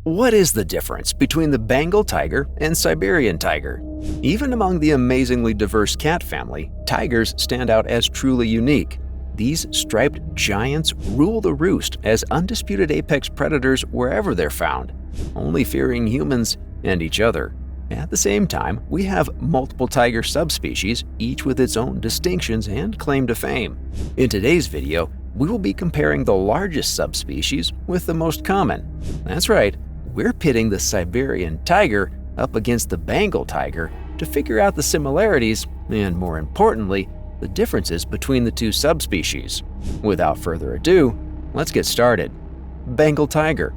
What is the difference between the Bengal tiger and Siberian tiger? Even among the amazingly diverse cat family, tigers stand out as truly unique. These striped giants rule the roost as undisputed apex predators wherever they're found, only fearing humans and each other. At the same time, we have multiple tiger subspecies, each with its own distinctions and claim to fame. In today's video, we will be comparing the largest subspecies with the most common. That's right, we're pitting the Siberian tiger up against the Bengal tiger to figure out the similarities and, more importantly, the differences between the two subspecies. Without further ado, let's get started. Bengal tiger.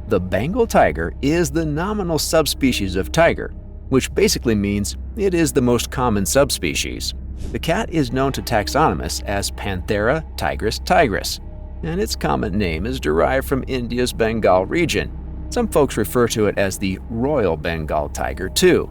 The Bengal tiger is the nominal subspecies of tiger, which basically means it is the most common subspecies. The cat is known to taxonomists as Panthera tigris, and its common name is derived from India's Bengal region. Some folks refer to it as the Royal Bengal tiger too.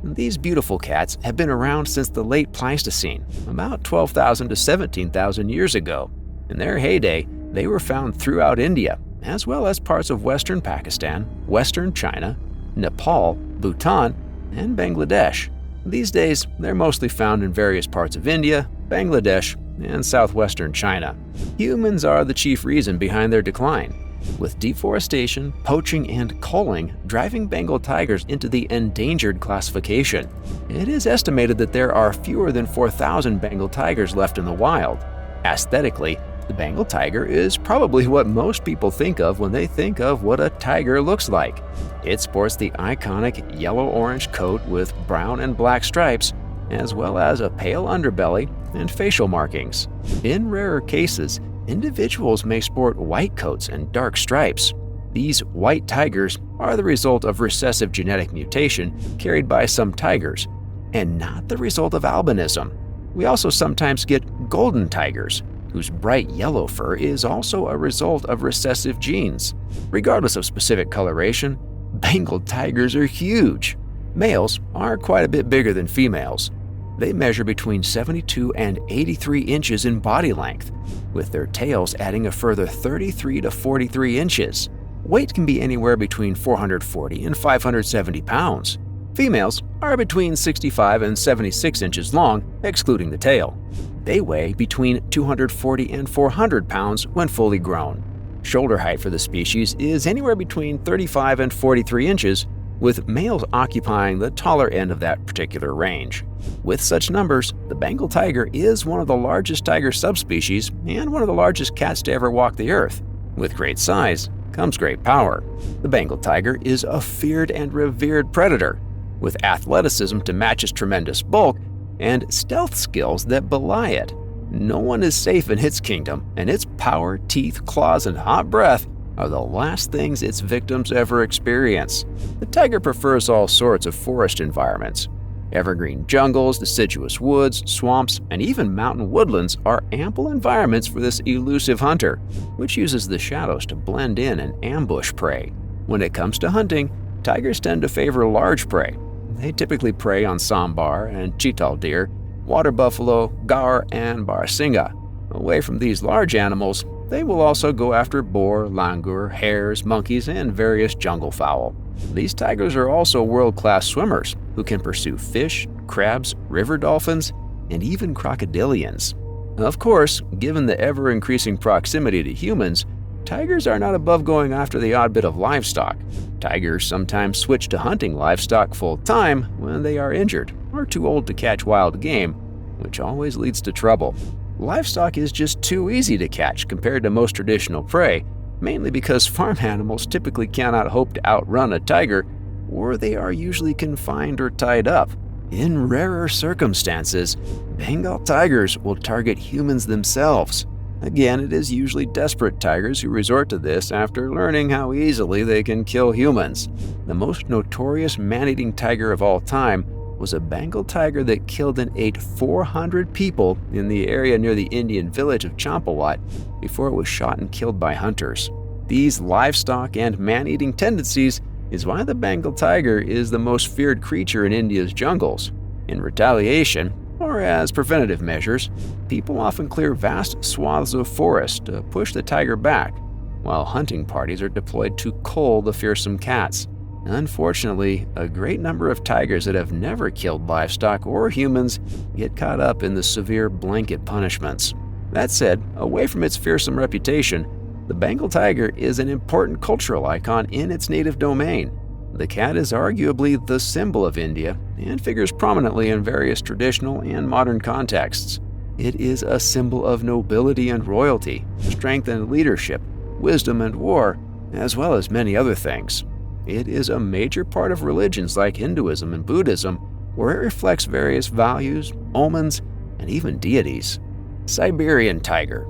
These beautiful cats have been around since the late Pleistocene, about 12,000 to 17,000 years ago. In their heyday, they were found throughout India, as well as parts of western Pakistan, western China, Nepal, Bhutan, and Bangladesh. These days, they're mostly found in various parts of India, Bangladesh, and southwestern China. Humans are the chief reason behind their decline, with deforestation, poaching, and culling driving Bengal tigers into the endangered classification. It is estimated that there are fewer than 4,000 Bengal tigers left in the wild. Aesthetically, the Bengal tiger is probably what most people think of when they think of what a tiger looks like. It sports the iconic yellow-orange coat with brown and black stripes, as well as a pale underbelly and facial markings. In rarer cases, individuals may sport white coats and dark stripes. These white tigers are the result of recessive genetic mutation carried by some tigers, and not the result of albinism. We also sometimes get golden tigers, whose bright yellow fur is also a result of recessive genes. Regardless of specific coloration, Bengal tigers are huge. Males are quite a bit bigger than females. They measure between 72 and 83 inches in body length, with their tails adding a further 33 to 43 inches. Weight can be anywhere between 440 and 570 pounds. Females are between 65 and 76 inches long, excluding the tail. They weigh between 240 and 400 pounds when fully grown. Shoulder height for the species is anywhere between 35 and 43 inches, with males occupying the taller end of that particular range. With such numbers, the Bengal tiger is one of the largest tiger subspecies and one of the largest cats to ever walk the earth. With great size comes great power. The Bengal tiger is a feared and revered predator, with athleticism to match its tremendous bulk and stealth skills that belie it. No one is safe in its kingdom, and its power, teeth, claws, and hot breath are the last things its victims ever experience. The tiger prefers all sorts of forest environments. Evergreen jungles, deciduous woods, swamps, and even mountain woodlands are ample environments for this elusive hunter, which uses the shadows to blend in and ambush prey. When it comes to hunting, tigers tend to favor large prey. They typically prey on sambar and cheetah deer, water buffalo, gaur, and barsinga. Away from these large animals, they will also go after boar, langur, hares, monkeys, and various jungle fowl. These tigers are also world-class swimmers who can pursue fish, crabs, river dolphins, and even crocodilians. Of course, given the ever-increasing proximity to humans, tigers are not above going after the odd bit of livestock. Tigers sometimes switch to hunting livestock full-time when they are injured or too old to catch wild game, which always leads to trouble. Livestock is just too easy to catch compared to most traditional prey, mainly because farm animals typically cannot hope to outrun a tiger, or they are usually confined or tied up. In rarer circumstances, Bengal tigers will target humans themselves. Again, it is usually desperate tigers who resort to this after learning how easily they can kill humans. The most notorious man-eating tiger of all time was a Bengal tiger that killed and ate 400 people in the area near the Indian village of Champawat before it was shot and killed by hunters. These livestock and man-eating tendencies is why the Bengal tiger is the most feared creature in India's jungles. In retaliation, or as preventative measures, people often clear vast swaths of forest to push the tiger back. while hunting parties are deployed to cull the fearsome cats. Unfortunately, a great number of tigers that have never killed livestock or humans get caught up in the severe blanket punishments. That said, away from its fearsome reputation, the Bengal tiger is an important cultural icon in its native domain. The cat is arguably the symbol of India and figures prominently in various traditional and modern contexts. It is a symbol of nobility and royalty, strength and leadership, wisdom and war, as well as many other things. It is a major part of religions like Hinduism and Buddhism, where it reflects various values, omens, and even deities. Siberian tiger.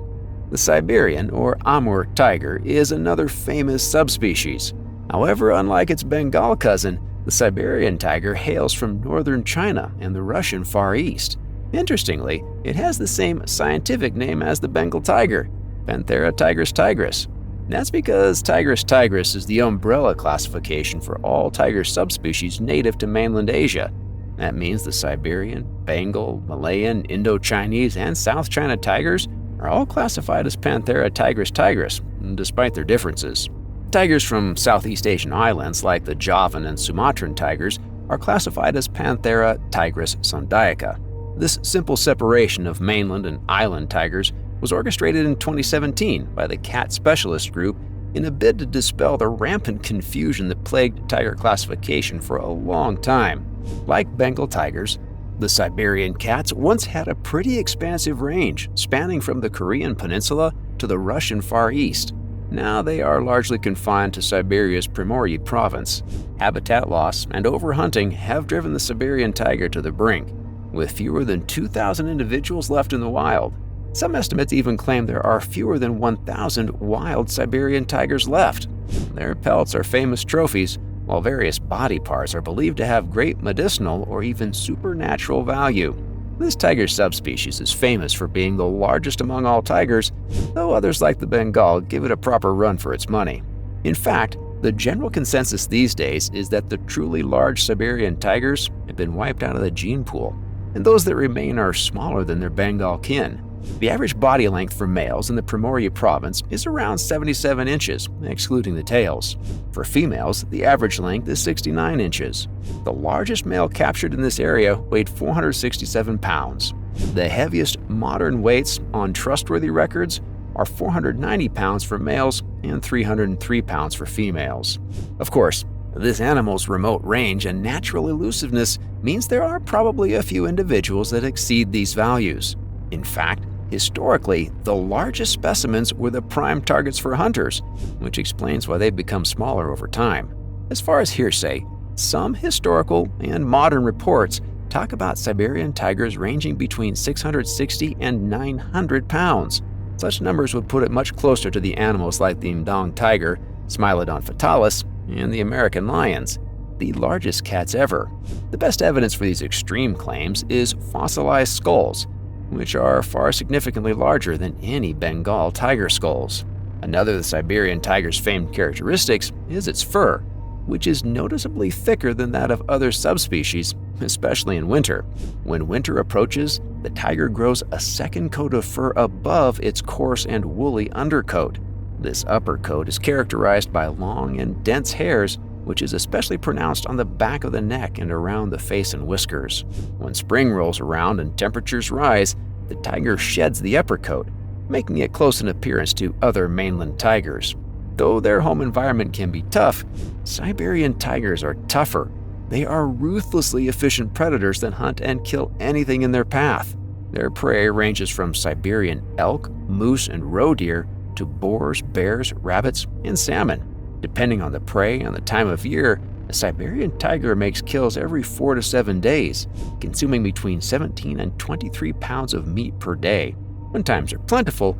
The Siberian or Amur tiger is another famous subspecies. However, unlike its Bengal cousin, the Siberian tiger hails from northern China and the Russian Far East. Interestingly, it has the same scientific name as the Bengal tiger, Panthera tigris. That's because Tigris tigris is the umbrella classification for all tiger subspecies native to mainland Asia. That means the Siberian, Bengal, Malayan, Indo-Chinese, and South China tigers are all classified as Panthera tigris, despite their differences. Tigers from Southeast Asian islands like the Javan and Sumatran tigers are classified as Panthera tigris sondaica. This simple separation of mainland and island tigers was orchestrated in 2017 by the Cat Specialist Group in a bid to dispel the rampant confusion that plagued tiger classification for a long time. Like Bengal tigers, the Siberian cats once had a pretty expansive range, spanning from the Korean peninsula to the Russian Far East. Now they are largely confined to Siberia's Primorye province. Habitat loss and overhunting have driven the Siberian tiger to the brink, with fewer than 2,000 individuals left in the wild. Some estimates even claim there are fewer than 1,000 wild Siberian tigers left. Their pelts are famous trophies, while various body parts are believed to have great medicinal or even supernatural value. This tiger subspecies is famous for being the largest among all tigers, though others like the Bengal give it a proper run for its money. In fact, the general consensus these days is that the truly large Siberian tigers have been wiped out of the gene pool, and those that remain are smaller than their Bengal kin. The average body length for males in the Primorye province is around 77 inches, excluding the tails. For females, the average length is 69 inches. The largest male captured in this area weighed 467 pounds. The heaviest modern weights on trustworthy records are 490 pounds for males and 303 pounds for females. Of course, this animal's remote range and natural elusiveness means there are probably a few individuals that exceed these values. In fact, historically, the largest specimens were the prime targets for hunters, which explains why they've become smaller over time. As far as hearsay, some historical and modern reports talk about Siberian tigers ranging between 660 and 900 pounds. Such numbers would put it much closer to the animals like the Ndong tiger, Smileodon fatalis, and the American lions, the largest cats ever. The best evidence for these extreme claims is fossilized skulls, which are far significantly larger than any Bengal tiger skulls. Another of the Siberian tiger's famed characteristics is its fur, which is noticeably thicker than that of other subspecies, especially in winter. When winter approaches, the tiger grows a second coat of fur above its coarse and woolly undercoat. This upper coat is characterized by long and dense hairs, which is especially pronounced on the back of the neck and around the face and whiskers. When spring rolls around and temperatures rise, the tiger sheds the upper coat, making it close in appearance to other mainland tigers. Though their home environment can be tough, Siberian tigers are tougher. They are ruthlessly efficient predators that hunt and kill anything in their path. Their prey ranges from Siberian elk, moose, and roe deer to boars, bears, rabbits, and salmon. Depending on the prey and the time of year, a Siberian tiger makes kills every 4 to 7 days, consuming between 17 and 23 pounds of meat per day. When times are plentiful,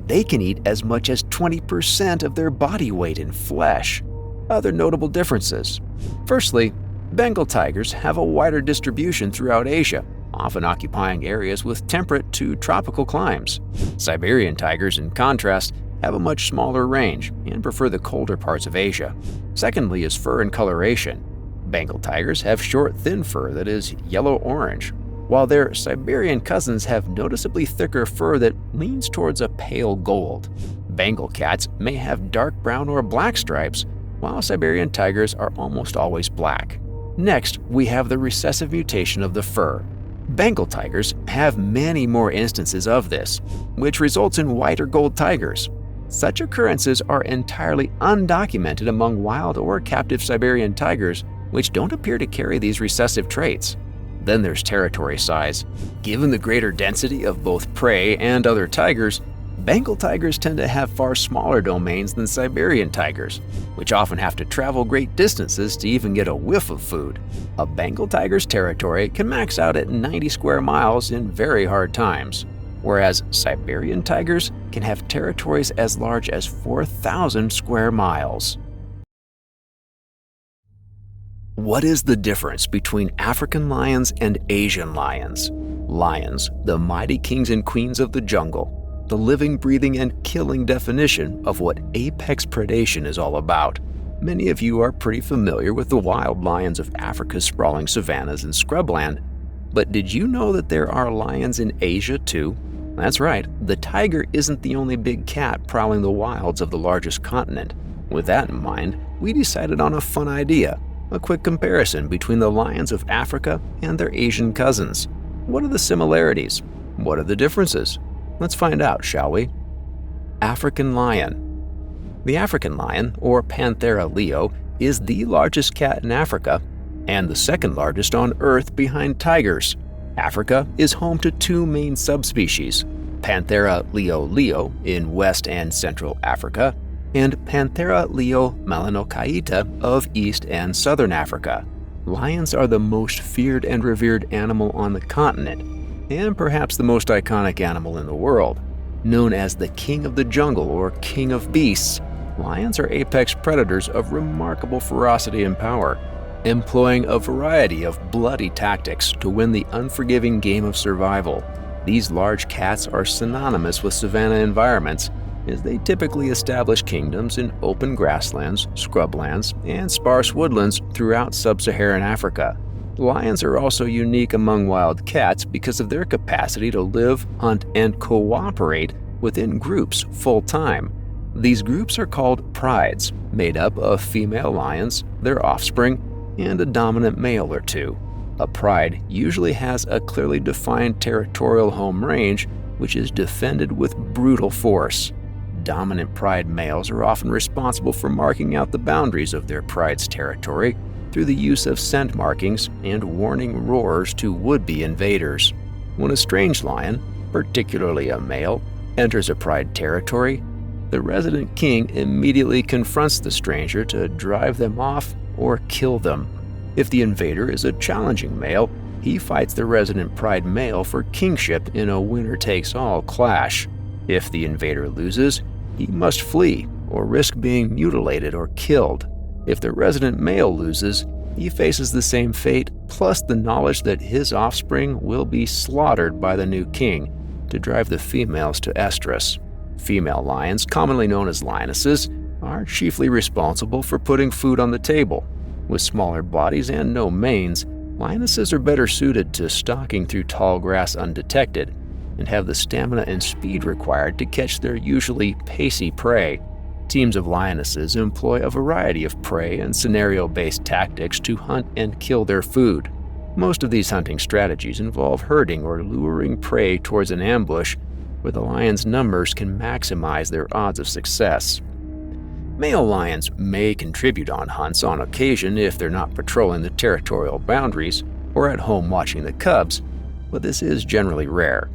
they can eat as much as 20% of their body weight in flesh. Other notable differences. Firstly, Bengal tigers have a wider distribution throughout Asia, often occupying areas with temperate to tropical climes. Siberian tigers, in contrast, have a much smaller range and prefer the colder parts of Asia. Secondly is fur and coloration. Bengal tigers have short, thin fur that is yellow-orange, while their Siberian cousins have noticeably thicker fur that leans towards a pale gold. Bengal cats may have dark brown or black stripes, while Siberian tigers are almost always black. Next, we have the recessive mutation of the fur. Bengal tigers have many more instances of this, which results in white or gold tigers. Such occurrences are entirely undocumented among wild or captive Siberian tigers, which don't appear to carry these recessive traits. Then there's territory size. Given the greater density of both prey and other tigers, Bengal tigers tend to have far smaller domains than Siberian tigers, which often have to travel great distances to even get a whiff of food. A Bengal tiger's territory can max out at 90 square miles in very hard times, whereas Siberian tigers can have territories as large as 4,000 square miles. What is the difference between African lions and Asian lions? Lions, the mighty kings and queens of the jungle, the living, breathing, and killing definition of what apex predation is all about. Many of you are pretty familiar with the wild lions of Africa's sprawling savannas and scrubland, but did you know that there are lions in Asia too? That's right, the tiger isn't the only big cat prowling the wilds of the largest continent. With that in mind, we decided on a fun idea, a quick comparison between the lions of Africa and their Asian cousins. What are the similarities? What are the differences? Let's find out, shall we? African lion. The African lion, or Panthera leo, is the largest cat in Africa and the second largest on Earth behind tigers. Africa is home to two main subspecies, Panthera leo in West and Central Africa, and Panthera leo melanochaeta of East and Southern Africa. Lions are the most feared and revered animal on the continent, and perhaps the most iconic animal in the world. Known as the king of the jungle or king of beasts, lions are apex predators of remarkable ferocity and power, employing a variety of bloody tactics to win the unforgiving game of survival. These large cats are synonymous with savanna environments, as they typically establish kingdoms in open grasslands, scrublands, and sparse woodlands throughout sub-Saharan Africa. Lions are also unique among wild cats because of their capacity to live, hunt, and cooperate within groups full-time. These groups are called prides, made up of female lions, their offspring, and a dominant male or two. A pride usually has a clearly defined territorial home range, which is defended with brutal force. Dominant pride males are often responsible for marking out the boundaries of their pride's territory through the use of scent markings and warning roars to would-be invaders. When a strange lion, particularly a male, enters a pride territory, the resident king immediately confronts the stranger to drive them off or kill them. If the invader is a challenging male, he fights the resident pride male for kingship in a winner-takes-all clash. If the invader loses, he must flee or risk being mutilated or killed. If the resident male loses, he faces the same fate, plus the knowledge that his offspring will be slaughtered by the new king to drive the females to estrus. Female lions, commonly known as lionesses, are chiefly responsible for putting food on the table. With smaller bodies and no manes, lionesses are better suited to stalking through tall grass undetected and have the stamina and speed required to catch their usually pacey prey. Teams of lionesses employ a variety of prey and scenario-based tactics to hunt and kill their food. Most of these hunting strategies involve herding or luring prey towards an ambush where the lion's numbers can maximize their odds of success. Male lions may contribute on hunts on occasion if they're not patrolling the territorial boundaries or at home watching the cubs, but this is generally rare.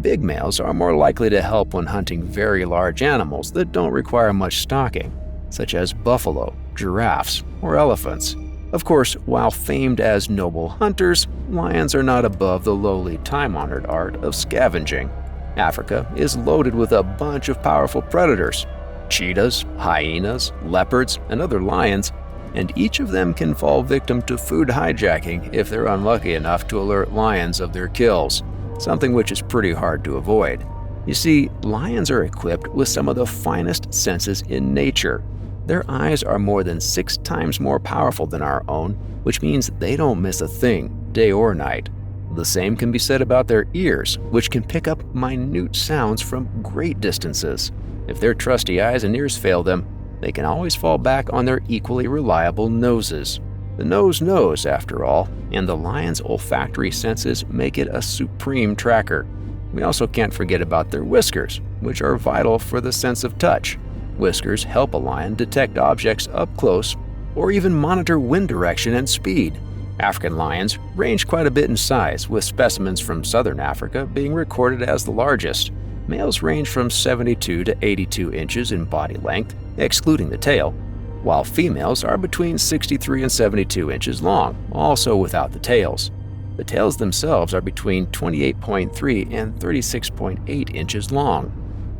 Big males are more likely to help when hunting very large animals that don't require much stalking, such as buffalo, giraffes, or elephants. Of course, while famed as noble hunters, lions are not above the lowly time-honored art of scavenging. Africa is loaded with a bunch of powerful predators: cheetahs, hyenas, leopards, and other lions, and each of them can fall victim to food hijacking if they're unlucky enough to alert lions of their kills, something which is pretty hard to avoid. You see, lions are equipped with some of the finest senses in nature. Their eyes are more than 6 times more powerful than our own, which means they don't miss a thing, day or night. The same can be said about their ears, which can pick up minute sounds from great distances. If their trusty eyes and ears fail them, they can always fall back on their equally reliable noses. The nose knows, after all, and the lion's olfactory senses make it a supreme tracker. We also can't forget about their whiskers, which are vital for the sense of touch. Whiskers help a lion detect objects up close or even monitor wind direction and speed. African lions range quite a bit in size, with specimens from southern Africa being recorded as the largest. Males range from 72 to 82 inches in body length, excluding the tail, while females are between 63 and 72 inches long, also without the tails. The tails themselves are between 28.3 and 36.8 inches long.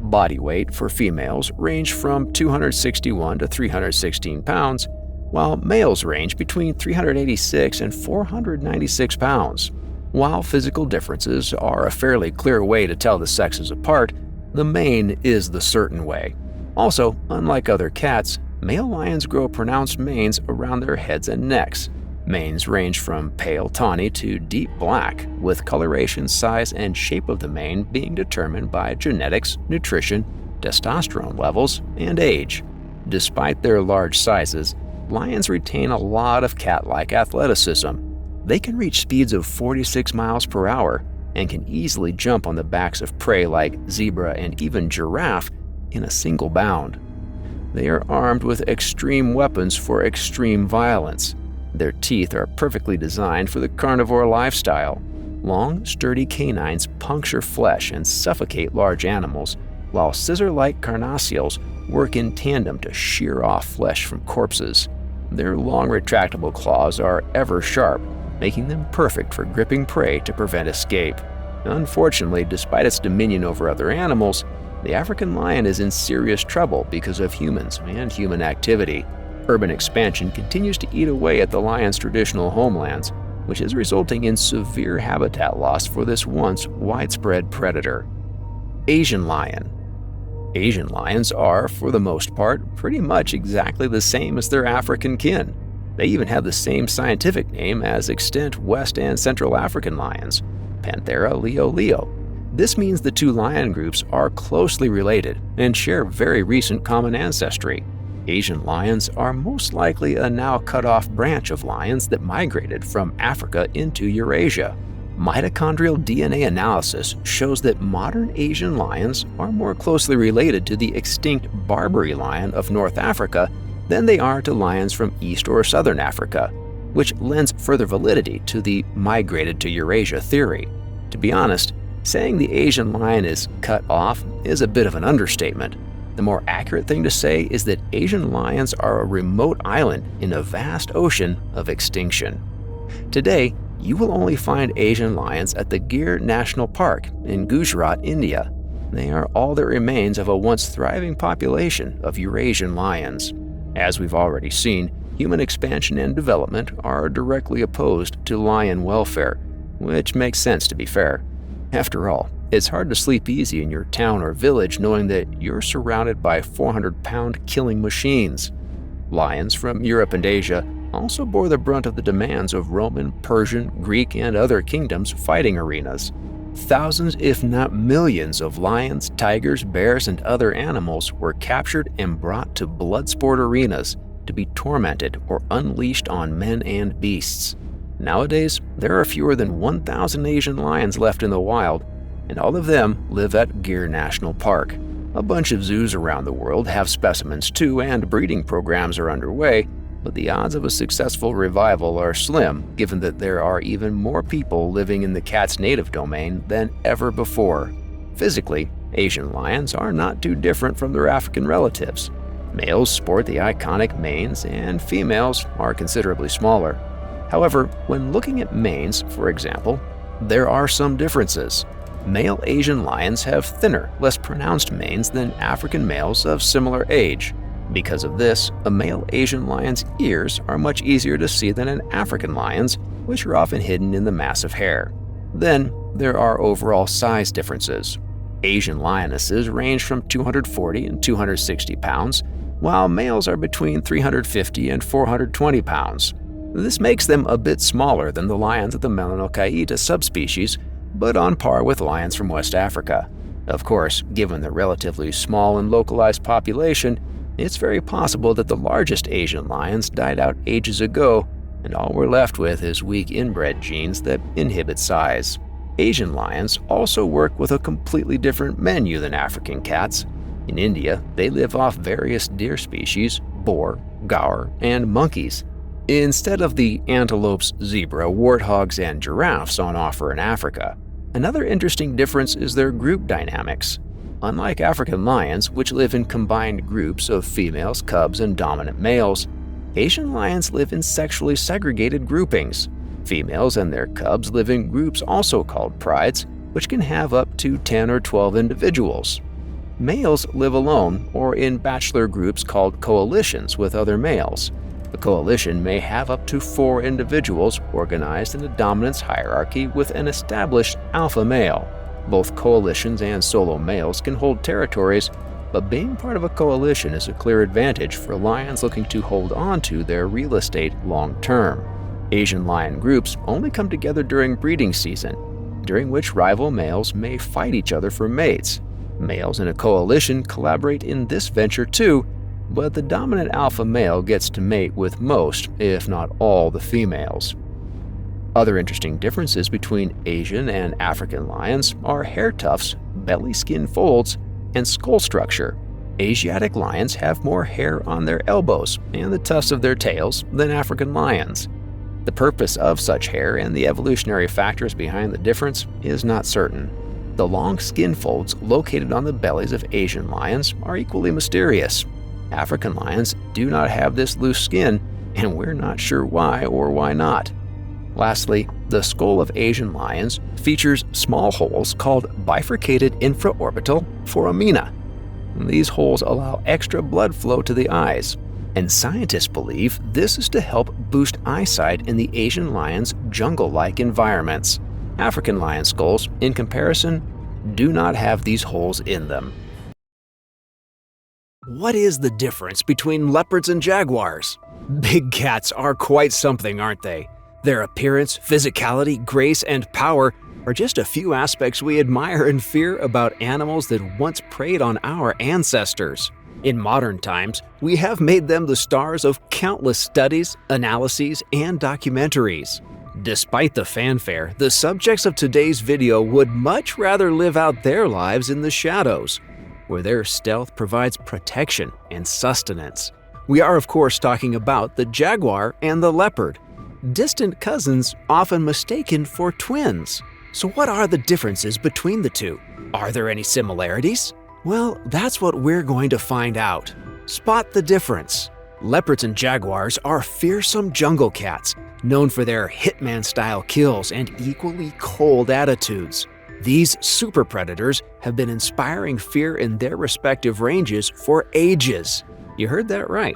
Body weight for females range from 261 to 316 pounds, while males range between 386 and 496 pounds. While physical differences are a fairly clear way to tell the sexes apart, the mane is the certain way. Also, unlike other cats, male lions grow pronounced manes around their heads and necks. Manes range from pale tawny to deep black, with coloration, size, and shape of the mane being determined by genetics, nutrition, testosterone levels, and age. Despite their large sizes, lions retain a lot of cat-like athleticism. They can reach speeds of 46 miles per hour and can easily jump on the backs of prey like zebra and even giraffe in a single bound. They are armed with extreme weapons for extreme violence. Their teeth are perfectly designed for the carnivore lifestyle. Long, sturdy canines puncture flesh and suffocate large animals, while scissor-like carnassials work in tandem to shear off flesh from corpses. Their long, retractable claws are ever sharp, making them perfect for gripping prey to prevent escape. Unfortunately, despite its dominion over other animals, the African lion is in serious trouble because of humans and human activity. Urban expansion continues to eat away at the lion's traditional homelands, which is resulting in severe habitat loss for this once widespread predator. Asian lion. Asian lions are, for the most part, pretty much exactly the same as their African kin. They even have the same scientific name as extant West and Central African lions, Panthera leo. This means the two lion groups are closely related and share very recent common ancestry. Asian lions are most likely a now cut-off branch of lions that migrated from Africa into Eurasia. Mitochondrial DNA analysis shows that modern Asian lions are more closely related to the extinct Barbary lion of North Africa than they are to lions from East or Southern Africa, which lends further validity to the migrated to Eurasia theory. To be honest, saying the Asian lion is cut off is a bit of an understatement. The more accurate thing to say is that Asian lions are a remote island in a vast ocean of extinction. Today, you will only find Asian lions at the Gir National Park in Gujarat, India. They are all that remains of a once thriving population of Eurasian lions. As we've already seen, human expansion and development are directly opposed to lion welfare, which makes sense to be fair. After all, it's hard to sleep easy in your town or village knowing that you're surrounded by 400-pound killing machines. Lions from Europe and Asia also bore the brunt of the demands of Roman, Persian, Greek, and other kingdoms' fighting arenas. Thousands, if not millions, of lions, tigers, bears, and other animals were captured and brought to blood sport arenas to be tormented or unleashed on men and beasts. Nowadays, there are fewer than 1,000 Asian lions left in the wild, and all of them live at Gir National Park. A bunch of zoos around the world have specimens too, and breeding programs are underway, but the odds of a successful revival are slim, given that there are even more people living in the cat's native domain than ever before. Physically, Asian lions are not too different from their African relatives. Males sport the iconic manes, and females are considerably smaller. However, when looking at manes, for example, there are some differences. Male Asian lions have thinner, less pronounced manes than African males of similar age. Because of this, a male Asian lion's ears are much easier to see than an African lion's, which are often hidden in the mass of hair. Then, there are overall size differences. Asian lionesses range from 240 and 260 pounds, while males are between 350 and 420 pounds. This makes them a bit smaller than the lions of the Melanochaeta subspecies, but on par with lions from West Africa. Of course, given the relatively small and localized population, it's very possible that the largest Asian lions died out ages ago, and all we're left with is weak inbred genes that inhibit size. Asian lions also work with a completely different menu than African cats. In India, they live off various deer species, boar, gaur, and monkeys, instead of the antelopes, zebra, warthogs, and giraffes on offer in Africa. Another interesting difference is their group dynamics. Unlike African lions, which live in combined groups of females, cubs, and dominant males, Asian lions live in sexually segregated groupings. Females and their cubs live in groups also called prides, which can have up to 10 or 12 individuals. Males live alone or in bachelor groups called coalitions with other males. A coalition may have up to 4 individuals organized in a dominance hierarchy with an established alpha male. Both coalitions and solo males can hold territories, but being part of a coalition is a clear advantage for lions looking to hold on to their real estate long term. Asian lion groups only come together during breeding season, during which rival males may fight each other for mates. Males in a coalition collaborate in this venture too, but the dominant alpha male gets to mate with most, if not all, the females. Other interesting differences between Asian and African lions are hair tufts, belly skin folds, and skull structure. Asiatic lions have more hair on their elbows and the tufts of their tails than African lions. The purpose of such hair and the evolutionary factors behind the difference is not certain. The long skin folds located on the bellies of Asian lions are equally mysterious. African lions do not have this loose skin, and we're not sure why or why not. Lastly, the skull of Asian lions features small holes called bifurcated infraorbital foramina. These holes allow extra blood flow to the eyes, and scientists believe this is to help boost eyesight in the Asian lion's jungle-like environments. African lion skulls, in comparison, do not have these holes in them. What is the difference between leopards and jaguars? Big cats are quite something, aren't they? Their appearance, physicality, grace, and power are just a few aspects we admire and fear about animals that once preyed on our ancestors. In modern times, we have made them the stars of countless studies, analyses, and documentaries. Despite the fanfare, the subjects of today's video would much rather live out their lives in the shadows, where their stealth provides protection and sustenance. We are, of course, talking about the jaguar and the leopard, distant cousins often mistaken for twins. So what are the differences between the two? Are there any similarities? Well, that's what we're going to find out. Spot the difference. Leopards and jaguars are fearsome jungle cats, known for their hitman-style kills and equally cold attitudes. These super predators have been inspiring fear in their respective ranges for ages. You heard that right.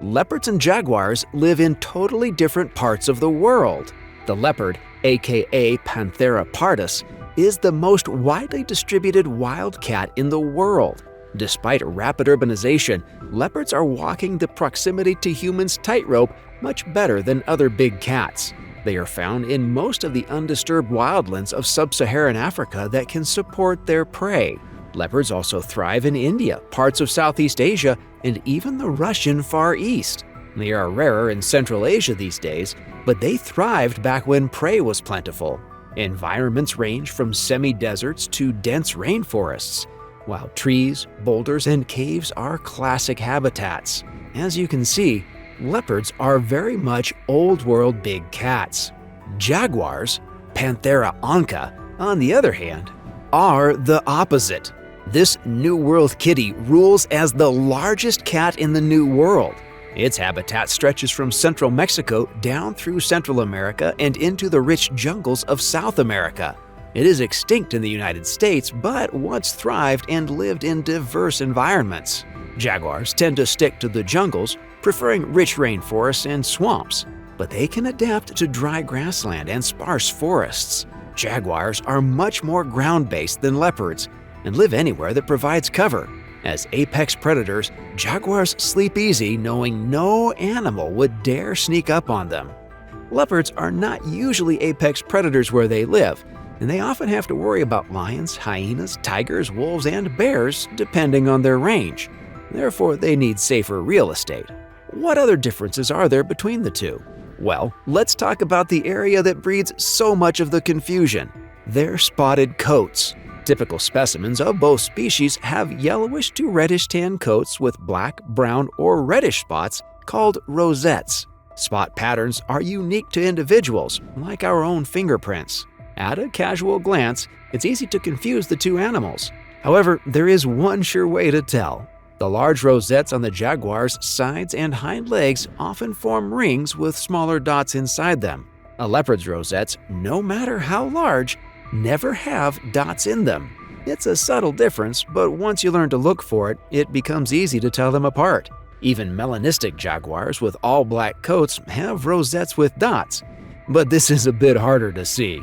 Leopards and jaguars live in totally different parts of the world. The leopard, aka Panthera pardus, is the most widely distributed wild cat in the world. Despite rapid urbanization, leopards are walking the proximity to humans tightrope much better than other big cats. They are found in most of the undisturbed wildlands of sub-Saharan Africa that can support their prey. Leopards also thrive in India, parts of Southeast Asia, and even the Russian Far East. They are rarer in Central Asia these days, but they thrived back when prey was plentiful. Environments range from semi-deserts to dense rainforests, while trees, boulders, and caves are classic habitats. As you can see, leopards are very much old-world big cats. Jaguars, Panthera onca, on the other hand, are the opposite. This New World kitty rules as the largest cat in the New World. Its habitat stretches from central Mexico down through Central America and into the rich jungles of South America. It is extinct in the United States, but once thrived and lived in diverse environments. Jaguars tend to stick to the jungles, preferring rich rainforests and swamps, but they can adapt to dry grassland and sparse forests. Jaguars are much more ground-based than leopards and live anywhere that provides cover. As apex predators, jaguars sleep easy knowing no animal would dare sneak up on them. Leopards are not usually apex predators where they live, and they often have to worry about lions, hyenas, tigers, wolves, and bears depending on their range. Therefore, they need safer real estate. What other differences are there between the two? Well, let's talk about the area that breeds so much of the confusion: their spotted coats. Typical specimens of both species have yellowish to reddish tan coats with black, brown, or reddish spots called rosettes. Spot patterns are unique to individuals, like our own fingerprints. At a casual glance, it's easy to confuse the two animals. However, there is one sure way to tell. The large rosettes on the jaguar's sides and hind legs often form rings with smaller dots inside them. A leopard's rosettes, no matter how large, never have dots in them. It's a subtle difference, but once you learn to look for it, it becomes easy to tell them apart. Even melanistic jaguars with all black coats have rosettes with dots, but this is a bit harder to see.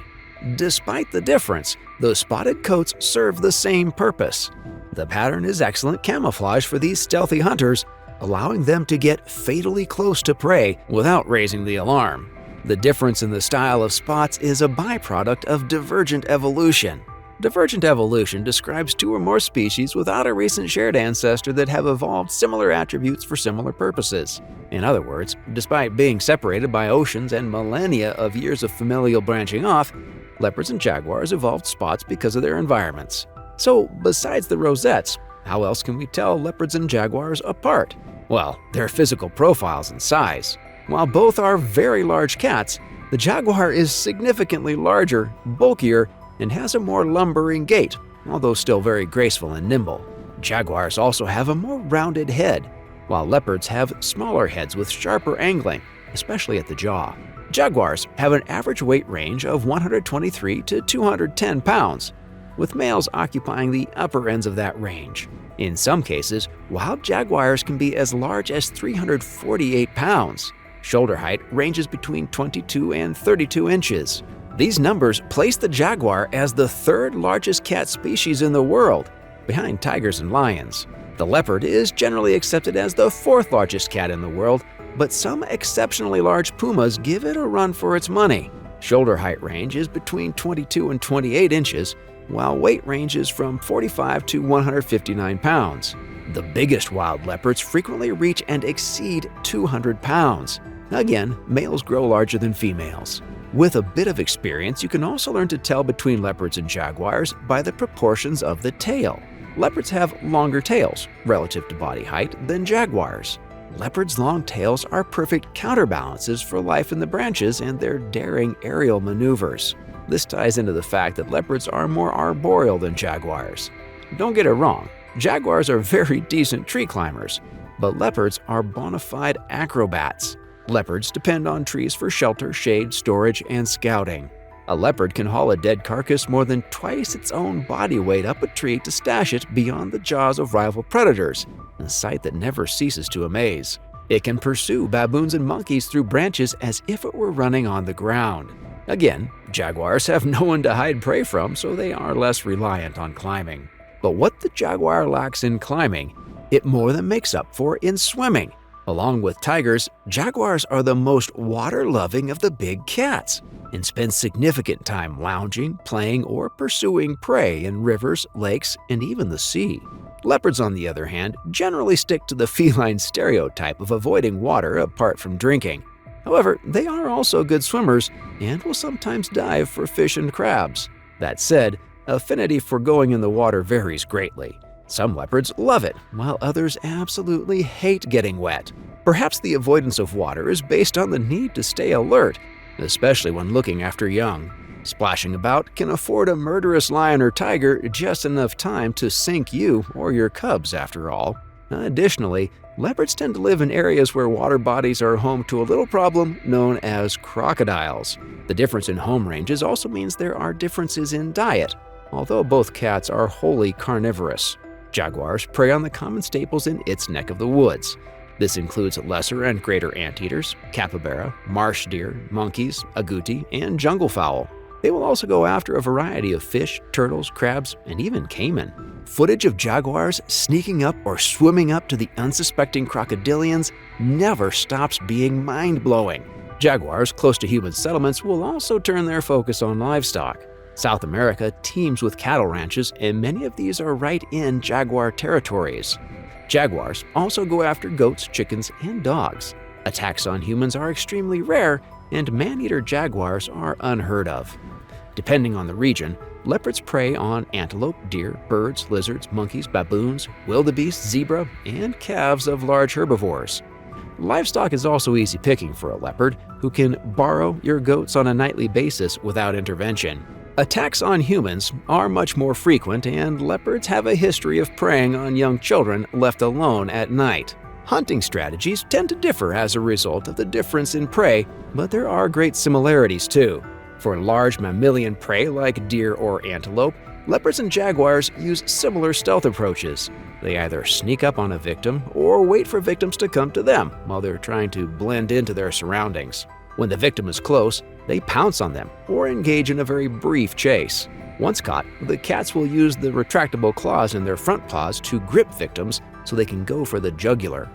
Despite the difference, those spotted coats serve the same purpose. The pattern is excellent camouflage for these stealthy hunters, allowing them to get fatally close to prey without raising the alarm. The difference in the style of spots is a byproduct of divergent evolution. Divergent evolution describes two or more species without a recent shared ancestor that have evolved similar attributes for similar purposes. In other words, despite being separated by oceans and millennia of years of familial branching off, leopards and jaguars evolved spots because of their environments. So, besides the rosettes, how else can we tell leopards and jaguars apart? Well, their physical profiles and size. While both are very large cats, the jaguar is significantly larger, bulkier, and has a more lumbering gait, although still very graceful and nimble. Jaguars also have a more rounded head, while leopards have smaller heads with sharper angling, especially at the jaw. Jaguars have an average weight range of 123 to 210 pounds, with males occupying the upper ends of that range. In some cases, wild jaguars can be as large as 348 pounds. Shoulder height ranges between 22 and 32 inches. These numbers place the jaguar as the third largest cat species in the world, behind tigers and lions. The leopard is generally accepted as the fourth largest cat in the world, but some exceptionally large pumas give it a run for its money. Shoulder height range is between 22 and 28 inches, while weight ranges from 45 to 159 pounds. The biggest wild leopards frequently reach and exceed 200 pounds. Again, males grow larger than females. With a bit of experience, you can also learn to tell between leopards and jaguars by the proportions of the tail. Leopards have longer tails, relative to body height, than jaguars. Leopards' long tails are perfect counterbalances for life in the branches and their daring aerial maneuvers. This ties into the fact that leopards are more arboreal than jaguars. Don't get it wrong, jaguars are very decent tree climbers, but leopards are bona fide acrobats. Leopards depend on trees for shelter, shade, storage, and scouting. A leopard can haul a dead carcass more than twice its own body weight up a tree to stash it beyond the jaws of rival predators, a sight that never ceases to amaze. It can pursue baboons and monkeys through branches as if it were running on the ground. Again, jaguars have no one to hide prey from, so they are less reliant on climbing. But what the jaguar lacks in climbing, it more than makes up for in swimming. Along with tigers, jaguars are the most water-loving of the big cats and spend significant time lounging, playing, or pursuing prey in rivers, lakes, and even the sea. Leopards, on the other hand, generally stick to the feline stereotype of avoiding water apart from drinking. However, they are also good swimmers and will sometimes dive for fish and crabs. That said, affinity for going in the water varies greatly. Some leopards love it, while others absolutely hate getting wet. Perhaps the avoidance of water is based on the need to stay alert, especially when looking after young. Splashing about can afford a murderous lion or tiger just enough time to sink you or your cubs, after all. Additionally, leopards tend to live in areas where water bodies are home to a little problem known as crocodiles. The difference in home ranges also means there are differences in diet, although both cats are wholly carnivorous. Jaguars prey on the common staples in its neck of the woods. This includes lesser and greater anteaters, capybara, marsh deer, monkeys, agouti, and jungle fowl. They will also go after a variety of fish, turtles, crabs, and even caiman. Footage of jaguars sneaking up or swimming up to the unsuspecting crocodilians never stops being mind-blowing. Jaguars close to human settlements will also turn their focus on livestock. South America teems with cattle ranches, and many of these are right in jaguar territories. Jaguars also go after goats, chickens, and dogs. Attacks on humans are extremely rare, and man-eater jaguars are unheard of. Depending on the region, leopards prey on antelope, deer, birds, lizards, monkeys, baboons, wildebeest, zebra, and calves of large herbivores. Livestock is also easy picking for a leopard, who can borrow your goats on a nightly basis without intervention. Attacks on humans are much more frequent, and leopards have a history of preying on young children left alone at night. Hunting strategies tend to differ as a result of the difference in prey, but there are great similarities too. For large mammalian prey like deer or antelope, leopards and jaguars use similar stealth approaches. They either sneak up on a victim or wait for victims to come to them while they're trying to blend into their surroundings. When the victim is close, they pounce on them or engage in a very brief chase. Once caught, the cats will use the retractable claws in their front paws to grip victims so they can go for the jugular.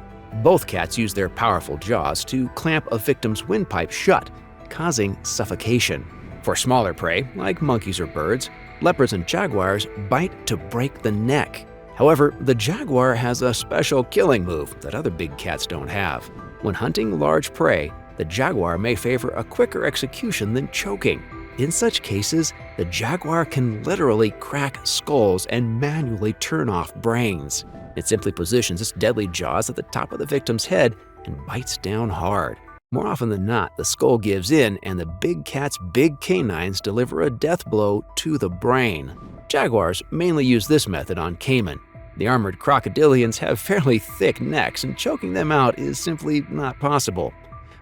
Both cats use their powerful jaws to clamp a victim's windpipe shut, causing suffocation. For smaller prey, like monkeys or birds, leopards and jaguars bite to break the neck. However, the jaguar has a special killing move that other big cats don't have. When hunting large prey, the jaguar may favor a quicker execution than choking. In such cases, the jaguar can literally crack skulls and manually turn off brains. It simply positions its deadly jaws at the top of the victim's head and bites down hard. More often than not, the skull gives in and the big cat's big canines deliver a death blow to the brain. Jaguars mainly use this method on caiman. The armored crocodilians have fairly thick necks, and choking them out is simply not possible.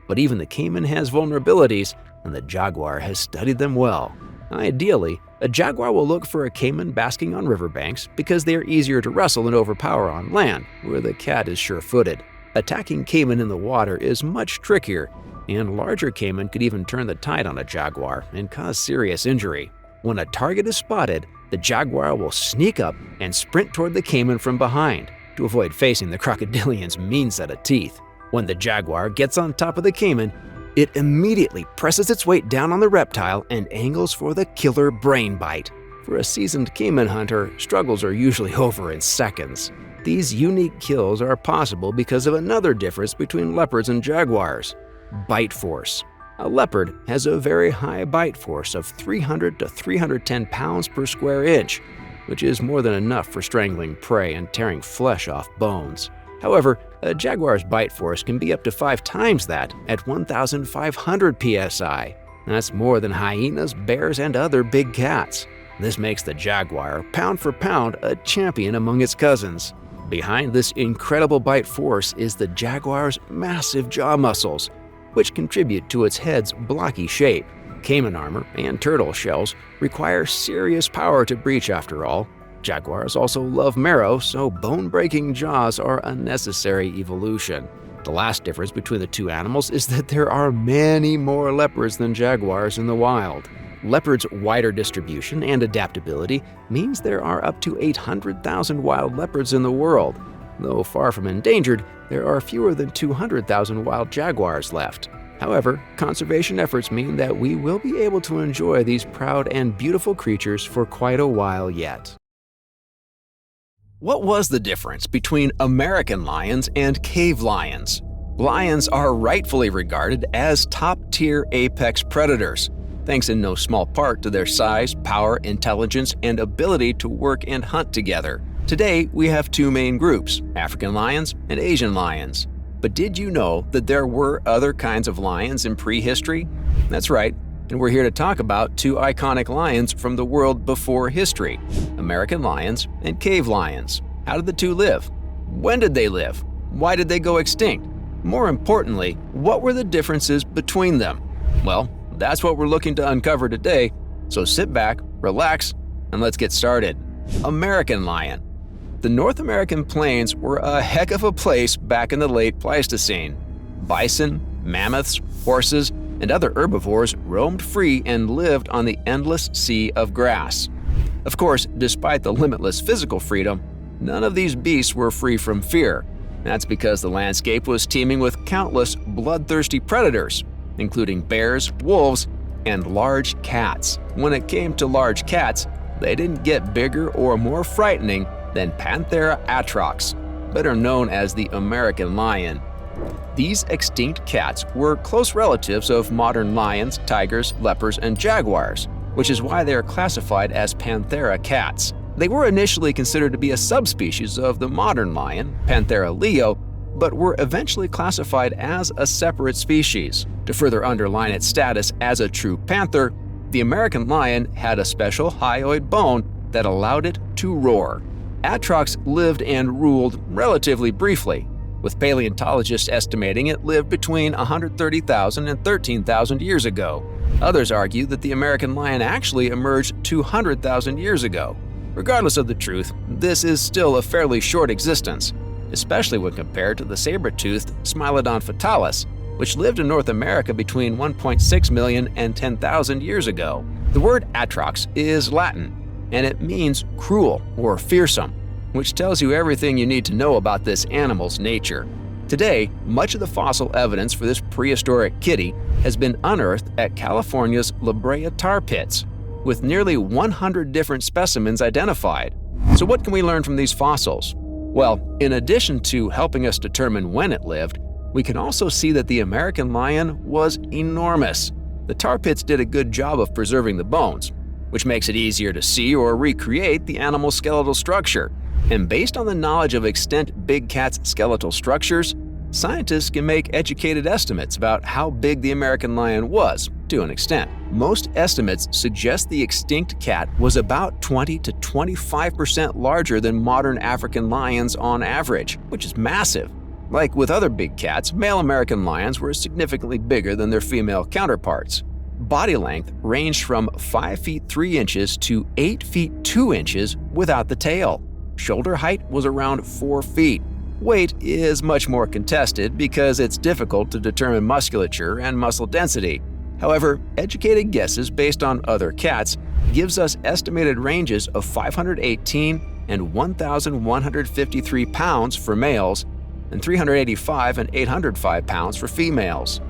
But even the caiman has vulnerabilities, and the jaguar has studied them well. Ideally, a jaguar will look for a caiman basking on riverbanks because they are easier to wrestle and overpower on land, where the cat is sure-footed. Attacking caiman in the water is much trickier, and larger caiman could even turn the tide on a jaguar and cause serious injury. When a target is spotted, the jaguar will sneak up and sprint toward the caiman from behind to avoid facing the crocodilian's mean set of teeth. When the jaguar gets on top of the caiman, it immediately presses its weight down on the reptile and angles for the killer brain bite. For a seasoned caiman hunter, struggles are usually over in seconds. These unique kills are possible because of another difference between leopards and jaguars: bite force. A leopard has a very high bite force of 300 to 310 pounds per square inch, which is more than enough for strangling prey and tearing flesh off bones. However, a jaguar's bite force can be up to 5 times that at 1,500 psi. That's more than hyenas, bears, and other big cats. This makes the jaguar, pound for pound, a champion among its cousins. Behind this incredible bite force is the jaguar's massive jaw muscles, which contribute to its head's blocky shape. Caiman armor and turtle shells require serious power to breach after all. Jaguars also love marrow, so bone-breaking jaws are a necessary evolution. The last difference between the two animals is that there are many more leopards than jaguars in the wild. Leopards' wider distribution and adaptability means there are up to 800,000 wild leopards in the world. Though far from endangered, there are fewer than 200,000 wild jaguars left. However, conservation efforts mean that we will be able to enjoy these proud and beautiful creatures for quite a while yet. What was the difference between American lions and cave lions? Lions are rightfully regarded as top-tier apex predators, thanks in no small part to their size, power, intelligence, and ability to work and hunt together. Today, we have two main groups, African lions and Asian lions. But did you know that there were other kinds of lions in prehistory? That's right, and we're here to talk about two iconic lions from the world before history, American lions and cave lions. How did the two live? When did they live? Why did they go extinct? More importantly, what were the differences between them? Well, that's what we're looking to uncover today, so sit back, relax, and let's get started. American lion. The North American plains were a heck of a place back in the late Pleistocene. Bison, mammoths, horses, and other herbivores roamed free and lived on the endless sea of grass. Of course, despite the limitless physical freedom, none of these beasts were free from fear. That's because the landscape was teeming with countless bloodthirsty predators, including bears, wolves, and large cats. When it came to large cats, they didn't get bigger or more frightening than Panthera atrox, better known as the American lion. These extinct cats were close relatives of modern lions, tigers, leopards, and jaguars, which is why they are classified as Panthera cats. They were initially considered to be a subspecies of the modern lion, Panthera leo, but were eventually classified as a separate species. To further underline its status as a true panther, the American lion had a special hyoid bone that allowed it to roar. Atrox lived and ruled relatively briefly, with paleontologists estimating it lived between 130,000 and 13,000 years ago. Others argue that the American lion actually emerged 200,000 years ago. Regardless of the truth, this is still a fairly short existence, especially when compared to the saber-toothed Smileodon fatalis, which lived in North America between 1.6 million and 10,000 years ago. The word atrox is Latin, and it means cruel or fearsome, which tells you everything you need to know about this animal's nature. Today, much of the fossil evidence for this prehistoric kitty has been unearthed at California's La Brea tar pits, with nearly 100 different specimens identified. So what can we learn from these fossils? Well, in addition to helping us determine when it lived, we can also see that the American lion was enormous. The tar pits did a good job of preserving the bones, which makes it easier to see or recreate the animal's skeletal structure. And based on the knowledge of extant big cats' skeletal structures, scientists can make educated estimates about how big the American lion was, to an extent. Most estimates suggest the extinct cat was about 20 to 25% larger than modern African lions on average, which is massive. Like with other big cats, male American lions were significantly bigger than their female counterparts. Body length ranged from 5 feet 3 inches to 8 feet 2 inches without the tail. Shoulder height was around 4 feet. Weight is much more contested because it's difficult to determine musculature and muscle density. However, educated guesses based on other cats gives us estimated ranges of 518 and 1,153 pounds for males and 385 and 805 pounds for females.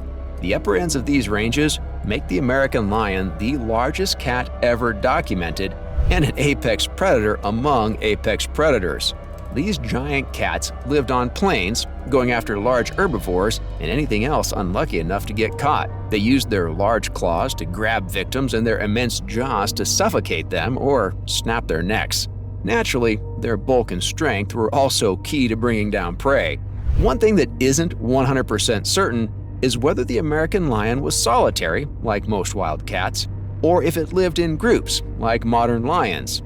The upper ends of these ranges make the American lion the largest cat ever documented and an apex predator among apex predators. These giant cats lived on plains, going after large herbivores and anything else unlucky enough to get caught. They used their large claws to grab victims and their immense jaws to suffocate them or snap their necks. Naturally, their bulk and strength were also key to bringing down prey. One thing that isn't 100% certain is whether the American lion was solitary, like most wild cats, or if it lived in groups, like modern lions.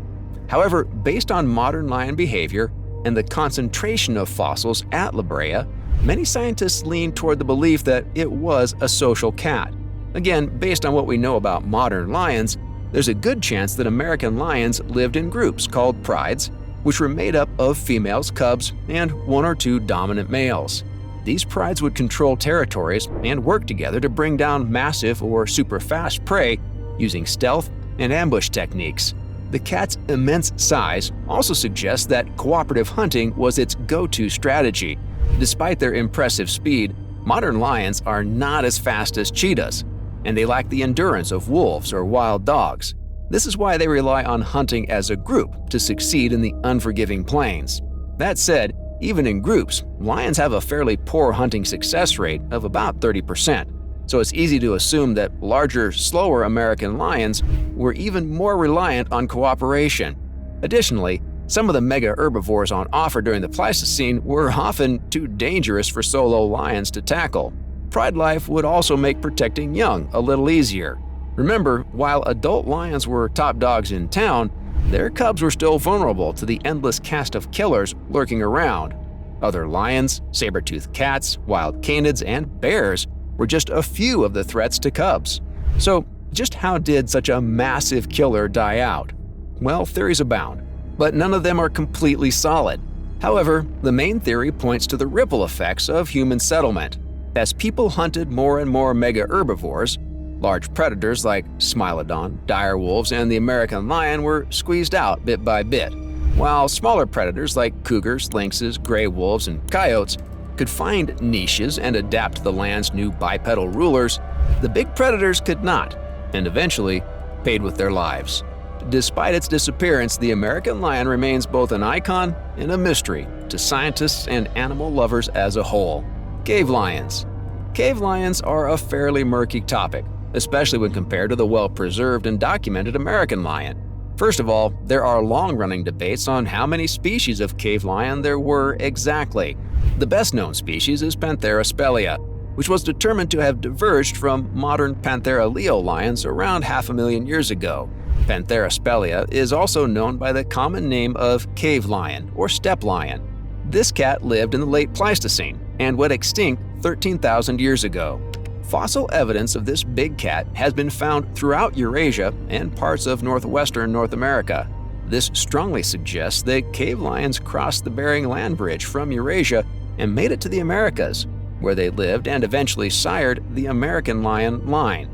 However, based on modern lion behavior and the concentration of fossils at La Brea, many scientists lean toward the belief that it was a social cat. Again, based on what we know about modern lions, there's a good chance that American lions lived in groups called prides, which were made up of females, cubs, and 1 or 2 dominant males. These prides would control territories and work together to bring down massive or super fast prey using stealth and ambush techniques. The cat's immense size also suggests that cooperative hunting was its go-to strategy. Despite their impressive speed, modern lions are not as fast as cheetahs, and they lack the endurance of wolves or wild dogs. This is why they rely on hunting as a group to succeed in the unforgiving plains. That said, even in groups, lions have a fairly poor hunting success rate of about 30%, so it's easy to assume that larger, slower American lions were even more reliant on cooperation. Additionally, some of the mega herbivores on offer during the Pleistocene were often too dangerous for solo lions to tackle. Pride life would also make protecting young a little easier. Remember, while adult lions were top dogs in town, their cubs were still vulnerable to the endless cast of killers lurking around. Other lions, saber-toothed cats, wild canids, and bears were just a few of the threats to cubs. So, just how did such a massive killer die out? Well, theories abound, but none of them are completely solid. However, the main theory points to the ripple effects of human settlement. As people hunted more and more mega herbivores, large predators like Smileodon, direwolves, and the American lion were squeezed out bit by bit, while smaller predators like cougars, lynxes, gray wolves, and coyotes could find niches and adapt to the land's new bipedal rulers. The big predators could not. and eventually paid with their lives. Despite its disappearance, the American lion remains both an icon and a mystery to scientists and animal lovers as a whole. Cave lions. Cave lions are a fairly murky topic, especially when compared to the well-preserved and documented American lion. First of all, there are long-running debates on how many species of cave lion there were exactly. The best-known species is Panthera spelea, which was determined to have diverged from modern Panthera leo lions around 500,000 years ago. Panthera spelea is also known by the common name of cave lion or steppe lion. This cat lived in the late Pleistocene and went extinct 13,000 years ago. Fossil evidence of this big cat has been found throughout Eurasia and parts of northwestern North America. This strongly suggests that cave lions crossed the Bering Land Bridge from Eurasia and made it to the Americas, where they lived and eventually sired the American lion line.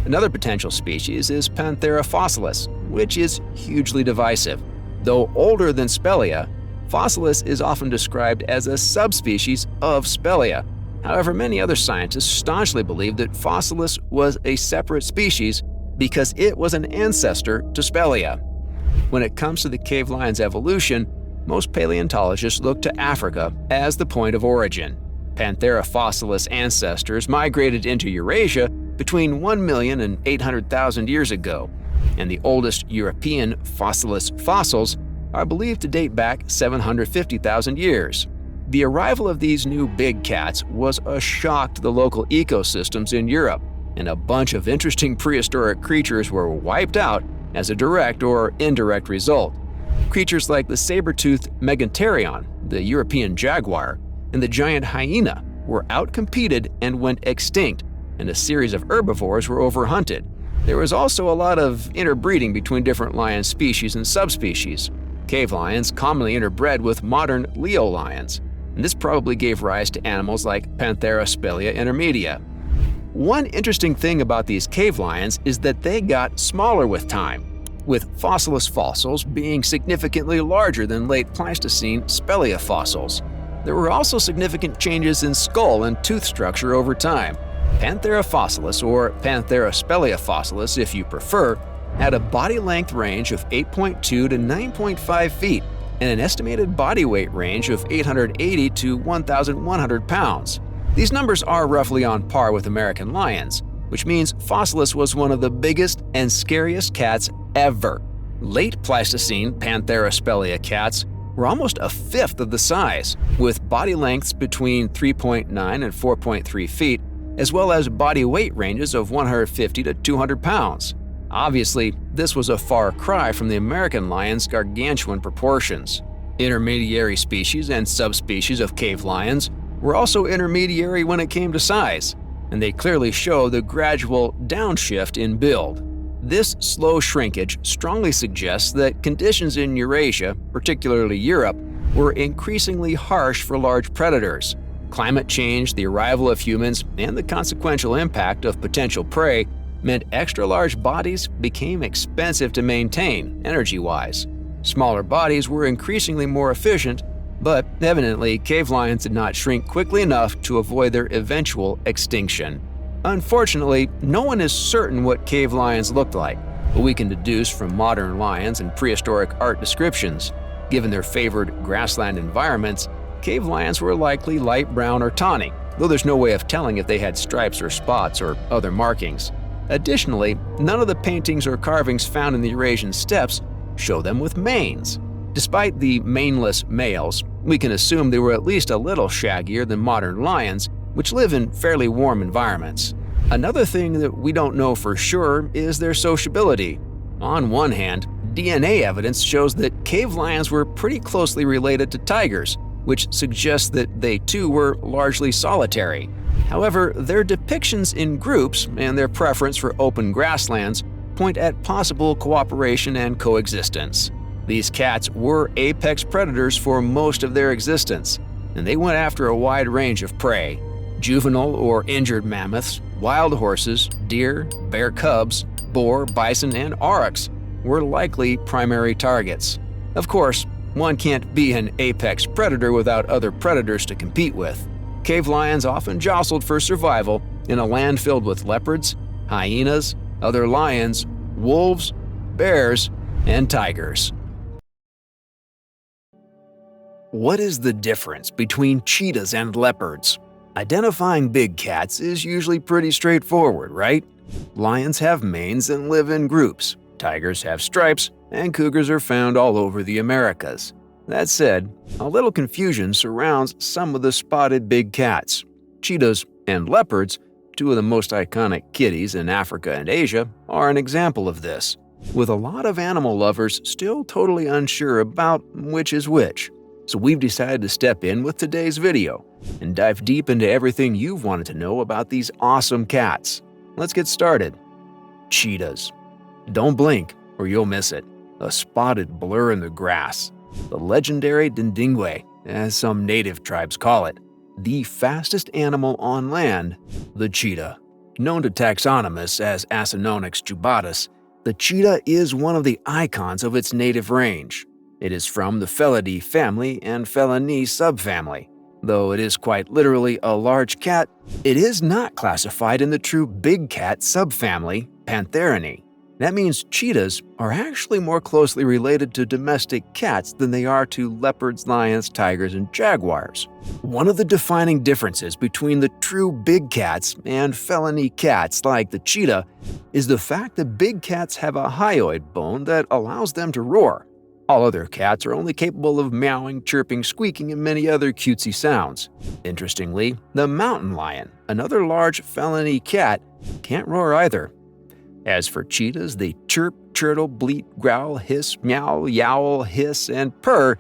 Another potential species is Panthera fossilis, which is hugely divisive. Though older than Spelea, fossilis is often described as a subspecies of Spelea. However, many other scientists staunchly believe that fossilis was a separate species because it was an ancestor to Spelea. When it comes to the cave lion's evolution, most paleontologists look to Africa as the point of origin. Panthera fossilis ancestors migrated into Eurasia between 1 million and 800,000 years ago, and the oldest European fossilis fossils are believed to date back 750,000 years. The arrival of these new big cats was a shock to the local ecosystems in Europe, and a bunch of interesting prehistoric creatures were wiped out as a direct or indirect result. Creatures like the saber-toothed Megantereon, the European jaguar, and the giant hyena were outcompeted and went extinct, and a series of herbivores were overhunted. There was also a lot of interbreeding between different lion species and subspecies. Cave lions commonly interbred with modern Leo lions, and this probably gave rise to animals like Panthera spelea intermedia. One interesting thing about these cave lions is that they got smaller with time, with fossilis fossils being significantly larger than late Pleistocene Spelea fossils. There were also significant changes in skull and tooth structure over time. Panthera fossilis, or Panthera spelea fossilis if you prefer, had a body length range of 8.2 to 9.5 feet and an estimated body weight range of 880 to 1,100 pounds. These numbers are roughly on par with American lions, which means fossilis was one of the biggest and scariest cats ever. Late Pleistocene Panthera spelea cats were almost a fifth of the size, with body lengths between 3.9 and 4.3 feet, as well as body weight ranges of 150 to 200 pounds. Obviously, this was a far cry from the American lion's gargantuan proportions. Intermediary species and subspecies of cave lions were also intermediary when it came to size, and they clearly show the gradual downshift in build. This slow shrinkage strongly suggests that conditions in Eurasia, particularly Europe, were increasingly harsh for large predators. Climate change, the arrival of humans, and the consequential impact of potential prey meant extra-large bodies became expensive to maintain, energy-wise. Smaller bodies were increasingly more efficient, but evidently cave lions did not shrink quickly enough to avoid their eventual extinction. Unfortunately, no one is certain what cave lions looked like, but we can deduce from modern lions and prehistoric art descriptions. Given their favored grassland environments, cave lions were likely light brown or tawny, though there's no way of telling if they had stripes or spots or other markings. Additionally, none of the paintings or carvings found in the Eurasian steppes show them with manes. Despite the maneless males, we can assume they were at least a little shaggier than modern lions, which live in fairly warm environments. Another thing that we don't know for sure is their sociability. On one hand, DNA evidence shows that cave lions were pretty closely related to tigers, which suggests that they too were largely solitary. However, their depictions in groups and their preference for open grasslands point at possible cooperation and coexistence. These cats were apex predators for most of their existence, and they went after a wide range of prey. Juvenile or injured mammoths, wild horses, deer, bear cubs, boar, bison, and aurochs were likely primary targets. Of course, one can't be an apex predator without other predators to compete with. Cave lions often jostled for survival in a land filled with leopards, hyenas, other lions, wolves, bears, and tigers. What is the difference between cheetahs and leopards? Identifying big cats is usually pretty straightforward, right? Lions have manes and live in groups, tigers have stripes, and cougars are found all over the Americas. That said, a little confusion surrounds some of the spotted big cats. Cheetahs and leopards, two of the most iconic kitties in Africa and Asia, are an example of this, with a lot of animal lovers still totally unsure about which is which. So we've decided to step in with today's video and dive deep into everything you've wanted to know about these awesome cats. Let's get started. Cheetahs. Don't blink or you'll miss it. A spotted blur in the grass. The legendary dindingwe, as some native tribes call it. The fastest animal on land, the cheetah. Known to taxonomists as Acinonyx jubatus, the cheetah is one of the icons of its native range. It is from the Felidae family and Felininae subfamily. Though it is quite literally a large cat, it is not classified in the true big cat subfamily, Pantherinae. That means cheetahs are actually more closely related to domestic cats than they are to leopards, lions, tigers, and jaguars. One of the defining differences between the true big cats and feline cats like the cheetah is the fact that big cats have a hyoid bone that allows them to roar. All other cats are only capable of meowing, chirping, squeaking, and many other cutesy sounds. Interestingly, the mountain lion, another large feline cat, can't roar either. As for cheetahs, they chirp, chortle, bleat, growl, hiss, meow, yowl, hiss, and purr,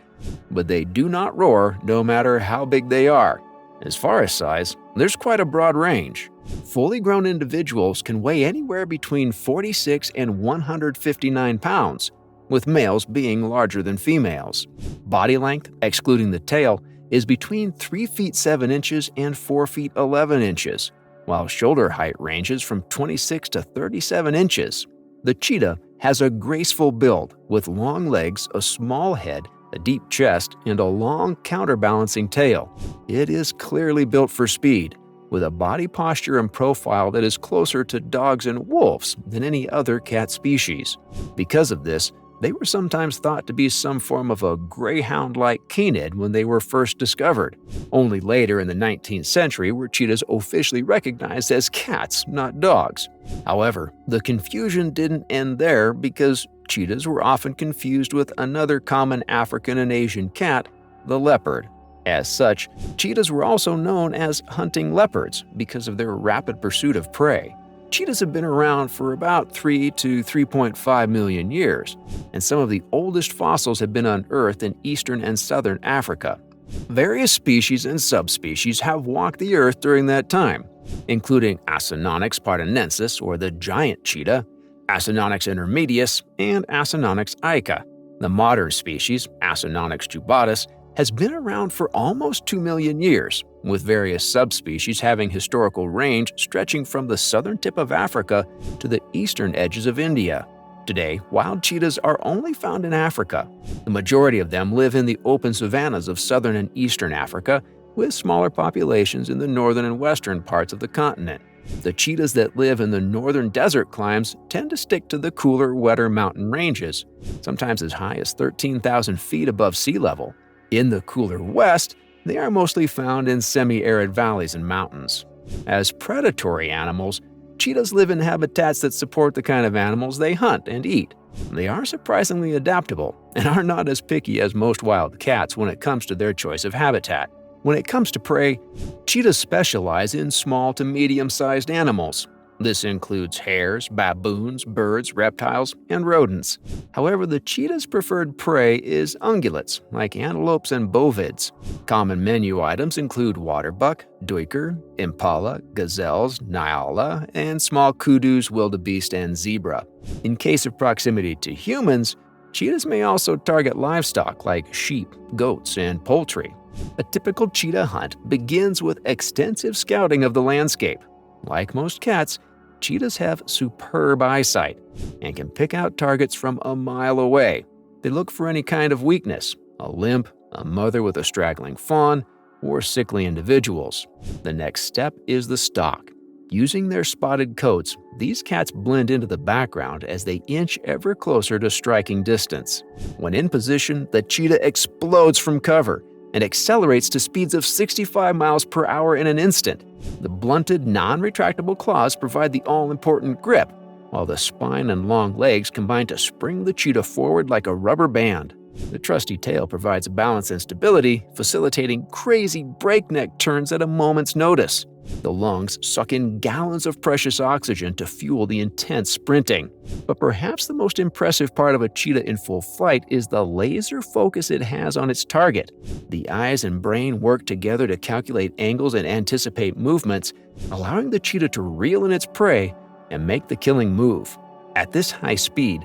but they do not roar no matter how big they are. As far as size, there's quite a broad range. Fully grown individuals can weigh anywhere between 46 and 159 pounds, with males being larger than females. Body length, excluding the tail, is between 3 feet 7 inches and 4 feet 11 inches, while shoulder height ranges from 26 to 37 inches. The cheetah has a graceful build with long legs, a small head, a deep chest, and a long counterbalancing tail. It is clearly built for speed, with a body posture and profile that is closer to dogs and wolves than any other cat species. Because of this, they were sometimes thought to be some form of a greyhound-like canid when they were first discovered. Only later in the 19th century were cheetahs officially recognized as cats, not dogs. However, the confusion didn't end there because cheetahs were often confused with another common African and Asian cat, the leopard. As such, cheetahs were also known as hunting leopards because of their rapid pursuit of prey. Cheetahs have been around for about 3 to 3.5 million years, and some of the oldest fossils have been unearthed in eastern and southern Africa. Various species and subspecies have walked the earth during that time, including Acinonyx pardonensis, or the giant cheetah, Acinonyx intermedius, and Acinonyx ica. The modern species, Acinonyx jubatus, has been around for almost 2 million years, with various subspecies having historical range stretching from the southern tip of Africa to the eastern edges of India. Today, wild cheetahs are only found in Africa. The majority of them live in the open savannas of southern and eastern Africa, with smaller populations in the northern and western parts of the continent. The cheetahs that live in the northern desert climes tend to stick to the cooler, wetter mountain ranges, sometimes as high as 13,000 feet above sea level. In the cooler west, they are mostly found in semi-arid valleys and mountains. As predatory animals, cheetahs live in habitats that support the kind of animals they hunt and eat. They are surprisingly adaptable and are not as picky as most wild cats when it comes to their choice of habitat. When it comes to prey, cheetahs specialize in small to medium-sized animals. This includes hares, baboons, birds, reptiles, and rodents. However, the cheetah's preferred prey is ungulates, like antelopes and bovids. Common menu items include waterbuck, duiker, impala, gazelles, nyala, and small kudus, wildebeest, and zebra. In case of proximity to humans, cheetahs may also target livestock like sheep, goats, and poultry. A typical cheetah hunt begins with extensive scouting of the landscape. Like most cats, cheetahs have superb eyesight and can pick out targets from a mile away. They look for any kind of weakness, a limp, a mother with a straggling fawn, or sickly individuals. The next step is the stalk. Using their spotted coats, these cats blend into the background as they inch ever closer to striking distance. When in position, the cheetah explodes from cover and accelerates to speeds of 65 miles per hour in an instant. The blunted, non-retractable claws provide the all-important grip, while the spine and long legs combine to spring the cheetah forward like a rubber band. The trusty tail provides balance and stability, facilitating crazy breakneck turns at a moment's notice. The lungs suck in gallons of precious oxygen to fuel the intense sprinting. But perhaps the most impressive part of a cheetah in full flight is the laser focus it has on its target. The eyes and brain work together to calculate angles and anticipate movements, allowing the cheetah to reel in its prey and make the killing move. At this high speed,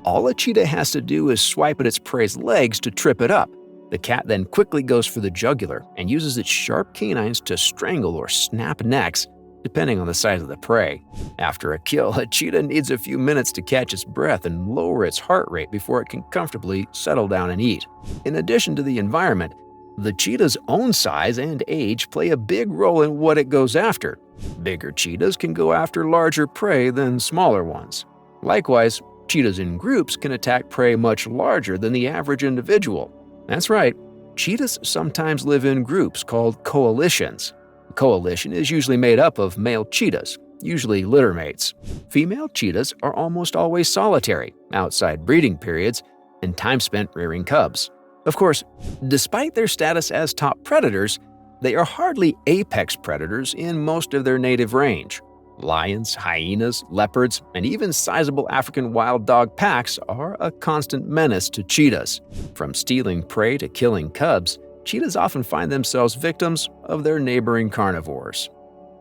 all a cheetah has to do is swipe at its prey's legs to trip it up. The cat then quickly goes for the jugular and uses its sharp canines to strangle or snap necks, depending on the size of the prey. After a kill, a cheetah needs a few minutes to catch its breath and lower its heart rate before it can comfortably settle down and eat. In addition to the environment, the cheetah's own size and age play a big role in what it goes after. Bigger cheetahs can go after larger prey than smaller ones. Likewise, cheetahs in groups can attack prey much larger than the average individual. That's right, cheetahs sometimes live in groups called coalitions. A coalition is usually made up of male cheetahs, usually litter mates. Female cheetahs are almost always solitary, outside breeding periods, and time spent rearing cubs. Of course, despite their status as top predators, they are hardly apex predators in most of their native range. Lions, hyenas, leopards, and even sizable African wild dog packs are a constant menace to cheetahs. From stealing prey to killing cubs, cheetahs often find themselves victims of their neighboring carnivores.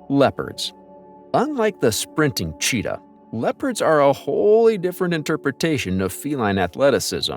Leopards. Unlike the sprinting cheetah, leopards are a wholly different interpretation of feline athleticism.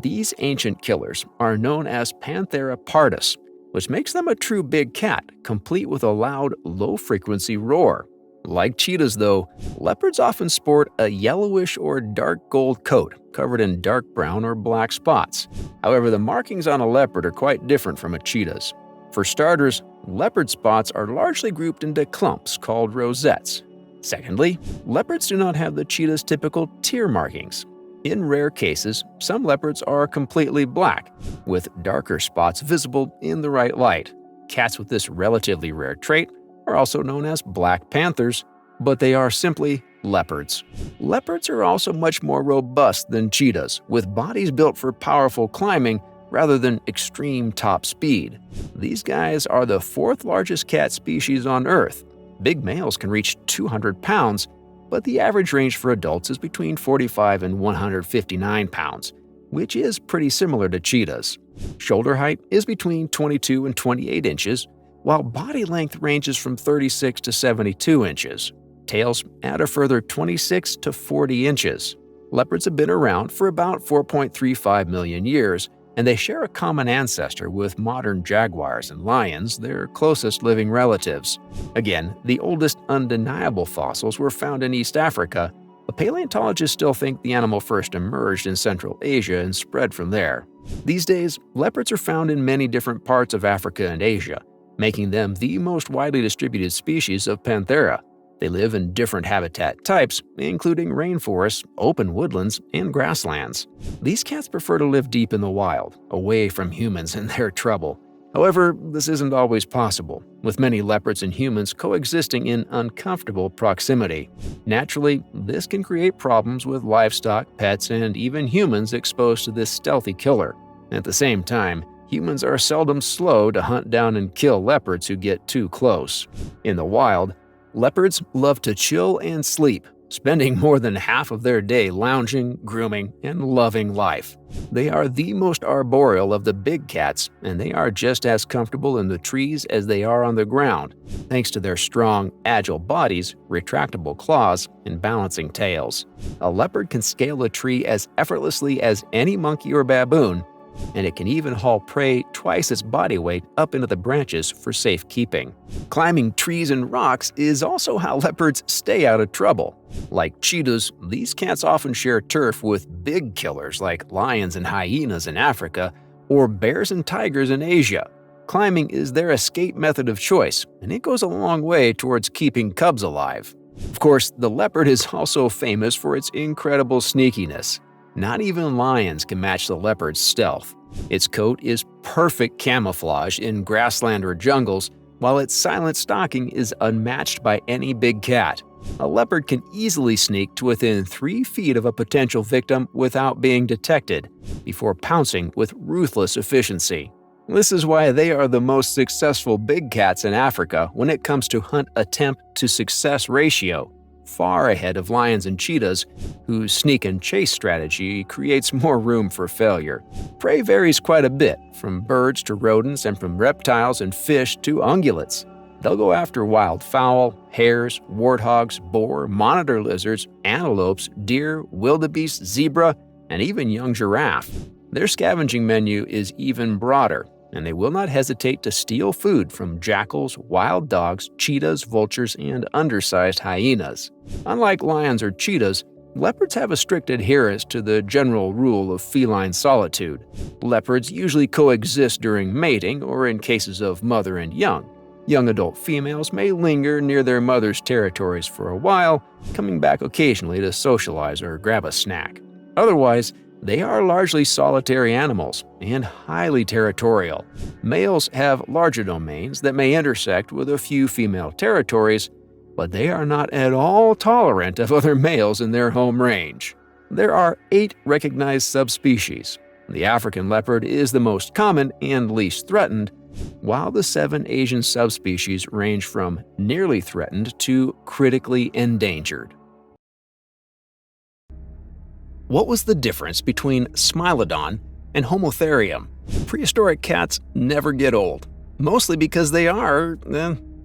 These ancient killers are known as Panthera pardus, which makes them a true big cat, complete with a loud, low-frequency roar. Like cheetahs, though, leopards often sport a yellowish or dark gold coat covered in dark brown or black spots. However, the markings on a leopard are quite different from a cheetah's. For starters, leopard spots are largely grouped into clumps called rosettes. Secondly, leopards do not have the cheetah's typical tear markings. In rare cases, some leopards are completely black, with darker spots visible in the right light. Cats with this relatively rare trait are also known as black panthers, but they are simply leopards. Leopards are also much more robust than cheetahs, with bodies built for powerful climbing rather than extreme top speed. These guys are the fourth largest cat species on Earth. Big males can reach 200 pounds, but the average range for adults is between 45 and 159 pounds, which is pretty similar to cheetahs. Shoulder height is between 22 and 28 inches, while body length ranges from 36 to 72 inches. Tails add a further 26 to 40 inches. Leopards have been around for about 4.35 million years, and they share a common ancestor with modern jaguars and lions, their closest living relatives. Again, the oldest undeniable fossils were found in East Africa, but paleontologists still think the animal first emerged in Central Asia and spread from there. These days, leopards are found in many different parts of Africa and Asia, making them the most widely distributed species of Panthera. They live in different habitat types, including rainforests, open woodlands, and grasslands. These cats prefer to live deep in the wild, away from humans and their trouble. However, this isn't always possible, with many leopards and humans coexisting in uncomfortable proximity. Naturally, this can create problems with livestock, pets, and even humans exposed to this stealthy killer. At the same time, humans are seldom slow to hunt down and kill leopards who get too close. In the wild, leopards love to chill and sleep, spending more than half of their day lounging, grooming, and loving life. They are the most arboreal of the big cats, and they are just as comfortable in the trees as they are on the ground, thanks to their strong, agile bodies, retractable claws, and balancing tails. A leopard can scale a tree as effortlessly as any monkey or baboon, and it can even haul prey twice its body weight up into the branches for safekeeping. Climbing trees and rocks is also how leopards stay out of trouble. Like cheetahs, these cats often share turf with big killers like lions and hyenas in Africa or bears and tigers in Asia. Climbing is their escape method of choice, and it goes a long way towards keeping cubs alive. Of course, the leopard is also famous for its incredible sneakiness. Not even lions can match the leopard's stealth. Its coat is perfect camouflage in grassland or jungles, while its silent stalking is unmatched by any big cat. A leopard can easily sneak to within 3 feet of a potential victim without being detected, before pouncing with ruthless efficiency. This is why they are the most successful big cats in Africa when it comes to hunt attempt to success ratio, far ahead of lions and cheetahs, whose sneak and chase strategy creates more room for failure. Prey varies quite a bit, from birds to rodents and from reptiles and fish to ungulates. They'll go after wild fowl, hares, warthogs, boar, monitor lizards, antelopes, deer, wildebeest, zebra, and even young giraffe. Their scavenging menu is even broader, and they will not hesitate to steal food from jackals, wild dogs, cheetahs, vultures, and undersized hyenas. Unlike lions or cheetahs, leopards have a strict adherence to the general rule of feline solitude. Leopards usually coexist during mating or in cases of mother and young. Young adult females may linger near their mother's territories for a while, coming back occasionally to socialize or grab a snack. Otherwise, they are largely solitary animals and highly territorial. Males have larger domains that may intersect with a few female territories, but they are not at all tolerant of other males in their home range. There are 8 recognized subspecies. The African leopard is the most common and least threatened, while the 7 Asian subspecies range from nearly threatened to critically endangered. What was the difference between Smileodon and Homotherium? Prehistoric cats never get old, mostly because they are,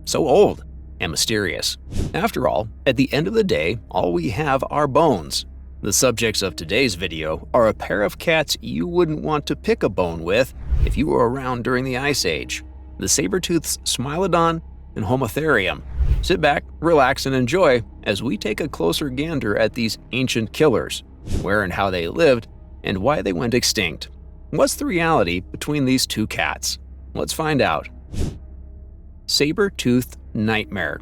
so old and mysterious. After all, at the end of the day, all we have are bones. The subjects of today's video are a pair of cats you wouldn't want to pick a bone with if you were around during the Ice Age: the saber-toothed Smileodon and Homotherium. Sit back, relax, and enjoy as we take a closer gander at these ancient killers, where and how they lived, and why they went extinct. What's the reality between these two cats? Let's find out. Saber-toothed nightmare.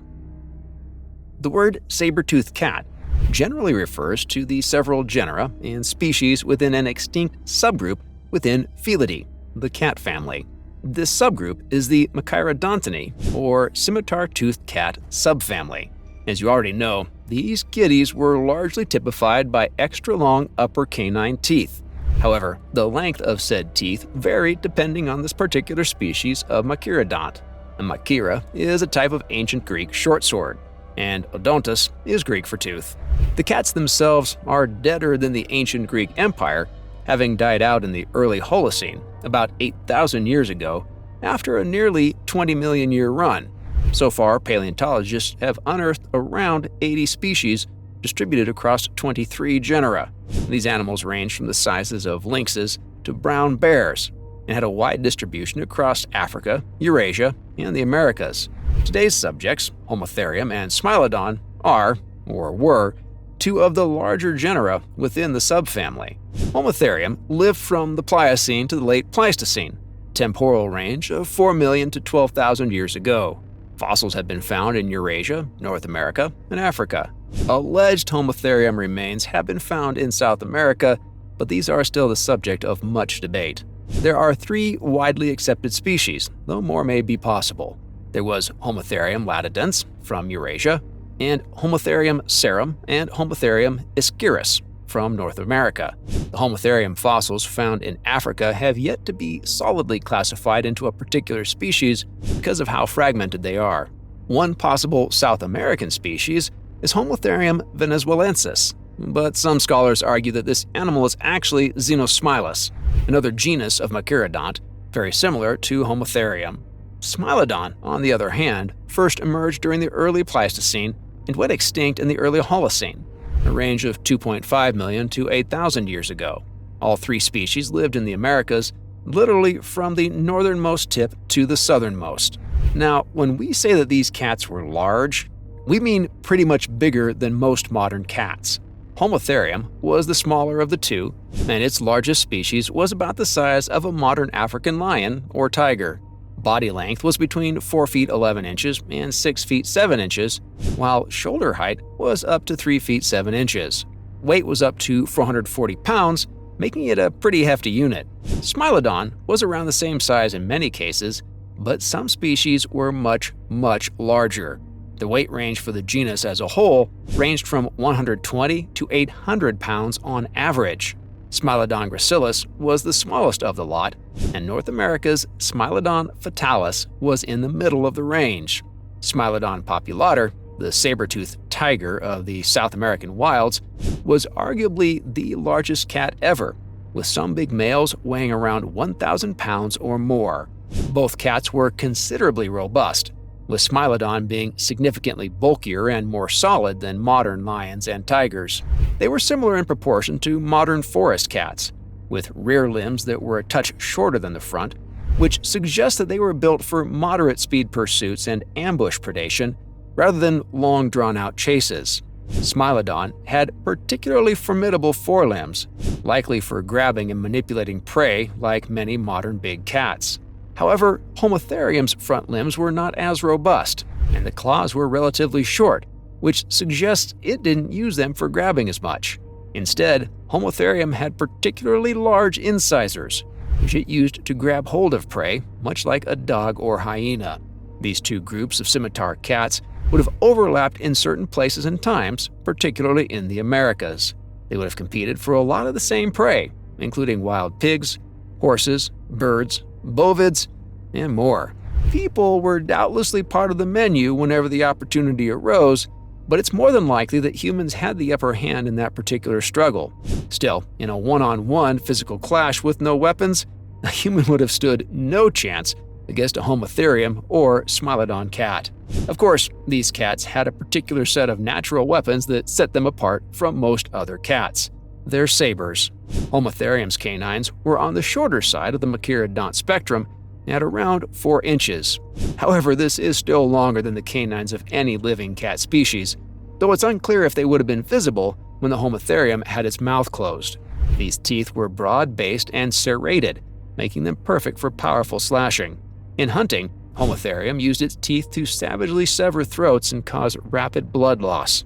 The word saber-toothed cat generally refers to the several genera and species within an extinct subgroup within Felidae, the cat family. This subgroup is the Macyrodontinae, or scimitar-toothed cat subfamily. As you already know, these kitties were largely typified by extra-long upper canine teeth. However, the length of said teeth varied depending on this particular species of Macyrodont. A Macyra is a type of ancient Greek short sword, and odontos is Greek for tooth. The cats themselves are deader than the ancient Greek Empire, having died out in the early Holocene, about 8,000 years ago, after a nearly 20 million year run. So far, paleontologists have unearthed around 80 species distributed across 23 genera. These animals range from the sizes of lynxes to brown bears and had a wide distribution across Africa, Eurasia, and the Americas. Today's subjects, Homotherium and Smileodon, are, or were, 2 of the larger genera within the subfamily. Homotherium lived from the Pliocene to the late Pleistocene, temporal range of 4 million to 12,000 years ago. Fossils have been found in Eurasia, North America, and Africa. Alleged Homotherium remains have been found in South America, but these are still the subject of much debate. There are 3 widely accepted species, though more may be possible. There was Homotherium latidens from Eurasia, and Homotherium serum and Homotherium ischiris from North America. The Homotherium fossils found in Africa have yet to be solidly classified into a particular species because of how fragmented they are. One possible South American species is Homotherium venezuelensis, but some scholars argue that this animal is actually Xenosmilus, another genus of Macyrodont, very similar to Homotherium. Smileodon, on the other hand, first emerged during the early Pleistocene and went extinct in the early Holocene, a range of 2.5 million to 8,000 years ago. All 3 species lived in the Americas, literally from the northernmost tip to the southernmost. Now, when we say that these cats were large, we mean pretty much bigger than most modern cats. Homotherium was the smaller of the 2, and its largest species was about the size of a modern African lion or tiger. Body length was between 4 feet 11 inches and 6 feet 7 inches, while shoulder height was up to 3 feet 7 inches. Weight was up to 440 pounds, making it a pretty hefty unit. Smilodon was around the same size in many cases, but some species were much, much larger. The weight range for the genus as a whole ranged from 120 to 800 pounds on average. Smilodon gracilis was the smallest of the lot, and North America's Smileodon fatalis was in the middle of the range. Smilodon populator, the saber-toothed tiger of the South American wilds, was arguably the largest cat ever, with some big males weighing around 1,000 pounds or more. Both cats were considerably robust, with Smilodon being significantly bulkier and more solid than modern lions and tigers. They were similar in proportion to modern forest cats, with rear limbs that were a touch shorter than the front, which suggests that they were built for moderate speed pursuits and ambush predation rather than long drawn-out chases. Smilodon had particularly formidable forelimbs, likely for grabbing and manipulating prey like many modern big cats. However, Homotherium's front limbs were not as robust, and the claws were relatively short, which suggests it didn't use them for grabbing as much. Instead, Homotherium had particularly large incisors, which it used to grab hold of prey, much like a dog or hyena. These two groups of scimitar cats would have overlapped in certain places and times, particularly in the Americas. They would have competed for a lot of the same prey, including wild pigs, horses, birds, bovids, and more. People were doubtlessly part of the menu whenever the opportunity arose, but it's more than likely that humans had the upper hand in that particular struggle. Still, in a one-on-one physical clash with no weapons, a human would have stood no chance against a Homotherium or Smilodon cat. Of course, these cats had a particular set of natural weapons that set them apart from most other cats. Their sabers. Homotherium's canines were on the shorter side of the Macyrodont spectrum at around 4 inches. However, this is still longer than the canines of any living cat species, though it's unclear if they would have been visible when the Homotherium had its mouth closed. These teeth were broad-based and serrated, making them perfect for powerful slashing. In hunting, Homotherium used its teeth to savagely sever throats and cause rapid blood loss.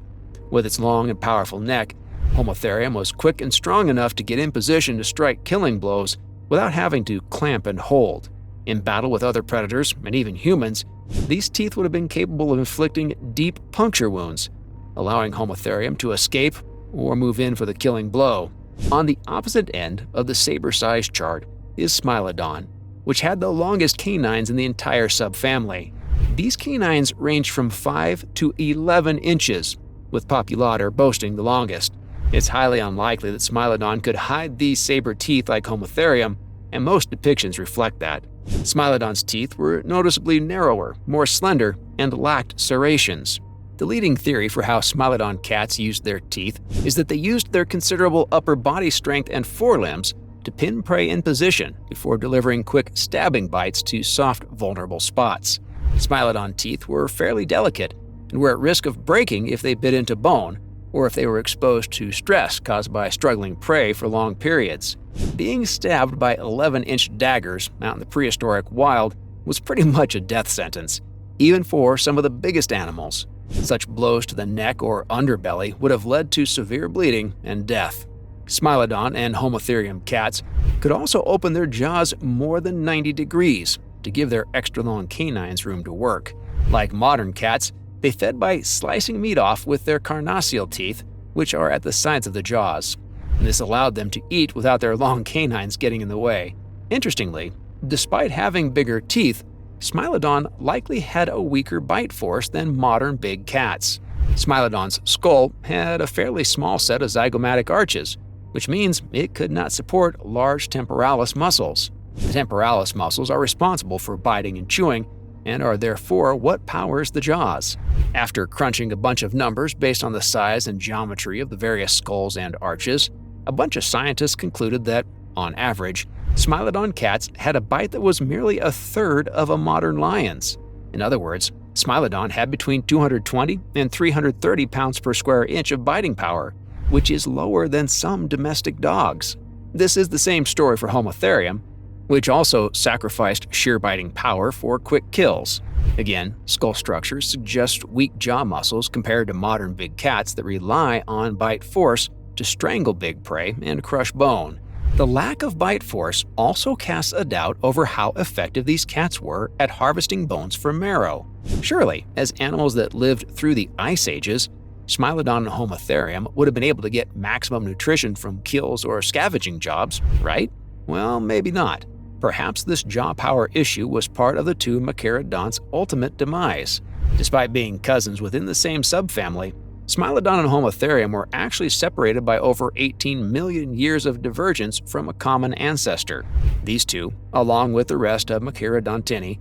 With its long and powerful neck, Homotherium was quick and strong enough to get in position to strike killing blows without having to clamp and hold. In battle with other predators, and even humans, these teeth would have been capable of inflicting deep puncture wounds, allowing Homotherium to escape or move in for the killing blow. On the opposite end of the saber-sized chart is Smilodon, which had the longest canines in the entire subfamily. These canines range from 5 to 11 inches, with populator boasting the longest. It's highly unlikely that Smilodon could hide these saber teeth like Homotherium, and most depictions reflect that. Smilodon's teeth were noticeably narrower, more slender, and lacked serrations. The leading theory for how Smilodon cats used their teeth is that they used their considerable upper body strength and forelimbs to pin prey in position before delivering quick stabbing bites to soft, vulnerable spots. Smilodon teeth were fairly delicate and were at risk of breaking if they bit into bone, or if they were exposed to stress caused by struggling prey for long periods. Being stabbed by 11-inch daggers out in the prehistoric wild was pretty much a death sentence, even for some of the biggest animals. Such blows to the neck or underbelly would have led to severe bleeding and death. Smileodon and Homotherium cats could also open their jaws more than 90 degrees to give their extra-long canines room to work. Like modern cats, they fed by slicing meat off with their carnassial teeth, which are at the sides of the jaws. And this allowed them to eat without their long canines getting in the way. Interestingly, despite having bigger teeth, Smilodon likely had a weaker bite force than modern big cats. Smilodon's skull had a fairly small set of zygomatic arches, which means it could not support large temporalis muscles. The temporalis muscles are responsible for biting and chewing, and are therefore what powers the jaws. After crunching a bunch of numbers based on the size and geometry of the various skulls and arches, a bunch of scientists concluded that, on average, Smilodon cats had a bite that was merely a third of a modern lion's. In other words, Smilodon had between 220 and 330 pounds per square inch of biting power, which is lower than some domestic dogs. This is the same story for Homotherium, which also sacrificed shear-biting power for quick kills. Again, skull structures suggest weak jaw muscles compared to modern big cats that rely on bite force to strangle big prey and crush bone. The lack of bite force also casts a doubt over how effective these cats were at harvesting bones for marrow. Surely, as animals that lived through the Ice Ages, Smileodon and Homotherium would have been able to get maximum nutrition from kills or scavenging jobs, right? Well, maybe not. Perhaps this jaw power issue was part of the two Macyrodonts' ultimate demise. Despite being cousins within the same subfamily, Smileodon and Homotherium were actually separated by over 18 million years of divergence from a common ancestor. These two, along with the rest of Macyrodontini,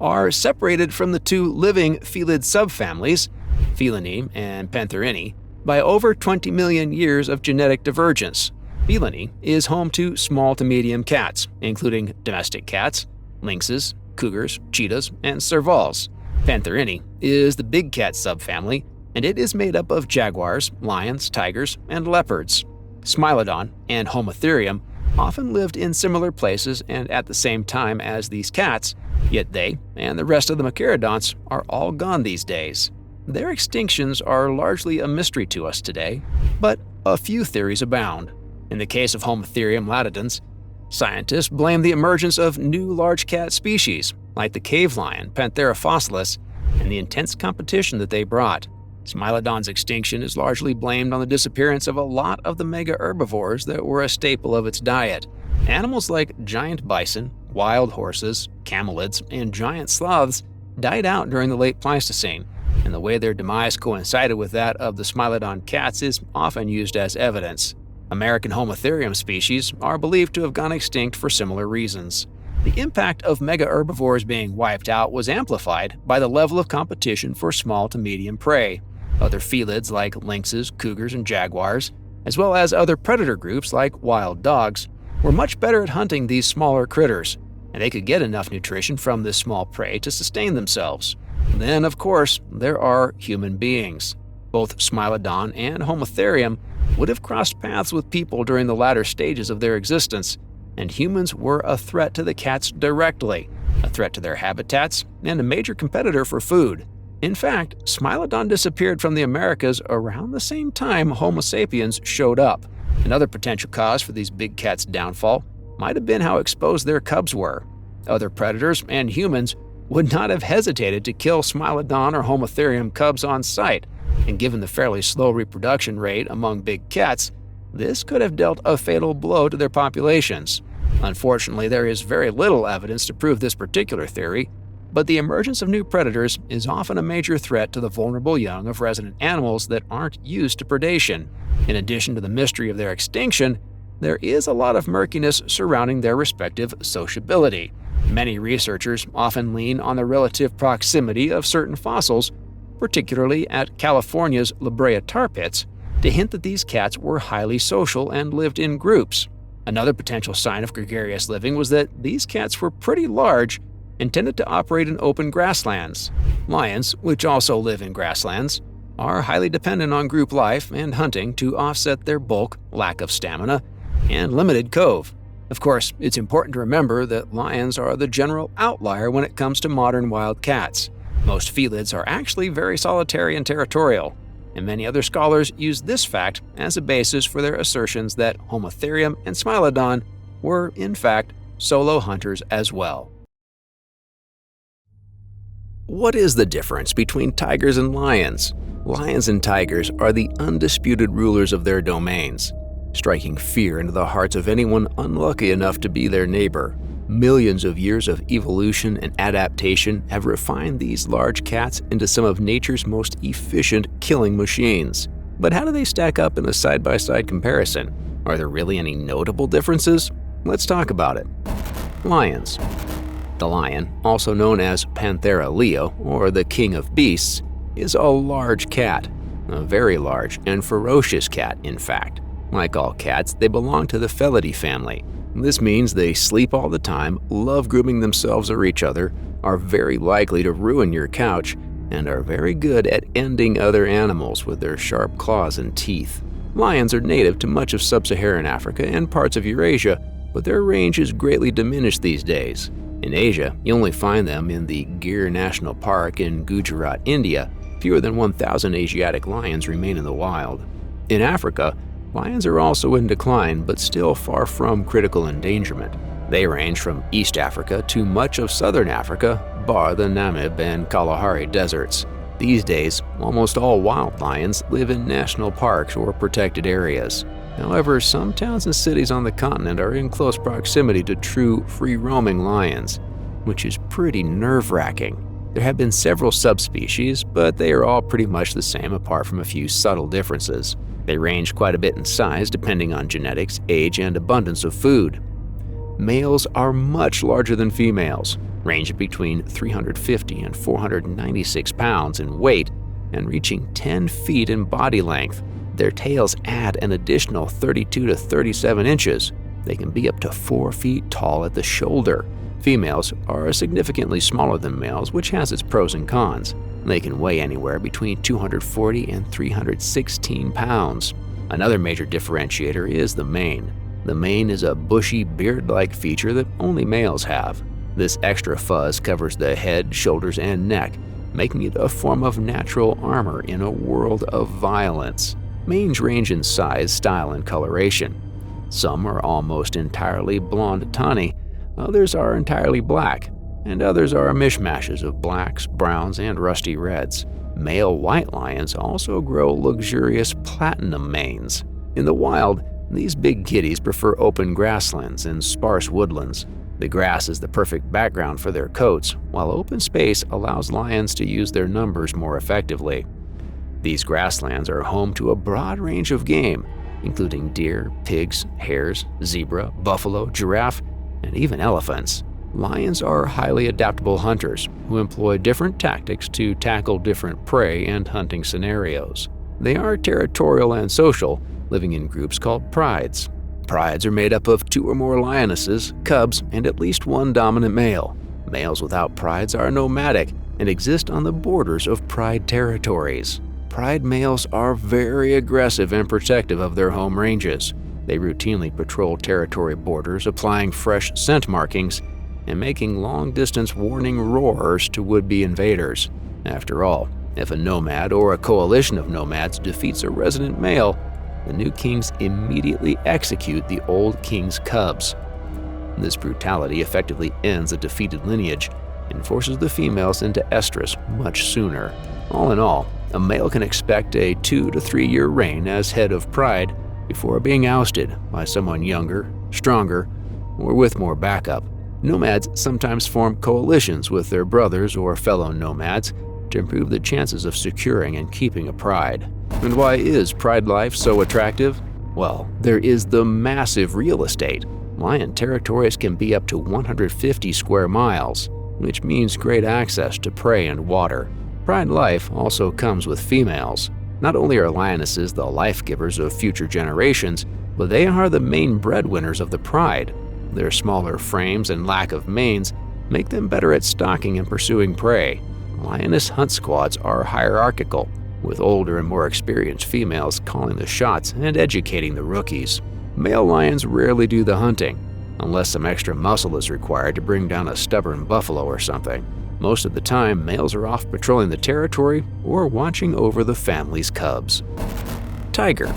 are separated from the two living felid subfamilies, Felinae and Pantherini, by over 20 million years of genetic divergence. Felinae is home to small to medium cats, including domestic cats, lynxes, cougars, cheetahs, and servals. Pantherini is the big cat subfamily, and it is made up of jaguars, lions, tigers, and leopards. Smileodon and Homotherium often lived in similar places and at the same time as these cats, yet they and the rest of the Macyrodonts are all gone these days. Their extinctions are largely a mystery to us today, but a few theories abound. In the case of Homotherium latidens, scientists blame the emergence of new large cat species, like the cave lion Panthera fossilis, and the intense competition that they brought. Smileodon's extinction is largely blamed on the disappearance of a lot of the mega herbivores that were a staple of its diet. Animals like giant bison, wild horses, camelids, and giant sloths died out during the late Pleistocene, and the way their demise coincided with that of the Smileodon cats is often used as evidence. American Homotherium species are believed to have gone extinct for similar reasons. The impact of mega herbivores being wiped out was amplified by the level of competition for small to medium prey. Other felids like lynxes, cougars, and jaguars, as well as other predator groups like wild dogs, were much better at hunting these smaller critters, and they could get enough nutrition from this small prey to sustain themselves. Then, of course, there are human beings. Both Smileodon and Homotherium would have crossed paths with people during the latter stages of their existence, and humans were a threat to the cats directly, a threat to their habitats, and a major competitor for food. In fact, Smileodon disappeared from the Americas around the same time Homo sapiens showed up. Another potential cause for these big cats' downfall might have been how exposed their cubs were. Other predators and humans would not have hesitated to kill Smileodon or Homotherium cubs on sight, and given the fairly slow reproduction rate among big cats, this could have dealt a fatal blow to their populations. Unfortunately, there is very little evidence to prove this particular theory, but the emergence of new predators is often a major threat to the vulnerable young of resident animals that aren't used to predation. In addition to the mystery of their extinction, there is a lot of murkiness surrounding their respective sociability. Many researchers often lean on the relative proximity of certain fossils, particularly at California's La Brea tar pits, to hint that these cats were highly social and lived in groups. Another potential sign of gregarious living was that these cats were pretty large and tended to operate in open grasslands. Lions, which also live in grasslands, are highly dependent on group life and hunting to offset their bulk, lack of stamina, and limited cove. Of course, it's important to remember that lions are the general outlier when it comes to modern wild cats. Most felids are actually very solitary and territorial, and many other scholars use this fact as a basis for their assertions that Homotherium and Smileodon were, in fact, solo hunters as well. What is the difference between tigers and lions? Lions and tigers are the undisputed rulers of their domains, striking fear into the hearts of anyone unlucky enough to be their neighbor. Millions of years of evolution and adaptation have refined these large cats into some of nature's most efficient killing machines. But how do they stack up in a side-by-side comparison? Are there really any notable differences? Let's talk about it. Lions. The lion, also known as Panthera leo, or the king of beasts, is a large cat. A very large and ferocious cat, in fact. Like all cats, they belong to the Felidae family. This means they sleep all the time, love grooming themselves or each other, are very likely to ruin your couch, and are very good at ending other animals with their sharp claws and teeth. Lions are native to much of sub-Saharan Africa and parts of Eurasia, but their range is greatly diminished these days. In Asia, you only find them in the Gir National Park in Gujarat, India. Fewer than 1,000 Asiatic lions remain in the wild. In Africa, lions are also in decline, but still far from critical endangerment. They range from East Africa to much of southern Africa, bar the Namib and Kalahari deserts. These days, almost all wild lions live in national parks or protected areas. However, some towns and cities on the continent are in close proximity to true free-roaming lions, which is pretty nerve-wracking. There have been several subspecies, but they are all pretty much the same apart from a few subtle differences. They range quite a bit in size depending on genetics, age, and abundance of food. Males are much larger than females, ranging between 350 and 496 pounds in weight and reaching 10 feet in body length. Their tails add an additional 32 to 37 inches. They can be up to 4 feet tall at the shoulder. Females are significantly smaller than males, which has its pros and cons. They can weigh anywhere between 240 and 316 pounds. Another major differentiator is the mane. The mane is a bushy, beard-like feature that only males have. This extra fuzz covers the head, shoulders, and neck, making it a form of natural armor in a world of violence. Manes range in size, style, and coloration. Some are almost entirely blonde tawny, others are entirely black, and others are mishmashes of blacks, browns, and rusty reds. Male white lions also grow luxurious platinum manes. In the wild, these big kitties prefer open grasslands and sparse woodlands. The grass is the perfect background for their coats, while open space allows lions to use their numbers more effectively. These grasslands are home to a broad range of game, including deer, pigs, hares, zebra, buffalo, giraffe, and even elephants. Lions are highly adaptable hunters who employ different tactics to tackle different prey and hunting scenarios. They are territorial and social, living in groups called prides. Prides are made up of 2 or more lionesses, cubs, and at least 1 dominant male. Males without prides are nomadic and exist on the borders of pride territories. Pride males are very aggressive and protective of their home ranges. They routinely patrol territory borders, applying fresh scent markings and making long-distance warning roars to would-be invaders. After all, if a nomad or a coalition of nomads defeats a resident male, the new kings immediately execute the old king's cubs. This brutality effectively ends a defeated lineage and forces the females into estrus much sooner. All in all, a male can expect a 2 to 3 year reign as head of pride before being ousted by someone younger, stronger, or with more backup. Nomads sometimes form coalitions with their brothers or fellow nomads to improve the chances of securing and keeping a pride. And why is pride life so attractive? Well, there is the massive real estate. Lion territories can be up to 150 square miles, which means great access to prey and water. Pride life also comes with females. Not only are lionesses the life givers of future generations, but they are the main breadwinners of the pride. Their smaller frames and lack of manes make them better at stalking and pursuing prey. Lioness hunt squads are hierarchical, with older and more experienced females calling the shots and educating the rookies. Male lions rarely do the hunting, unless some extra muscle is required to bring down a stubborn buffalo or something. Most of the time, males are off patrolling the territory or watching over the family's cubs. Tiger.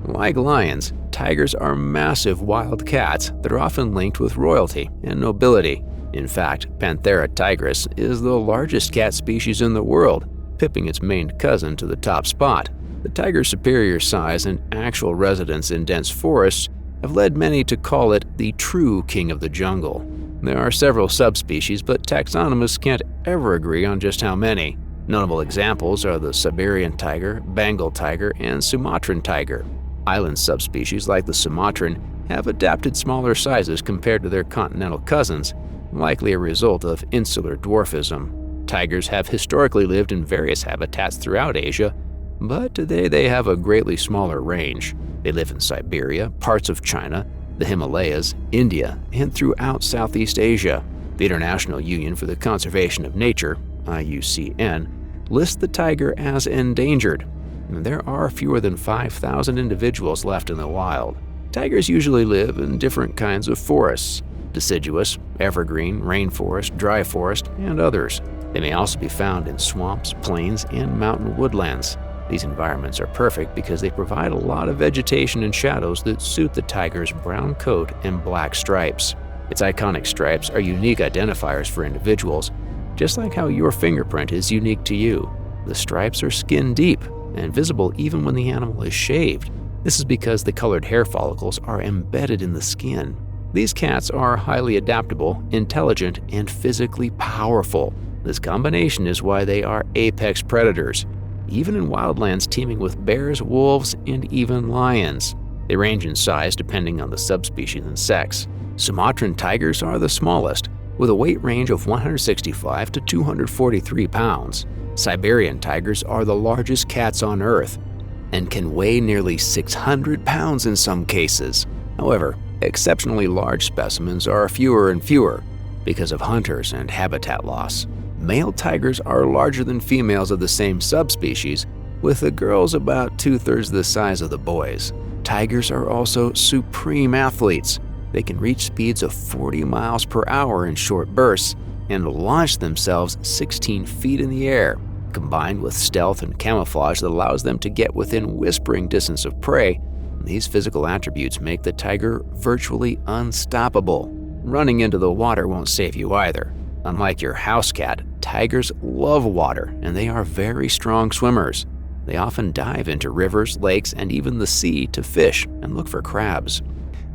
Like lions, tigers are massive wild cats that are often linked with royalty and nobility. In fact, Panthera tigris is the largest cat species in the world, pipping its maned cousin to the top spot. The tiger's superior size and actual residence in dense forests have led many to call it the true king of the jungle. There are several subspecies, but taxonomists can't ever agree on just how many. Notable examples are the Siberian tiger, Bengal tiger, and Sumatran tiger. Island subspecies like the Sumatran have adapted smaller sizes compared to their continental cousins, likely a result of insular dwarfism. Tigers have historically lived in various habitats throughout Asia, but today they have a greatly smaller range. They live in Siberia, parts of China, the Himalayas, India, and throughout Southeast Asia. The International Union for the Conservation of Nature, IUCN, lists the tiger as endangered. There are fewer than 5,000 individuals left in the wild. Tigers usually live in different kinds of forests: deciduous, evergreen, rainforest, dry forest, and others. They may also be found in swamps, plains, and mountain woodlands. These environments are perfect because they provide a lot of vegetation and shadows that suit the tiger's brown coat and black stripes. Its iconic stripes are unique identifiers for individuals, just like how your fingerprint is unique to you. The stripes are skin deep and visible even when the animal is shaved. This is because the colored hair follicles are embedded in the skin. These cats are highly adaptable, intelligent, and physically powerful. This combination is why they are apex predators, even in wildlands teeming with bears, wolves, and even lions. They range in size depending on the subspecies and sex. Sumatran tigers are the smallest, with a weight range of 165 to 243 pounds. Siberian tigers are the largest cats on Earth and can weigh nearly 600 pounds in some cases. However, exceptionally large specimens are fewer and fewer because of hunters and habitat loss. Male tigers are larger than females of the same subspecies, with the girls about 2/3 the size of the boys. Tigers are also supreme athletes. They can reach speeds of 40 miles per hour in short bursts and launch themselves 16 feet in the air. Combined with stealth and camouflage that allows them to get within whispering distance of prey, these physical attributes make the tiger virtually unstoppable. Running into the water won't save you either. Unlike your house cat, tigers love water and they are very strong swimmers. They often dive into rivers, lakes, and even the sea to fish and look for crabs.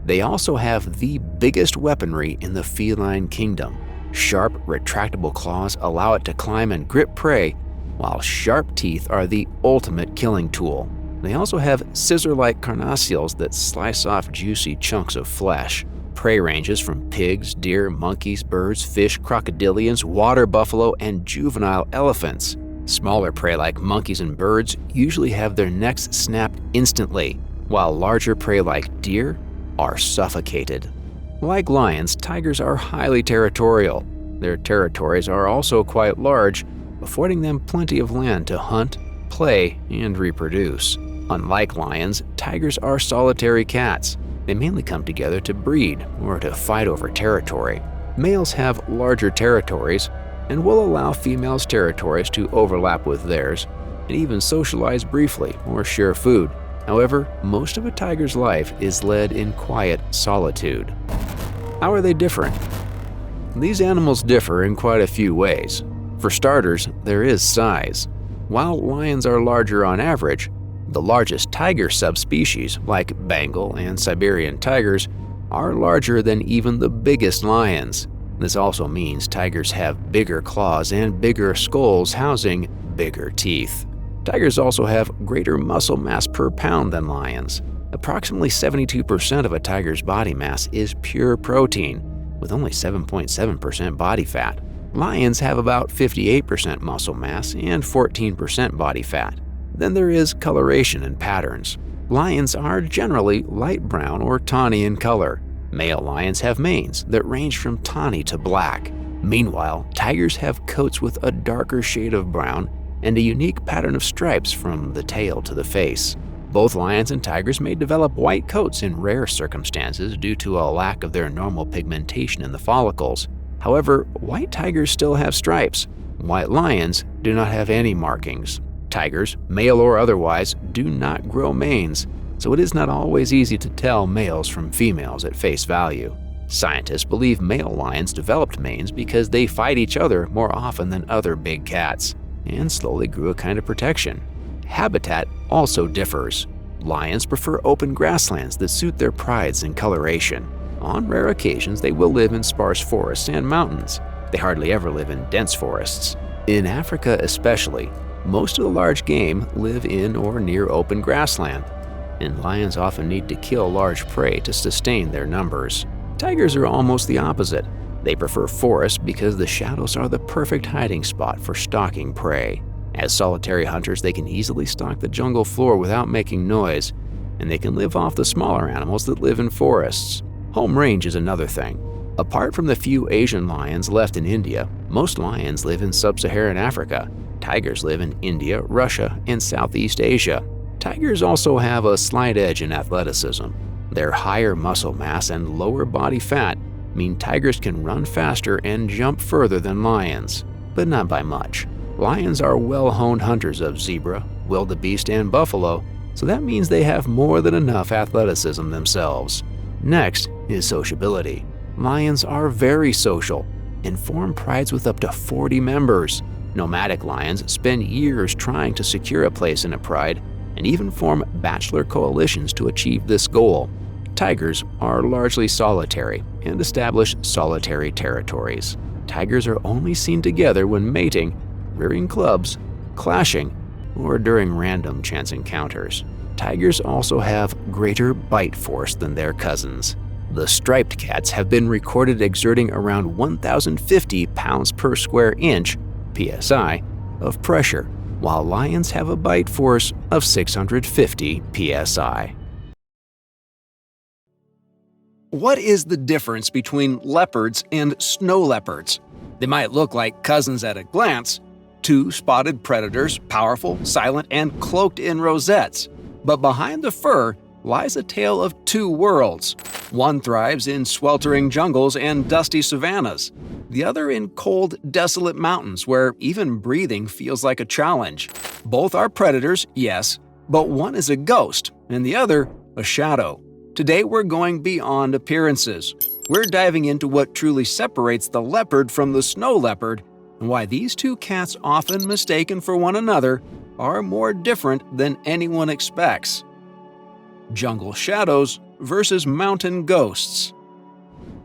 They also have the biggest weaponry in the feline kingdom. Sharp, retractable claws allow it to climb and grip prey, while sharp teeth are the ultimate killing tool. They also have scissor-like carnassials that slice off juicy chunks of flesh. Prey ranges from pigs, deer, monkeys, birds, fish, crocodilians, water buffalo, and juvenile elephants. Smaller prey like monkeys and birds usually have their necks snapped instantly, while larger prey like deer are suffocated. Like lions, tigers are highly territorial. Their territories are also quite large, affording them plenty of land to hunt, play, and reproduce. Unlike lions, tigers are solitary cats. They mainly come together to breed or to fight over territory. Males have larger territories and will allow females' territories to overlap with theirs and even socialize briefly or share food. However, most of a tiger's life is led in quiet solitude. How are they different? These animals differ in quite a few ways. For starters, there is size. While lions are larger on average, the largest tiger subspecies, like Bengal and Siberian tigers, are larger than even the biggest lions. This also means tigers have bigger claws and bigger skulls housing bigger teeth. Tigers also have greater muscle mass per pound than lions. Approximately 72% of a tiger's body mass is pure protein, with only 7.7% body fat. Lions have about 58% muscle mass and 14% body fat. Then there is coloration and patterns. Lions are generally light brown or tawny in color. Male lions have manes that range from tawny to black. Meanwhile, tigers have coats with a darker shade of brown and a unique pattern of stripes from the tail to the face. Both lions and tigers may develop white coats in rare circumstances due to a lack of their normal pigmentation in the follicles. However, white tigers still have stripes. White lions do not have any markings. Tigers, male or otherwise, do not grow manes, so it is not always easy to tell males from females at face value. Scientists believe male lions developed manes because they fight each other more often than other big cats, and slowly grew a kind of protection. Habitat also differs. Lions prefer open grasslands that suit their prides and coloration. On rare occasions, they will live in sparse forests and mountains. They hardly ever live in dense forests. In Africa especially, most of the large game live in or near open grassland, and lions often need to kill large prey to sustain their numbers. Tigers are almost the opposite. They prefer forests because the shadows are the perfect hiding spot for stalking prey. As solitary hunters, they can easily stalk the jungle floor without making noise, and they can live off the smaller animals that live in forests. Home range is another thing. Apart from the few Asian lions left in India, most lions live in sub-Saharan Africa. Tigers live in India, Russia, and Southeast Asia. Tigers also have a slight edge in athleticism. Their higher muscle mass and lower body fat mean tigers can run faster and jump further than lions, but not by much. Lions are well-honed hunters of zebra, wildebeest, and buffalo, so that means they have more than enough athleticism themselves. Next is sociability. Lions are very social and form prides with up to 40 members. Nomadic lions spend years trying to secure a place in a pride and even form bachelor coalitions to achieve this goal. Tigers are largely solitary and establish solitary territories. Tigers are only seen together when mating, rearing cubs, clashing, or during random chance encounters. Tigers also have greater bite force than their cousins. The striped cats have been recorded exerting around 1,050 pounds per square inch (psi) of pressure, while lions have a bite force of 650 psi. What is the difference between leopards and snow leopards? They might look like cousins at a glance, two spotted predators, powerful, silent, and cloaked in rosettes. But behind the fur lies a tale of two worlds. One thrives in sweltering jungles and dusty savannas, the other in cold, desolate mountains where even breathing feels like a challenge. Both are predators, yes, but one is a ghost and the other a shadow. Today we're going beyond appearances. We're diving into what truly separates the leopard from the snow leopard and why these two cats, often mistaken for one another, are more different than anyone expects. Jungle shadows versus mountain ghosts.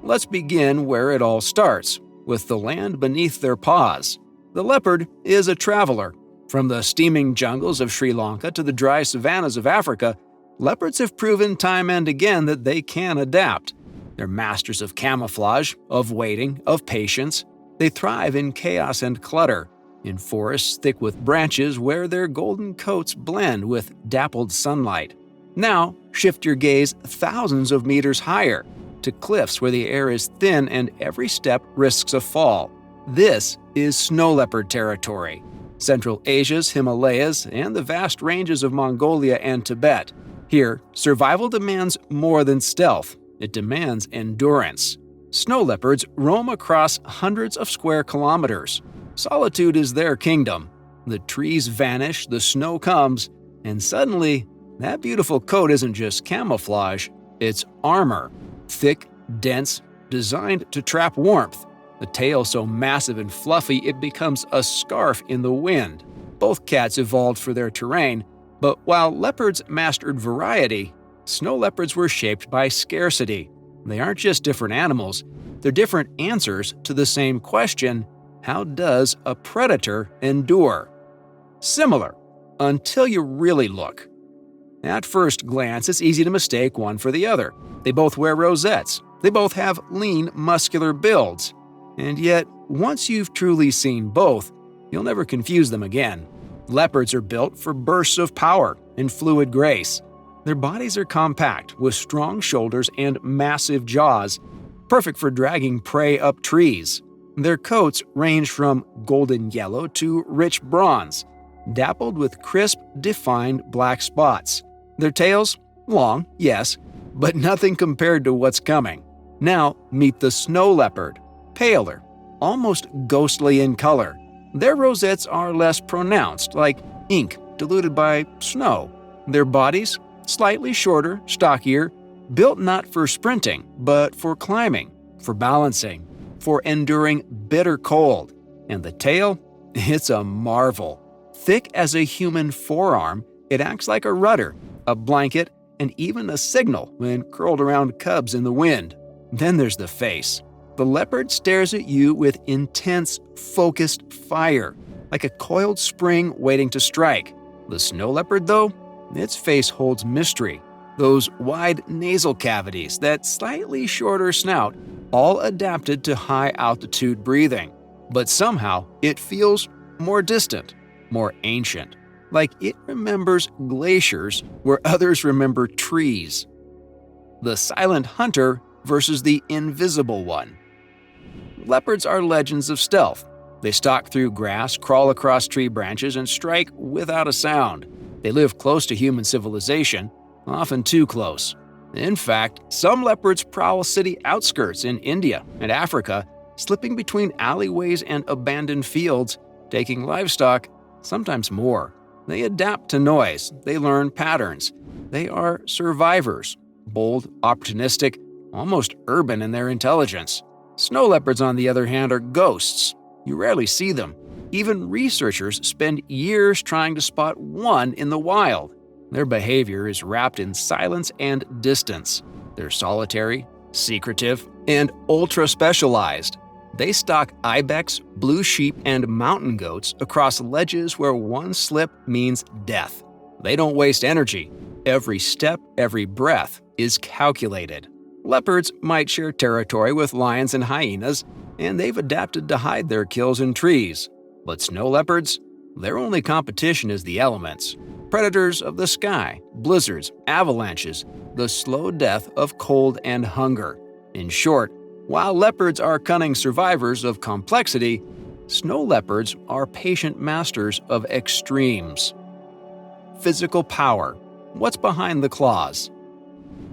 Let's begin where it all starts, with the land beneath their paws. The leopard is a traveler. From the steaming jungles of Sri Lanka to the dry savannas of Africa, leopards have proven time and again that they can adapt. They're masters of camouflage, of waiting, of patience. They thrive in chaos and clutter, in forests thick with branches where their golden coats blend with dappled sunlight. Now, shift your gaze thousands of meters higher, to cliffs where the air is thin and every step risks a fall. This is snow leopard territory. Central Asia's Himalayas and the vast ranges of Mongolia and Tibet. Here, survival demands more than stealth. It demands endurance. Snow leopards roam across hundreds of square kilometers. Solitude is their kingdom. The trees vanish, the snow comes, and suddenly, that beautiful coat isn't just camouflage, it's armor. Thick, dense, designed to trap warmth. The tail so massive and fluffy it becomes a scarf in the wind. Both cats evolved for their terrain, but while leopards mastered variety, snow leopards were shaped by scarcity. They aren't just different animals, they're different answers to the same question: how does a predator endure? Similar, until you really look. At first glance, it's easy to mistake one for the other. They both wear rosettes. They both have lean, muscular builds. And yet, once you've truly seen both, you'll never confuse them again. Leopards are built for bursts of power and fluid grace. Their bodies are compact, with strong shoulders and massive jaws, perfect for dragging prey up trees. Their coats range from golden yellow to rich bronze, dappled with crisp, defined black spots. Their tails? Long, yes, but nothing compared to what's coming. Now, meet the snow leopard. Paler, almost ghostly in color. Their rosettes are less pronounced, like ink diluted by snow. Their bodies? Slightly shorter, stockier, built not for sprinting, but for climbing, for balancing, for enduring bitter cold. And the tail? It's a marvel. Thick as a human forearm, it acts like a rudder, a blanket, and even a signal when curled around cubs in the wind. Then there's the face. The leopard stares at you with intense, focused fire, like a coiled spring waiting to strike. The snow leopard, though, its face holds mystery. Those wide nasal cavities, that slightly shorter snout, all adapted to high-altitude breathing. But somehow, it feels more distant, more ancient, like it remembers glaciers where others remember trees. The silent hunter versus the invisible one. Leopards are legends of stealth. They stalk through grass, crawl across tree branches, and strike without a sound. They live close to human civilization, often too close. In fact, some leopards prowl city outskirts in India and Africa, slipping between alleyways and abandoned fields, taking livestock, sometimes more. They adapt to noise, they learn patterns. They are survivors, bold, opportunistic, almost urban in their intelligence. Snow leopards, on the other hand, are ghosts. You rarely see them. Even researchers spend years trying to spot one in the wild. Their behavior is wrapped in silence and distance. They're solitary, secretive, and ultra-specialized. They stalk ibex, blue sheep, and mountain goats across ledges where one slip means death. They don't waste energy. Every step, every breath is calculated. Leopards might share territory with lions and hyenas, and they've adapted to hide their kills in trees. But snow leopards? Their only competition is the elements. Predators of the sky, blizzards, avalanches, the slow death of cold and hunger. In short, while leopards are cunning survivors of complexity, snow leopards are patient masters of extremes. Physical power. What's behind the claws?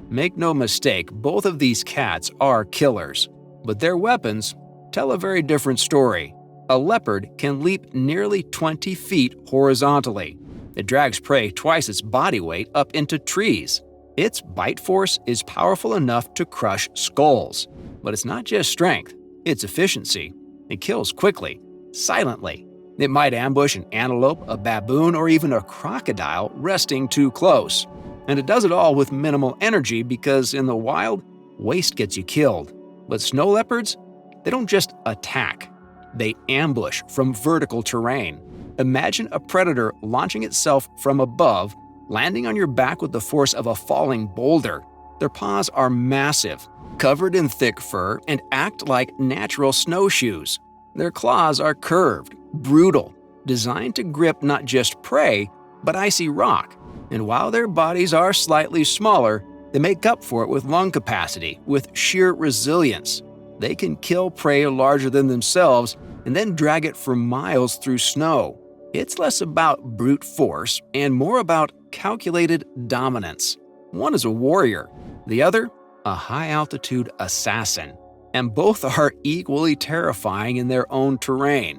Make no mistake, both of these cats are killers, but their weapons tell a very different story. A leopard can leap nearly 20 feet horizontally. It drags prey twice its body weight up into trees. Its bite force is powerful enough to crush skulls. But it's not just strength, it's efficiency. It kills quickly, silently. It might ambush an antelope, a baboon, or even a crocodile resting too close. And it does it all with minimal energy because in the wild, waste gets you killed. But snow leopards, they don't just attack. They ambush from vertical terrain. Imagine a predator launching itself from above, landing on your back with the force of a falling boulder. Their paws are massive, covered in thick fur, and act like natural snowshoes. Their claws are curved, brutal, designed to grip not just prey, but icy rock. And while their bodies are slightly smaller, they make up for it with lung capacity, with sheer resilience. They can kill prey larger than themselves and then drag it for miles through snow. It's less about brute force and more about calculated dominance. One is a warrior, the other, a high-altitude assassin. And both are equally terrifying in their own terrain.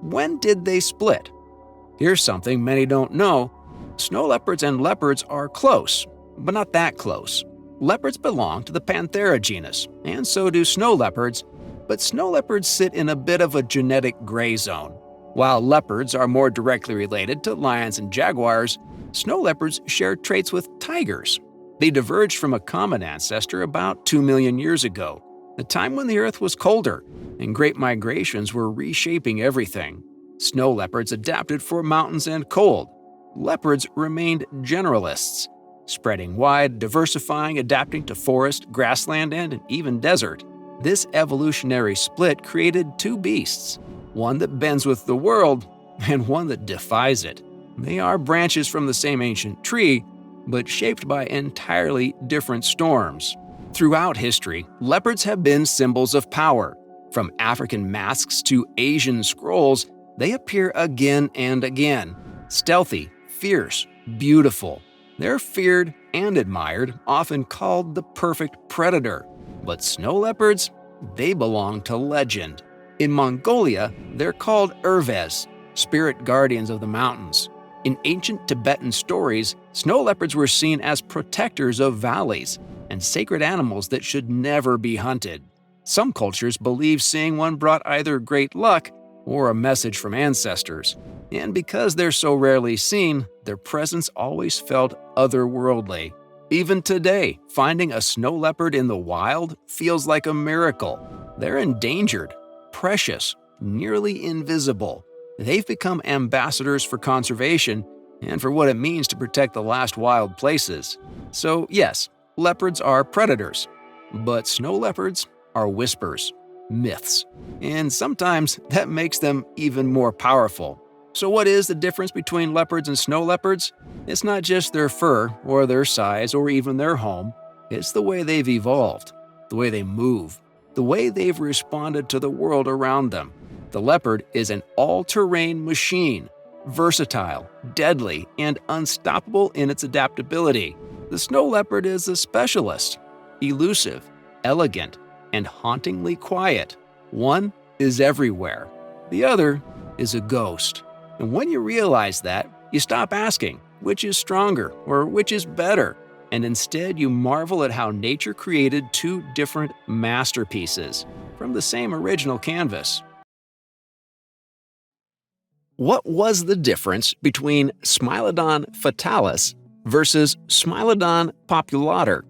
When did they split? Here's something many don't know. Snow leopards and leopards are close, but not that close. Leopards belong to the Panthera genus, and so do snow leopards, but snow leopards sit in a bit of a genetic gray zone. While leopards are more directly related to lions and jaguars, snow leopards share traits with tigers. They diverged from a common ancestor about 2 million years ago, a time when the Earth was colder and great migrations were reshaping everything. Snow leopards adapted for mountains and cold. Leopards remained generalists, spreading wide, diversifying, adapting to forest, grassland, and even desert. This evolutionary split created two beasts, one that bends with the world and one that defies it. They are branches from the same ancient tree, but shaped by entirely different storms. Throughout history, leopards have been symbols of power. From African masks to Asian scrolls, they appear again and again. Stealthy, fierce, beautiful. They're feared and admired, often called the perfect predator. But snow leopards, they belong to legend. In Mongolia, they're called urves, spirit guardians of the mountains. In ancient Tibetan stories, snow leopards were seen as protectors of valleys and sacred animals that should never be hunted. Some cultures believe seeing one brought either great luck or a message from ancestors. And because they're so rarely seen, their presence always felt otherworldly. Even today, finding a snow leopard in the wild feels like a miracle. They're endangered, precious, nearly invisible. They've become ambassadors for conservation and for what it means to protect the last wild places. So yes, leopards are predators, but snow leopards are whispers, myths, and sometimes that makes them even more powerful. So what is the difference between leopards and snow leopards? It's not just their fur or their size or even their home. It's the way they've evolved, the way they move, the way they've responded to the world around them. The leopard is an all-terrain machine, versatile, deadly, and unstoppable in its adaptability. The snow leopard is a specialist, elusive, elegant, and hauntingly quiet. One is everywhere. The other is a ghost. And when you realize that, you stop asking which is stronger or which is better, and instead you marvel at how nature created two different masterpieces from the same original canvas. What was the difference between Smileodon fatalis versus Smileodon populator?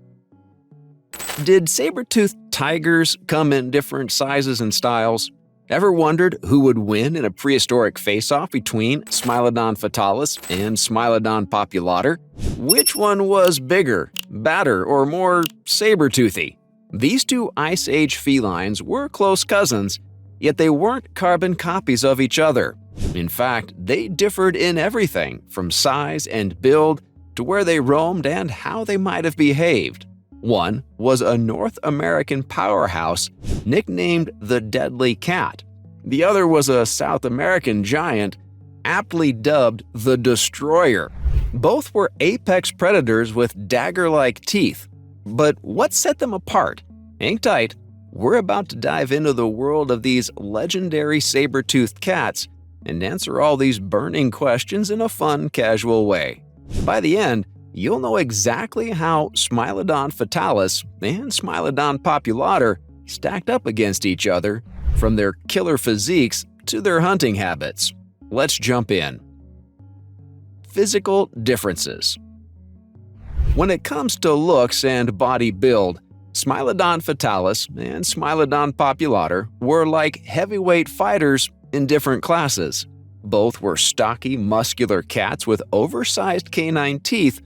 Did saber-toothed tigers come in different sizes and styles? Ever wondered who would win in a prehistoric face-off between Smileodon fatalis and Smileodon populator? Which one was bigger, badder, or more saber-toothy? These two Ice Age felines were close cousins, yet they weren't carbon copies of each other. In fact, they differed in everything from size and build to where they roamed and how they might have behaved. One was a North American powerhouse nicknamed the Deadly Cat. The other was a South American giant aptly dubbed the Destroyer. Both were apex predators with dagger-like teeth. But what set them apart? Hang tight, we're about to dive into the world of these legendary saber-toothed cats and answer all these burning questions in a fun, casual way. By the end, you'll know exactly how Smileodon fatalis and Smileodon populator stacked up against each other, from their killer physiques to their hunting habits. Let's jump in. Physical differences. When it comes to looks and body build, Smileodon fatalis and Smileodon populator were like heavyweight fighters in different classes. Both were stocky, muscular cats with oversized canine teeth,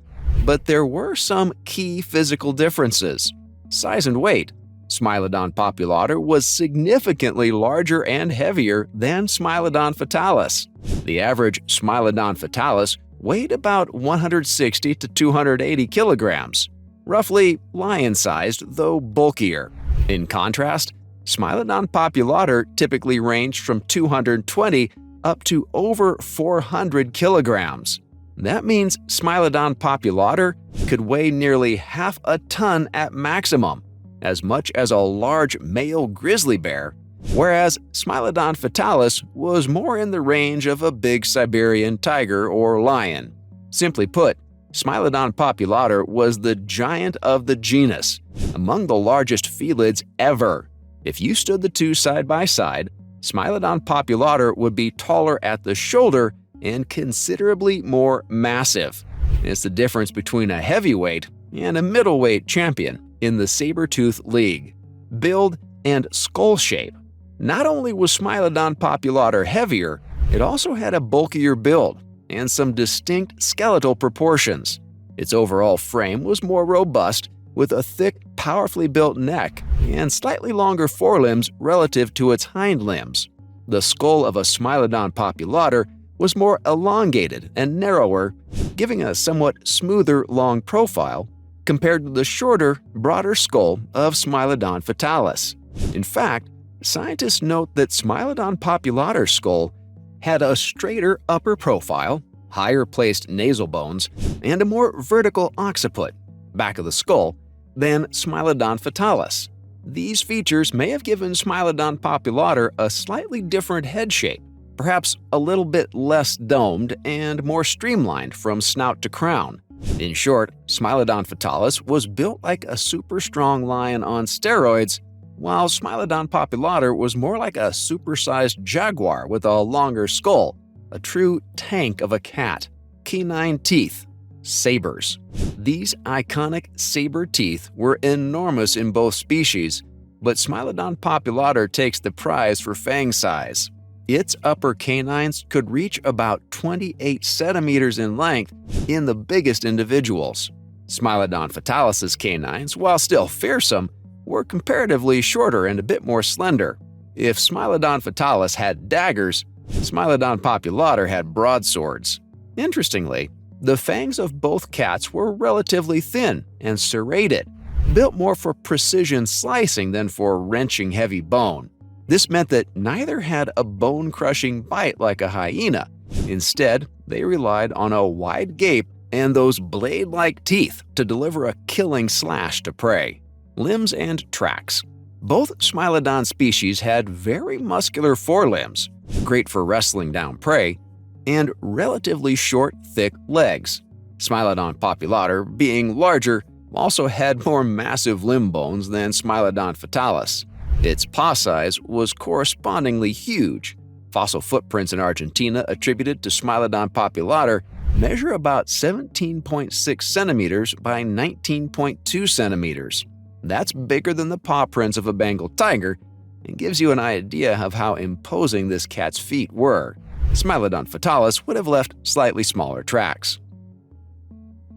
but there were some key physical differences. Size and weight. Smileodon populator was significantly larger and heavier than Smileodon fatalis. The average Smileodon fatalis weighed about 160 to 280 kilograms, roughly lion-sized though bulkier. In contrast, Smileodon populator typically ranged from 220 up to over 400 kilograms. That means Smileodon populator could weigh nearly half a ton at maximum, as much as a large male grizzly bear, whereas Smileodon fatalis was more in the range of a big Siberian tiger or lion. Simply put, Smileodon populator was the giant of the genus, among the largest felids ever. If you stood the two side by side, Smileodon populator would be taller at the shoulder and considerably more massive. It's the difference between a heavyweight and a middleweight champion in the saber-tooth league. Build and skull shape. Not only was Smileodon populator heavier, it also had a bulkier build and some distinct skeletal proportions. Its overall frame was more robust, with a thick, powerfully built neck and slightly longer forelimbs relative to its hind limbs. The skull of a Smileodon populator was more elongated and narrower, giving a somewhat smoother long profile compared to the shorter, broader skull of Smileodon fatalis. In fact, scientists note that Smileodon populator's skull had a straighter upper profile, higher placed nasal bones, and a more vertical occiput, back of the skull, than Smileodon fatalis. These features may have given Smileodon populator a slightly different head shape, perhaps a little bit less domed and more streamlined from snout to crown. In short, Smileodon fatalis was built like a super strong lion on steroids, while Smileodon populator was more like a supersized jaguar with a longer skull, a true tank of a cat. Canine teeth. Sabers. These iconic saber teeth were enormous in both species, but Smileodon populator takes the prize for fang size. Its upper canines could reach about 28 centimeters in length in the biggest individuals. Smileodon fatalis's canines, while still fearsome, were comparatively shorter and a bit more slender. If Smileodon fatalis had daggers, Smileodon populator had broadswords. Interestingly, the fangs of both cats were relatively thin and serrated, built more for precision slicing than for wrenching heavy bone. This meant that neither had a bone-crushing bite like a hyena. Instead, they relied on a wide gape and those blade-like teeth to deliver a killing slash to prey. Limbs and tracks. Both Smilodon species had very muscular forelimbs, great for wrestling down prey, and relatively short, thick legs. Smilodon populator, being larger, also had more massive limb bones than Smilodon fatalis. Its paw size was correspondingly huge. Fossil footprints in Argentina attributed to Smilodon populator measure about 17.6 centimeters by 19.2 centimeters. That's bigger than the paw prints of a Bengal tiger and gives you an idea of how imposing this cat's feet were. Smilodon fatalis would have left slightly smaller tracks.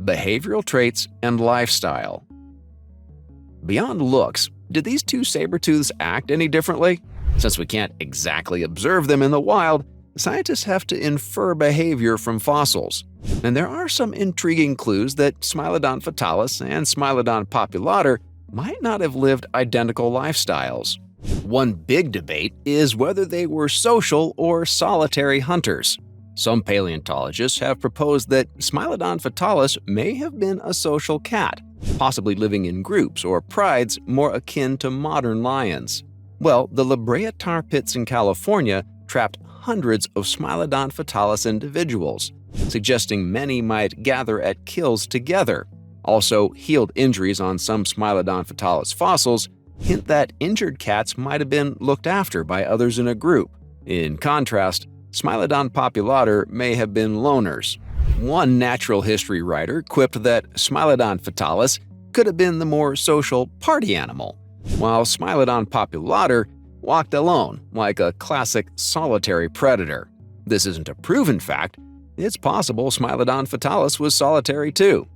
Behavioral traits and lifestyle. Beyond looks, did these two saber-tooths act any differently? Since we can't exactly observe them in the wild, scientists have to infer behavior from fossils. And there are some intriguing clues that Smilodon fatalis and Smilodon populator might not have lived identical lifestyles. One big debate is whether they were social or solitary hunters. Some paleontologists have proposed that Smilodon fatalis may have been a social cat, possibly living in groups or prides more akin to modern lions. Well, the La Brea tar pits in California trapped hundreds of Smilodon fatalis individuals, suggesting many might gather at kills together. Also, healed injuries on some Smilodon fatalis fossils hint that injured cats might have been looked after by others in a group. In contrast, Smilodon populator may have been loners. One natural history writer quipped that Smilodon fatalis could have been the more social party animal, while Smilodon populator walked alone like a classic solitary predator. This isn't a proven fact. It's possible Smilodon fatalis was solitary too,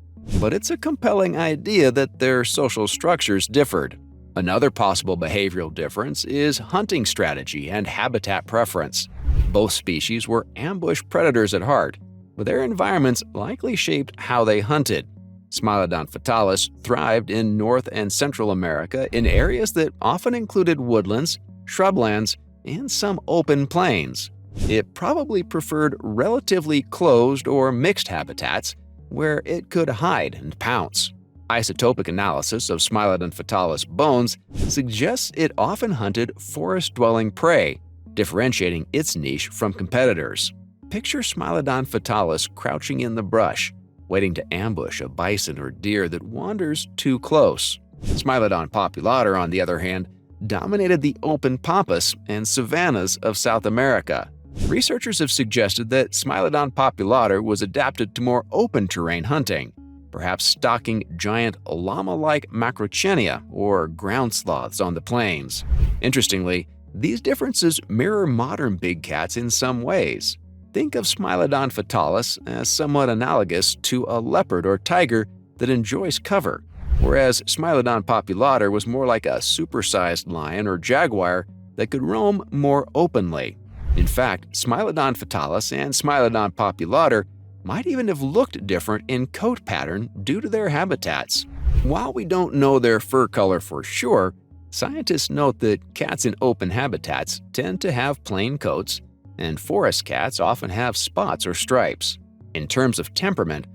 but it's a compelling idea that their social structures differed. Another possible behavioral difference is hunting strategy and habitat preference. Both species were ambush predators at heart, but their environments likely shaped how they hunted. Smilodon fatalis thrived in North and Central America in areas that often included woodlands, shrublands, and some open plains. It probably preferred relatively closed or mixed habitats where it could hide and pounce. Isotopic analysis of Smilodon fatalis bones suggests it often hunted forest-dwelling prey, differentiating its niche from competitors. Picture Smilodon fatalis crouching in the brush, waiting to ambush a bison or deer that wanders too close. Smilodon populator, on the other hand, dominated the open pampas and savannas of South America. Researchers have suggested that Smilodon populator was adapted to more open terrain hunting, perhaps stalking giant llama-like macrochenia or ground sloths on the plains. Interestingly, these differences mirror modern big cats in some ways. Think of Smilodon fatalis as somewhat analogous to a leopard or tiger that enjoys cover, whereas Smileodon populator was more like a supersized lion or jaguar that could roam more openly. In fact, Smileodon fatalis and Smileodon populator might even have looked different in coat pattern due to their habitats. While we don't know their fur color for sure, scientists note that cats in open habitats tend to have plain coats, and forest cats often have spots or stripes. In terms of temperament,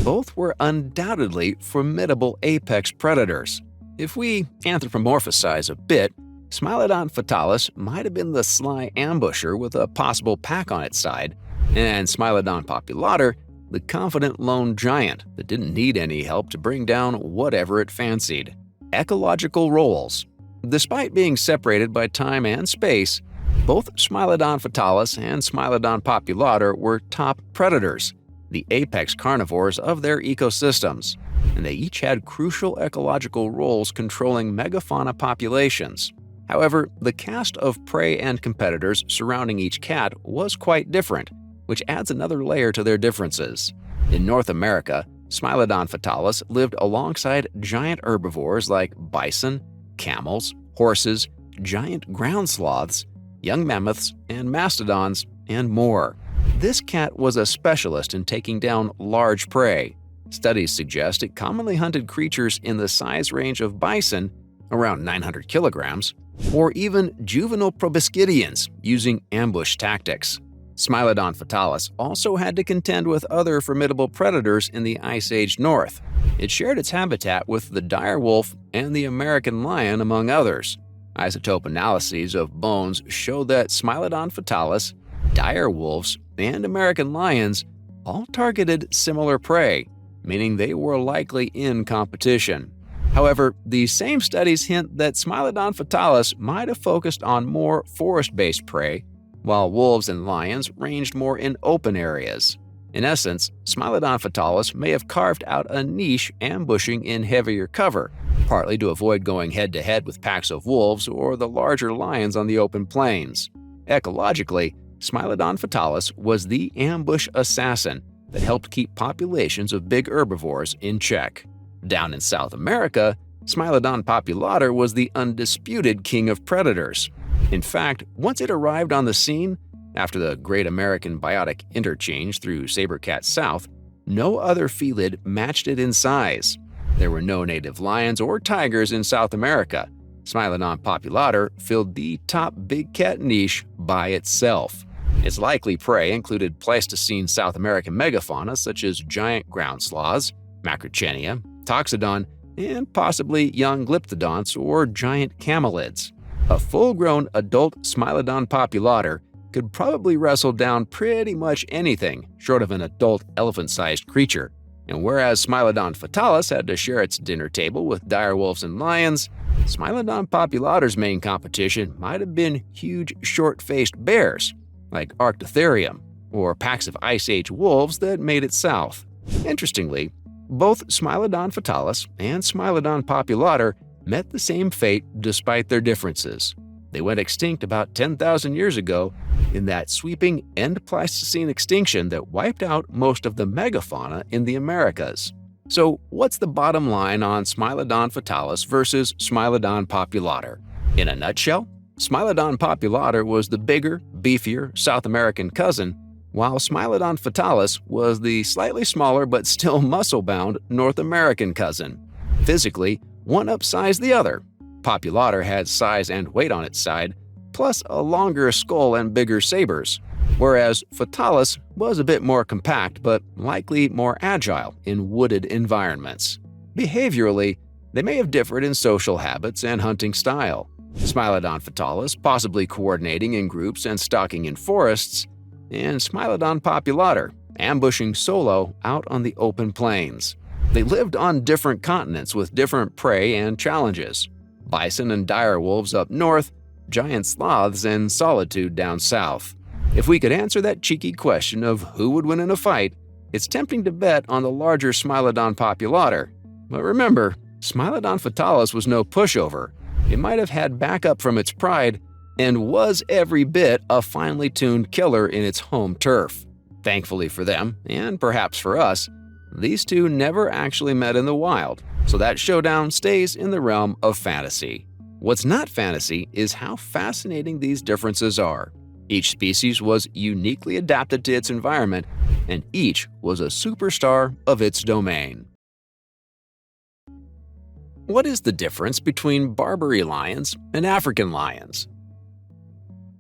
both were undoubtedly formidable apex predators. If we anthropomorphize a bit, Smileodon fatalis might have been the sly ambusher with a possible pack on its side, and Smileodon populator the confident lone giant that didn't need any help to bring down whatever it fancied. Ecological roles. Despite being separated by time and space, both Smileodon fatalis and Smileodon populator were top predators, the apex carnivores of their ecosystems, and they each had crucial ecological roles controlling megafauna populations. However, the cast of prey and competitors surrounding each cat was quite different, which adds another layer to their differences. In North America, Smileodon fatalis lived alongside giant herbivores like bison, camels, horses, giant ground sloths, young mammoths, and mastodons, and more. This cat was a specialist in taking down large prey. Studies suggest it commonly hunted creatures in the size range of bison, around 900 kilograms, or even juvenile proboscideans using ambush tactics. Smilodon fatalis also had to contend with other formidable predators in the Ice Age North. It shared its habitat with the dire wolf and the American lion, among others. Isotope analyses of bones show that Smilodon fatalis, dire wolves, and American lions all targeted similar prey, meaning they were likely in competition. However, these same studies hint that Smilodon fatalis might have focused on more forest-based prey, while wolves and lions ranged more in open areas. In essence, Smilodon fatalis may have carved out a niche ambushing in heavier cover, partly to avoid going head-to-head with packs of wolves or the larger lions on the open plains. Ecologically, Smilodon fatalis was the ambush assassin that helped keep populations of big herbivores in check. Down in South America, Smilodon populator was the undisputed king of predators. In fact, once it arrived on the scene, after the Great American Biotic Interchange through Saber-Cat South, no other felid matched it in size. There were no native lions or tigers in South America. Smilodon populator filled the top big cat niche by itself. Its likely prey included Pleistocene South American megafauna such as giant ground sloths, Macrauchenia, Toxodon, and possibly young glyptodonts or giant camelids. A full-grown adult Smilodon populator could probably wrestle down pretty much anything short of an adult elephant-sized creature. And whereas Smilodon fatalis had to share its dinner table with dire wolves and lions, Smilodon populator's main competition might have been huge short-faced bears, like Arctotherium, or packs of Ice Age wolves that made it south. Interestingly, both Smilodon fatalis and Smilodon populator met the same fate despite their differences. They went extinct about 10,000 years ago in that sweeping end-Pleistocene extinction that wiped out most of the megafauna in the Americas. So what's the bottom line on Smilodon fatalis versus Smilodon populator? In a nutshell, Smilodon populator was the bigger, beefier South American cousin, while Smilodon fatalis was the slightly smaller but still muscle-bound North American cousin. Physically, one upsized the other. Populator had size and weight on its side, plus a longer skull and bigger sabers, whereas fatalis was a bit more compact but likely more agile in wooded environments. Behaviorally, they may have differed in social habits and hunting style. Smilodon fatalis possibly coordinating in groups and stalking in forests, and Smilodon populator ambushing solo out on the open plains. They lived on different continents with different prey and challenges. Bison and dire wolves up north, giant sloths and solitude down south. If we could answer that cheeky question of who would win in a fight, it's tempting to bet on the larger Smilodon populator. But remember, Smilodon fatalis was no pushover. It might have had backup from its pride and was every bit a finely tuned killer in its home turf. Thankfully for them, and perhaps for us, these two never actually met in the wild, so that showdown stays in the realm of fantasy. What's not fantasy is how fascinating these differences are. Each species was uniquely adapted to its environment, and each was a superstar of its domain. What is the difference between Barbary lions and African lions?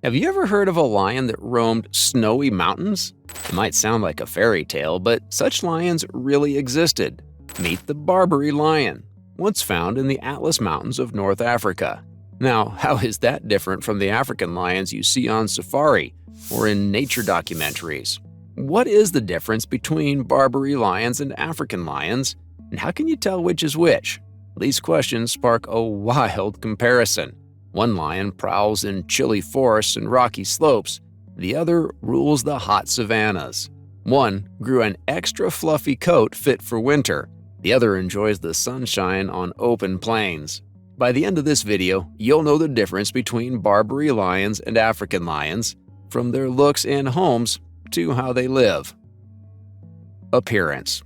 Have you ever heard of a lion that roamed snowy mountains? It might sound like a fairy tale, but such lions really existed. Meet the Barbary lion, once found in the Atlas Mountains of North Africa. Now, how is that different from the African lions you see on safari or in nature documentaries? What is the difference between Barbary lions and African lions, and how can you tell which is which? These questions spark a wild comparison. One lion prowls in chilly forests and rocky slopes, the other rules the hot savannas. One grew an extra fluffy coat fit for winter, the other enjoys the sunshine on open plains. By the end of this video, you'll know the difference between Barbary lions and African lions, from their looks and homes to how they live. Appearance.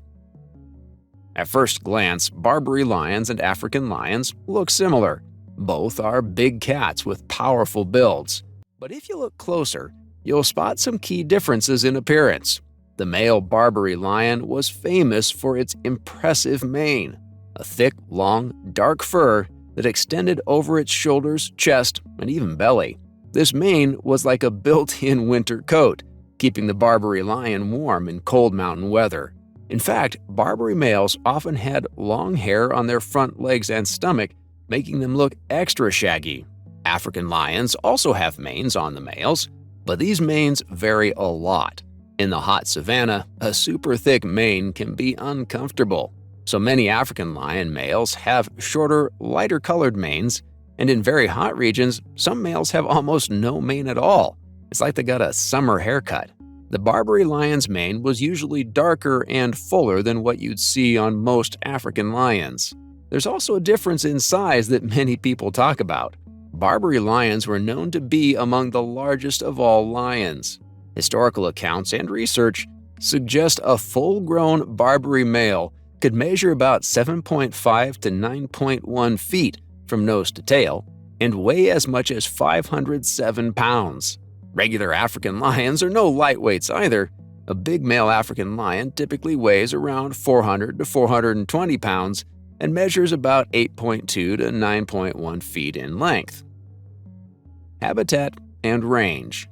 At first glance, Barbary lions and African lions look similar. Both are big cats with powerful builds. But if you look closer, you'll spot some key differences in appearance. The male Barbary lion was famous for its impressive mane, a thick, long, dark fur that extended over its shoulders, chest, and even belly. This mane was like a built-in winter coat, keeping the Barbary lion warm in cold mountain weather. In fact, Barbary males often had long hair on their front legs and stomach, making them look extra shaggy. African lions also have manes on the males, but these manes vary a lot. In the hot savanna, a super thick mane can be uncomfortable, so many African lion males have shorter, lighter-colored manes, and in very hot regions, some males have almost no mane at all. It's like they got a summer haircut. The Barbary lion's mane was usually darker and fuller than what you'd see on most African lions. There's also a difference in size that many people talk about. Barbary lions were known to be among the largest of all lions. Historical accounts and research suggest a full-grown Barbary male could measure about 7.5 to 9.1 feet from nose to tail and weigh as much as 507 pounds. Regular African lions are no lightweights either. A big male African lion typically weighs around 400 to 420 pounds and measures about 8.2 to 9.1 feet in length. Habitat and range.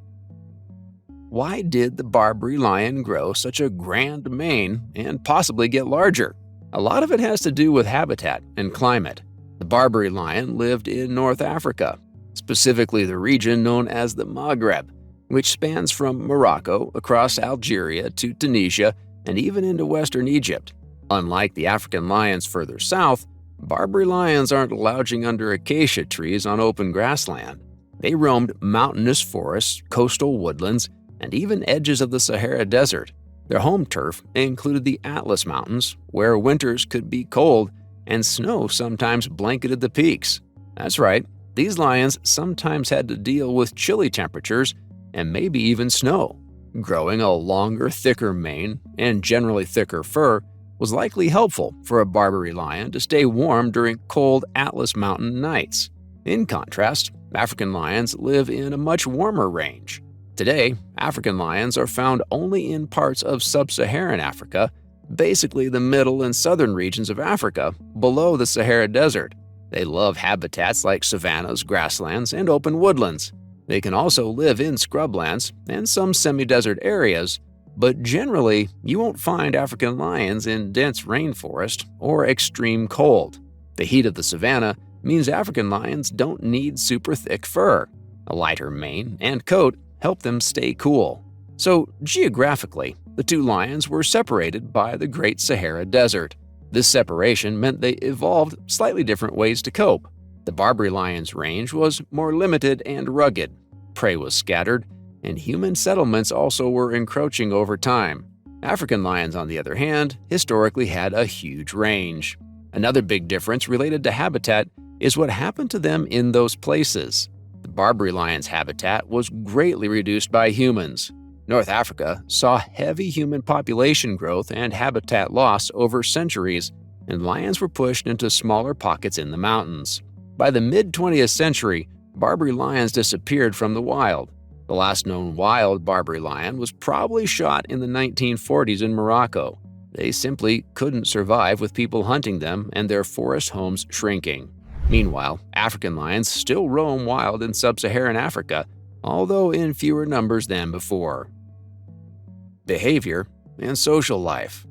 Why did the Barbary lion grow such a grand mane and possibly get larger? A lot of it has to do with habitat and climate. The Barbary lion lived in North Africa, specifically the region known as the Maghreb, which spans from Morocco across Algeria to Tunisia and even into western Egypt. Unlike the African lions further south, Barbary lions aren't lounging under acacia trees on open grassland. They roamed mountainous forests, coastal woodlands, and even edges of the Sahara Desert. Their home turf included the Atlas Mountains, where winters could be cold and snow sometimes blanketed the peaks. That's right, these lions sometimes had to deal with chilly temperatures and maybe even snow. Growing a longer, thicker mane and generally thicker fur was likely helpful for a Barbary lion to stay warm during cold Atlas Mountain nights. In contrast, African lions live in a much warmer range. Today, African lions are found only in parts of sub-Saharan Africa, basically the middle and southern regions of Africa, below the Sahara Desert. They love habitats like savannas, grasslands, and open woodlands. They can also live in scrublands and some semi-desert areas, but generally, you won't find African lions in dense rainforest or extreme cold. The heat of the savanna means African lions don't need super thick fur. A lighter mane and coat help them stay cool. So, geographically, the two lions were separated by the Great Sahara Desert. This separation meant they evolved slightly different ways to cope. The Barbary lion's range was more limited and rugged. Prey was scattered, and human settlements also were encroaching over time. African lions, on the other hand, historically had a huge range. Another big difference related to habitat is what happened to them in those places. The Barbary lion's habitat was greatly reduced by humans. North Africa saw heavy human population growth and habitat loss over centuries, and lions were pushed into smaller pockets in the mountains. By the mid-20th century, Barbary lions disappeared from the wild. The last known wild Barbary lion was probably shot in the 1940s in Morocco. They simply couldn't survive with people hunting them and their forest homes shrinking. Meanwhile, African lions still roam wild in sub-Saharan Africa, although in fewer numbers than before. Behavior and social life.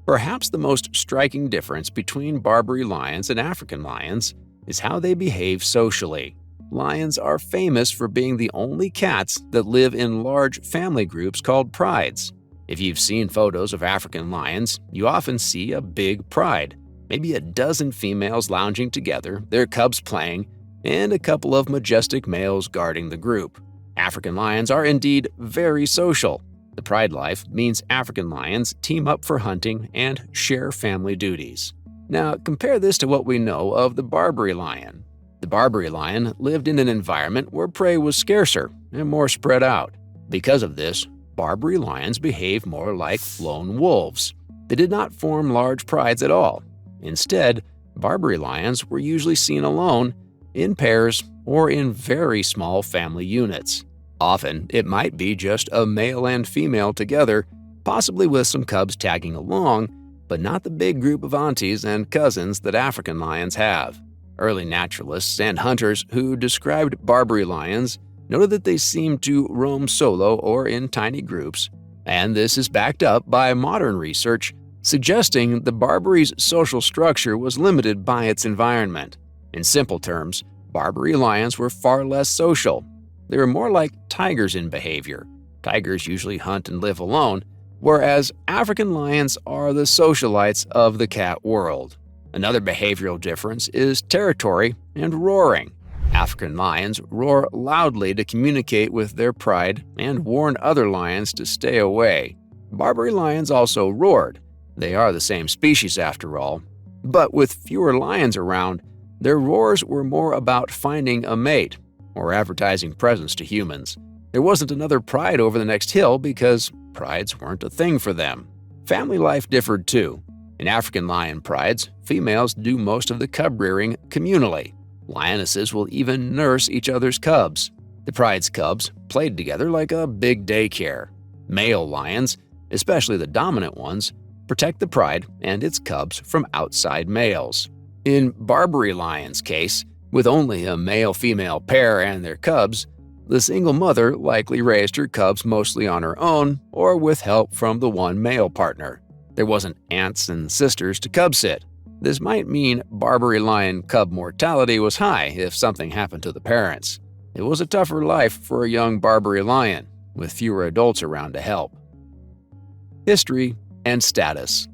Perhaps the most striking difference between Barbary lions and African lions is how they behave socially. Lions are famous for being the only cats that live in large family groups called prides. If you've seen photos of African lions, you often see a big pride, maybe a dozen females lounging together, their cubs playing, and a couple of majestic males guarding the group. African lions are indeed very social. The pride life means African lions team up for hunting and share family duties. Now, compare this to what we know of the Barbary lion. The Barbary lion lived in an environment where prey was scarcer and more spread out. Because of this, Barbary lions behave more like lone wolves. They did not form large prides at all. Instead, Barbary lions were usually seen alone, in pairs, or in very small family units. Often, it might be just a male and female together, possibly with some cubs tagging along, but not the big group of aunties and cousins that African lions have. Early naturalists and hunters who described Barbary lions noted that they seem to roam solo or in tiny groups, and this is backed up by modern research suggesting the Barbary's social structure was limited by its environment. In simple terms, Barbary lions were far less social. They were more like tigers in behavior. Tigers usually hunt and live alone, whereas African lions are the socialites of the cat world. Another behavioral difference is territory and roaring. African lions roar loudly to communicate with their pride and warn other lions to stay away. Barbary lions also roared. They are the same species after all. But with fewer lions around, their roars were more about finding a mate or advertising presence to humans. There wasn't another pride over the next hill because prides weren't a thing for them. Family life differed too. In African lion prides, females do most of the cub rearing communally. Lionesses will even nurse each other's cubs. The pride's cubs played together like a big daycare. Male lions, especially the dominant ones, protect the pride and its cubs from outside males. In Barbary lions' case, with only a male-female pair and their cubs, the single mother likely raised her cubs mostly on her own or with help from the one male partner. There wasn't aunts and sisters to cub sit. This might mean Barbary lion cub mortality was high if something happened to the parents. It was a tougher life for a young Barbary lion, with fewer adults around to help. History and status.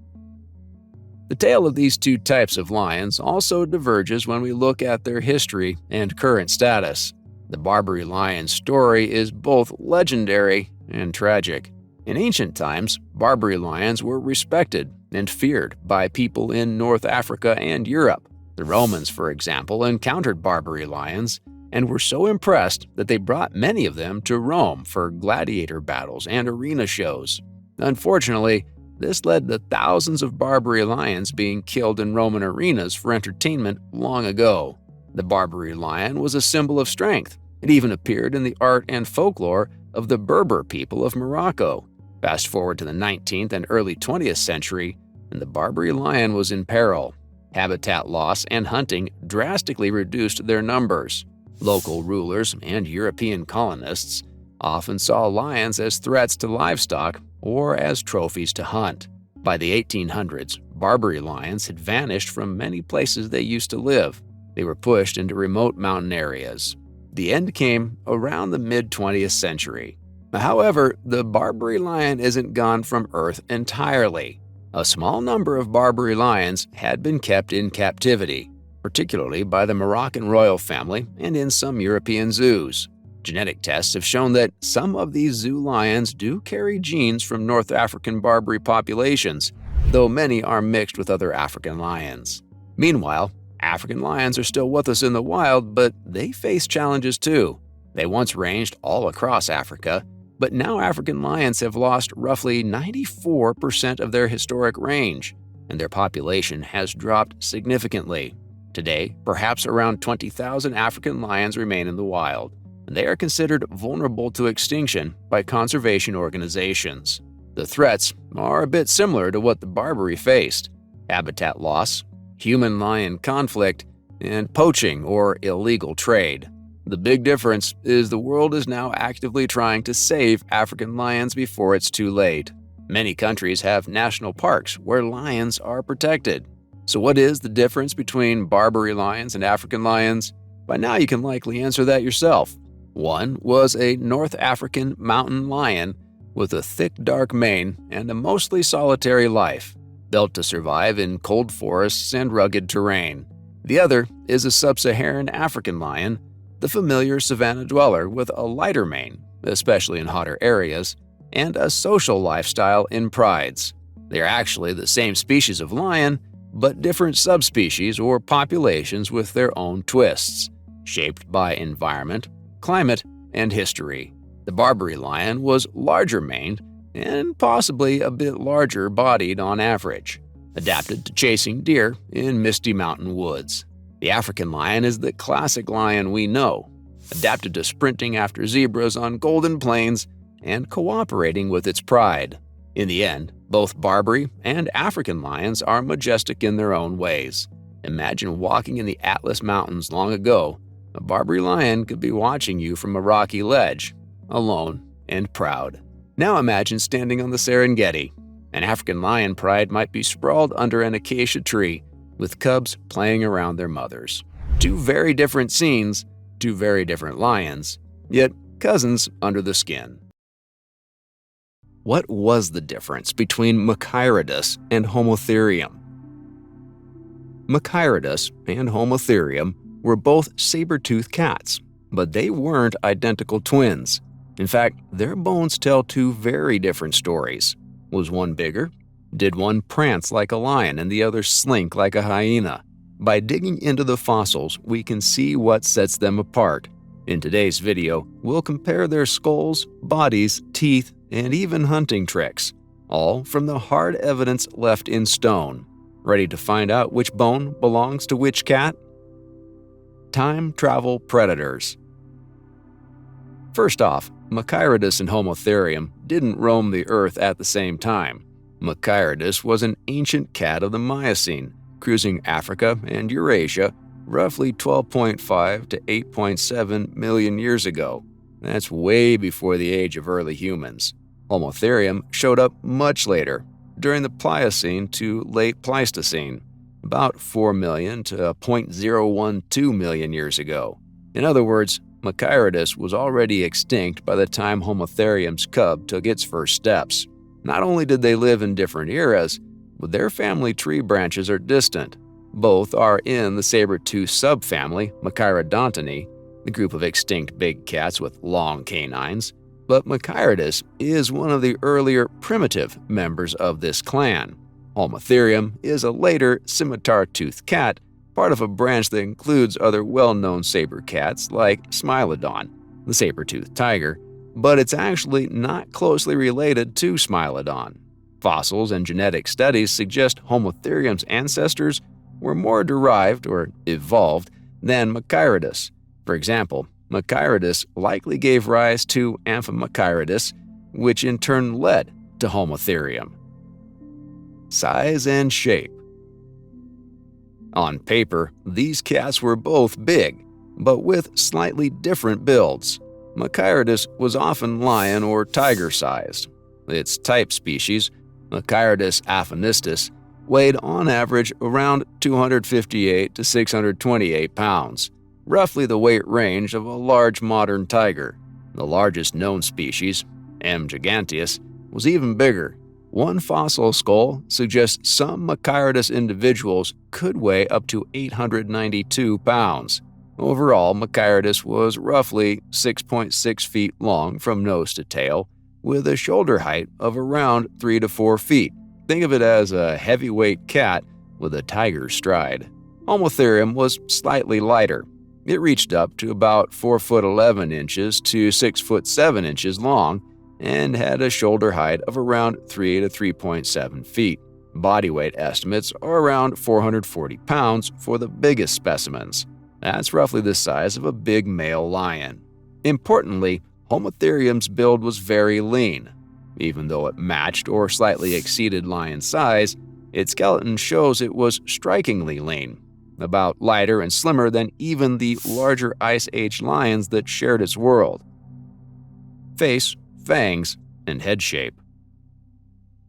The tale of these two types of lions also diverges when we look at their history and current status. The Barbary lion's story is both legendary and tragic. In ancient times, Barbary lions were respected and feared by people in North Africa and Europe. The Romans, for example, encountered Barbary lions and were so impressed that they brought many of them to Rome for gladiator battles and arena shows. Unfortunately, this led to thousands of Barbary lions being killed in Roman arenas for entertainment long ago. The Barbary lion was a symbol of strength. It even appeared in the art and folklore of the Berber people of Morocco. Fast forward to the 19th and early 20th century, and the Barbary lion was in peril. Habitat loss and hunting drastically reduced their numbers. Local rulers and European colonists often saw lions as threats to livestock or as trophies to hunt. By the 1800s, Barbary lions had vanished from many places they used to live. They were pushed into remote mountain areas. The end came around the mid-20th century. However, the Barbary lion isn't gone from Earth entirely. A small number of Barbary lions had been kept in captivity, particularly by the Moroccan royal family and in some European zoos. Genetic tests have shown that some of these zoo lions do carry genes from North African Barbary populations, though many are mixed with other African lions. Meanwhile, African lions are still with us in the wild, but they face challenges too. They once ranged all across Africa, but now African lions have lost roughly 94% of their historic range, and their population has dropped significantly. Today, perhaps around 20,000 African lions remain in the wild, and they are considered vulnerable to extinction by conservation organizations. The threats are a bit similar to what the Barbary faced: habitat loss, human-lion conflict, and poaching or illegal trade. The big difference is the world is now actively trying to save African lions before it's too late. Many countries have national parks where lions are protected. So what is the difference between Barbary lions and African lions? By now you can likely answer that yourself. One was a North African mountain lion with a thick dark mane and a mostly solitary life, built to survive in cold forests and rugged terrain. The other is a sub-Saharan African lion, the familiar savanna dweller with a lighter mane, especially in hotter areas, and a social lifestyle in prides. They are actually the same species of lion, but different subspecies or populations with their own twists, shaped by environment, climate, and history. The Barbary lion was larger-maned and possibly a bit larger-bodied on average, adapted to chasing deer in misty mountain woods. The African lion is the classic lion we know, adapted to sprinting after zebras on golden plains and cooperating with its pride. In the end, both Barbary and African lions are majestic in their own ways. Imagine walking in the Atlas Mountains long ago A Barbary lion could be watching you from a rocky ledge, alone and proud. Now imagine standing on the Serengeti. An African lion pride might be sprawled under an acacia tree, with cubs playing around their mothers. Two very different scenes, two very different lions, yet cousins under the skin. What was the difference between Macyrodus and Homotherium? Macyrodus and Homotherium were both saber-toothed cats, but they weren't identical twins. In fact, their bones tell two very different stories. Was one bigger? Did one prance like a lion and the other slink like a hyena? By digging into the fossils, we can see what sets them apart. In today's video, we'll compare their skulls, bodies, teeth, and even hunting tricks, all from the hard evidence left in stone. Ready to find out which bone belongs to which cat? Time travel predators. First off, Macyrodus and Homotherium didn't roam the earth at the same time. Macyrodus was an ancient cat of the Miocene, cruising Africa and Eurasia roughly 12.5 to 8.7 million years ago. That's way before the age of early humans. Homotherium showed up much later, during the Pliocene to late Pleistocene, about 4 million to 0.012 million years ago. In other words, Macyrodus was already extinct by the time Homotherium's cub took its first steps. Not only did they live in different eras, but their family tree branches are distant. Both are in the saber-tooth subfamily Macyrodontinae, the group of extinct big cats with long canines, but Macyrodus is one of the earlier primitive members of this clan. Homotherium is a later scimitar-toothed cat, part of a branch that includes other well-known saber cats like Smileodon, the saber-toothed tiger, but it's actually not closely related to Smileodon. Fossils and genetic studies suggest Homotherium's ancestors were more derived or evolved than Macyrodus. For example, Macyrodus likely gave rise to Macyrodus, which in turn led to Homotherium. Size and shape. On paper, these cats were both big, but with slightly different builds. Macyrodus was often lion or tiger-sized. Its type species, Macyrodus aphanistus, weighed on average around 258 to 628 pounds, roughly the weight range of a large modern tiger. The largest known species, M. giganteus, was even bigger. One fossil skull suggests some Macyrodus individuals could weigh up to 892 pounds. Overall, Macyrodus was roughly 6.6 feet long from nose to tail, with a shoulder height of around 3 to 4 feet. Think of it as a heavyweight cat with a tiger's stride. Homotherium was slightly lighter. It reached up to about 4 foot 11 inches to 6 foot 7 inches long, and had a shoulder height of around 3 to 3.7 feet. Body weight estimates are around 440 pounds for the biggest specimens. That's roughly the size of a big male lion. Importantly, Homotherium's build was very lean. Even though it matched or slightly exceeded lion size, its skeleton shows it was strikingly lean, about lighter and slimmer than even the larger Ice Age lions that shared its world. Face, fangs, and head shape.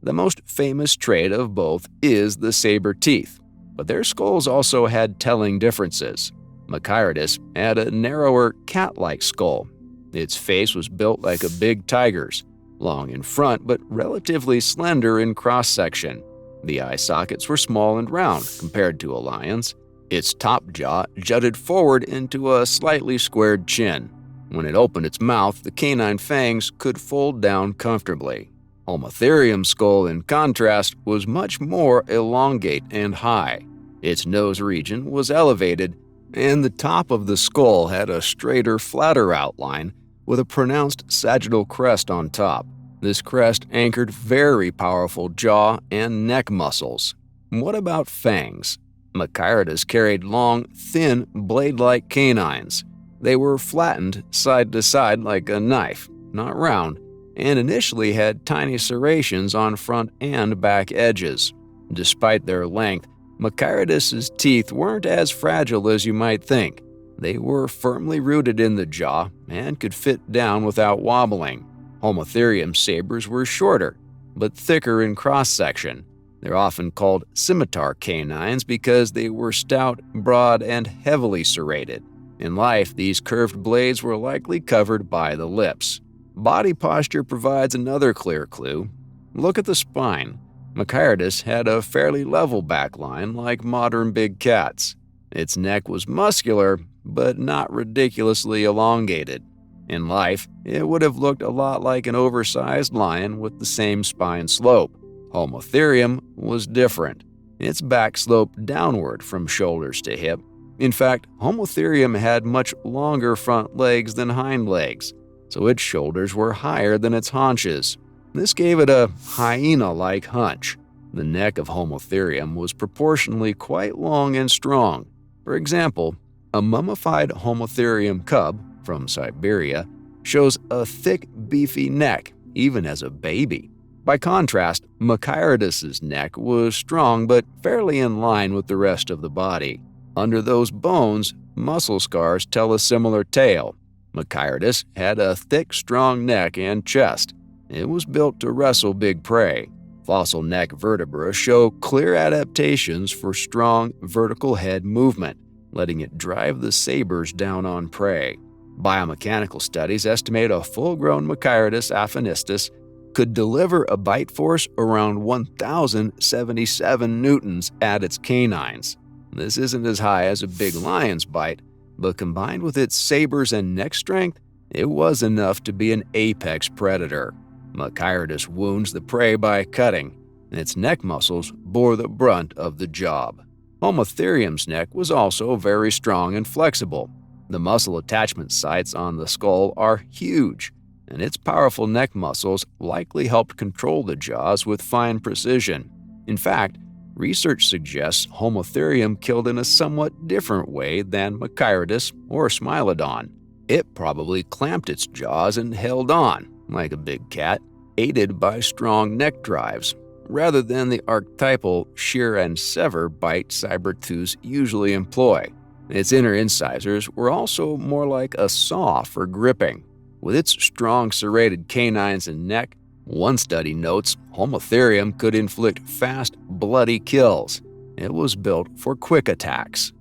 The most famous trait of both is the saber teeth, but their skulls also had telling differences. Macyrodus had a narrower, cat-like skull. Its face was built like a big tiger's, long in front but relatively slender in cross-section. The eye sockets were small and round compared to a lion's. Its top jaw jutted forward into a slightly squared chin. When it opened its mouth, the canine fangs could fold down comfortably. Homotherium's skull, in contrast, was much more elongate and high. Its nose region was elevated, and the top of the skull had a straighter, flatter outline with a pronounced sagittal crest on top. This crest anchored very powerful jaw and neck muscles. What about fangs? Macyrodus carried long, thin, blade-like canines. They were flattened side to side like a knife, not round, and initially had tiny serrations on front and back edges. Despite their length, Macyrodus's teeth weren't as fragile as you might think. They were firmly rooted in the jaw and could fit down without wobbling. Homotherium sabers were shorter, but thicker in cross-section. They're often called scimitar canines because they were stout, broad, and heavily serrated. In life, these curved blades were likely covered by the lips. Body posture provides another clear clue. Look at the spine. Macyrodus had a fairly level back line like modern big cats. Its neck was muscular, but not ridiculously elongated. In life, it would have looked a lot like an oversized lion with the same spine slope. Homotherium was different. Its back sloped downward from shoulders to hip. In fact, Homotherium had much longer front legs than hind legs, so its shoulders were higher than its haunches. This gave it a hyena-like hunch. The neck of Homotherium was proportionally quite long and strong. For example, a mummified Homotherium cub from Siberia shows a thick, beefy neck, even as a baby. By contrast, Macyrodus's neck was strong but fairly in line with the rest of the body. Under those bones, muscle scars tell a similar tale. Macyrodus had a thick, strong neck and chest. It was built to wrestle big prey. Fossil neck vertebrae show clear adaptations for strong, vertical head movement, letting it drive the sabers down on prey. Biomechanical studies estimate a full-grown Macyrodus aphanistus could deliver a bite force around 1,077 newtons at its canines. This isn't as high as a big lion's bite, but combined with its sabers and neck strength, it was enough to be an apex predator. Macyrodus wounds the prey by cutting, and its neck muscles bore the brunt of the job. Homotherium's neck was also very strong and flexible. The muscle attachment sites on the skull are huge, and its powerful neck muscles likely helped control the jaws with fine precision. In fact, research suggests Homotherium killed in a somewhat different way than Macyrodus or Smileodon. It probably clamped its jaws and held on, like a big cat, aided by strong neck drives, rather than the archetypal shear and sever bite saber-tooths usually employ. Its inner incisors were also more like a saw for gripping. With its strong serrated canines and neck, one study notes Homotherium could inflict fast, bloody kills. It was built for quick attacks.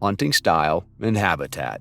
Hunting style and habitat.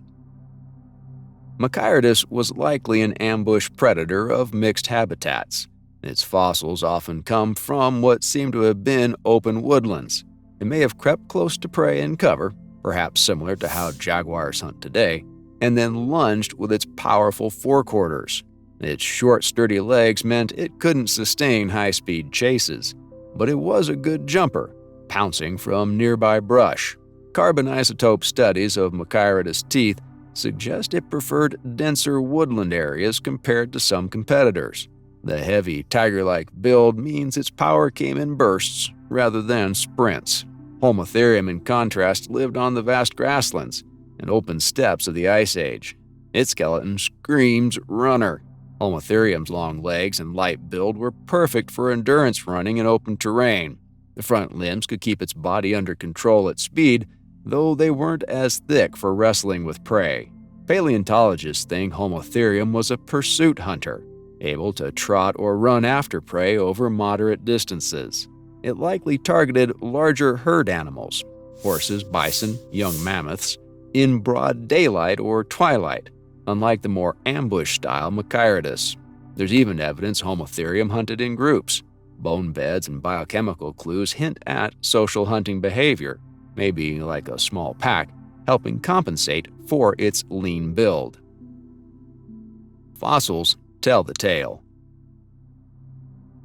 Macyrodus was likely an ambush predator of mixed habitats. Its fossils often come from what seem to have been open woodlands. It may have crept close to prey in cover, perhaps similar to how jaguars hunt today, and then lunged with its powerful forequarters. Its short, sturdy legs meant it couldn't sustain high-speed chases, but it was a good jumper, pouncing from nearby brush. Carbon isotope studies of Macyrodus teeth suggest it preferred denser woodland areas compared to some competitors. The heavy, tiger-like build means its power came in bursts rather than sprints. Homotherium, in contrast, lived on the vast grasslands and open steppes of the Ice Age. Its skeleton screams runner. Homotherium's long legs and light build were perfect for endurance running in open terrain. The front limbs could keep its body under control at speed, though they weren't as thick for wrestling with prey. Paleontologists think Homotherium was a pursuit hunter, able to trot or run after prey over moderate distances. It likely targeted larger herd animals, horses, bison, young mammoths, in broad daylight or twilight, unlike the more ambush-style Macyrodus. There's even evidence Homotherium hunted in groups. Bone beds and biochemical clues hint at social hunting behavior, maybe like a small pack, helping compensate for its lean build. Fossils tell the tale.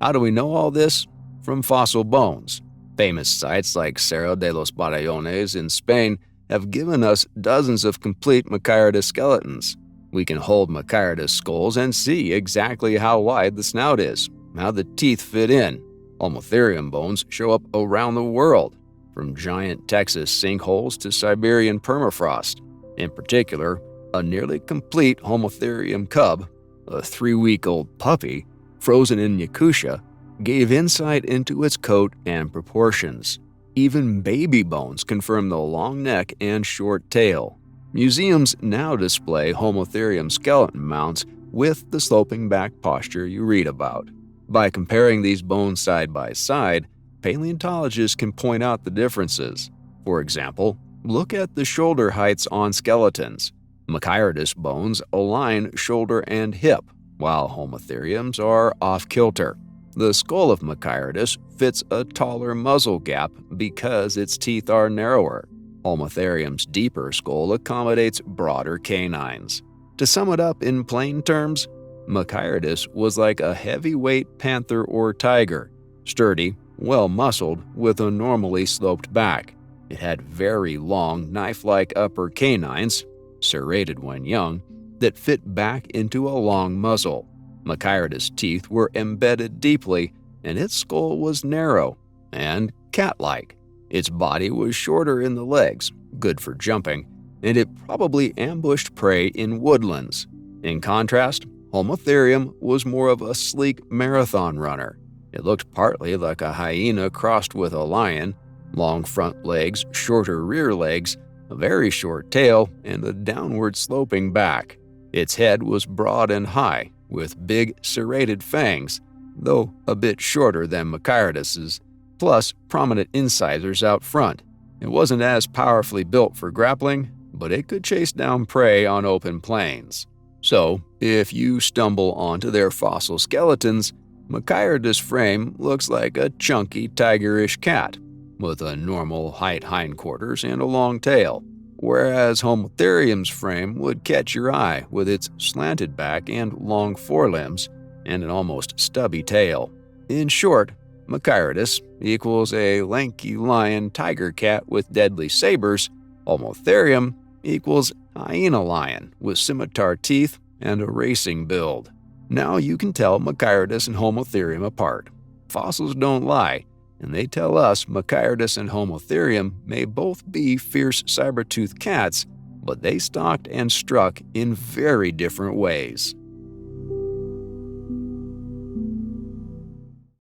How do we know all this? From fossil bones. Famous sites like Cerro de los Barallones in Spain have given us dozens of complete Macyrodus skeletons. We can hold Macyrodus skulls and see exactly how wide the snout is, how the teeth fit in. Homotherium bones show up around the world, from giant Texas sinkholes to Siberian permafrost. In particular, a nearly complete Homotherium cub, a 3-week-old puppy, frozen in Yakutia, gave insight into its coat and proportions. Even baby bones confirm the long neck and short tail. Museums now display Homotherium skeleton mounts with the sloping back posture you read about. By comparing these bones side by side, paleontologists can point out the differences. For example, look at the shoulder heights on skeletons. Macyrodus bones align shoulder and hip, while Homotherium's are off-kilter. The skull of Macyrodus fits a taller muzzle gap because its teeth are narrower. Homotherium's deeper skull accommodates broader canines. To sum it up in plain terms, Macyrodus was like a heavyweight panther or tiger, sturdy, well-muscled, with a normally sloped back. It had very long, knife-like upper canines, serrated when young, that fit back into a long muzzle. Macyrodus' teeth were embedded deeply, and its skull was narrow and cat-like. Its body was shorter in the legs, good for jumping, and it probably ambushed prey in woodlands. In contrast, Homotherium was more of a sleek marathon runner. It looked partly like a hyena crossed with a lion, long front legs, shorter rear legs, a very short tail, and a downward sloping back. Its head was broad and high, with big serrated fangs, though a bit shorter than Macyrodus's, plus prominent incisors out front. It wasn't as powerfully built for grappling, but it could chase down prey on open plains. So, if you stumble onto their fossil skeletons, Macyrodus' frame looks like a chunky tigerish cat, with a normal height hindquarters and a long tail, whereas Homotherium's frame would catch your eye with its slanted back and long forelimbs and an almost stubby tail. In short, Macyrodus equals a lanky lion tiger cat with deadly sabers. Homotherium equals hyena lion with scimitar teeth and a racing build. Now you can tell Macyrodus and Homotherium apart. Fossils don't lie, and they tell us Macyrodus and Homotherium may both be fierce saber-toothed cats, but they stalked and struck in very different ways.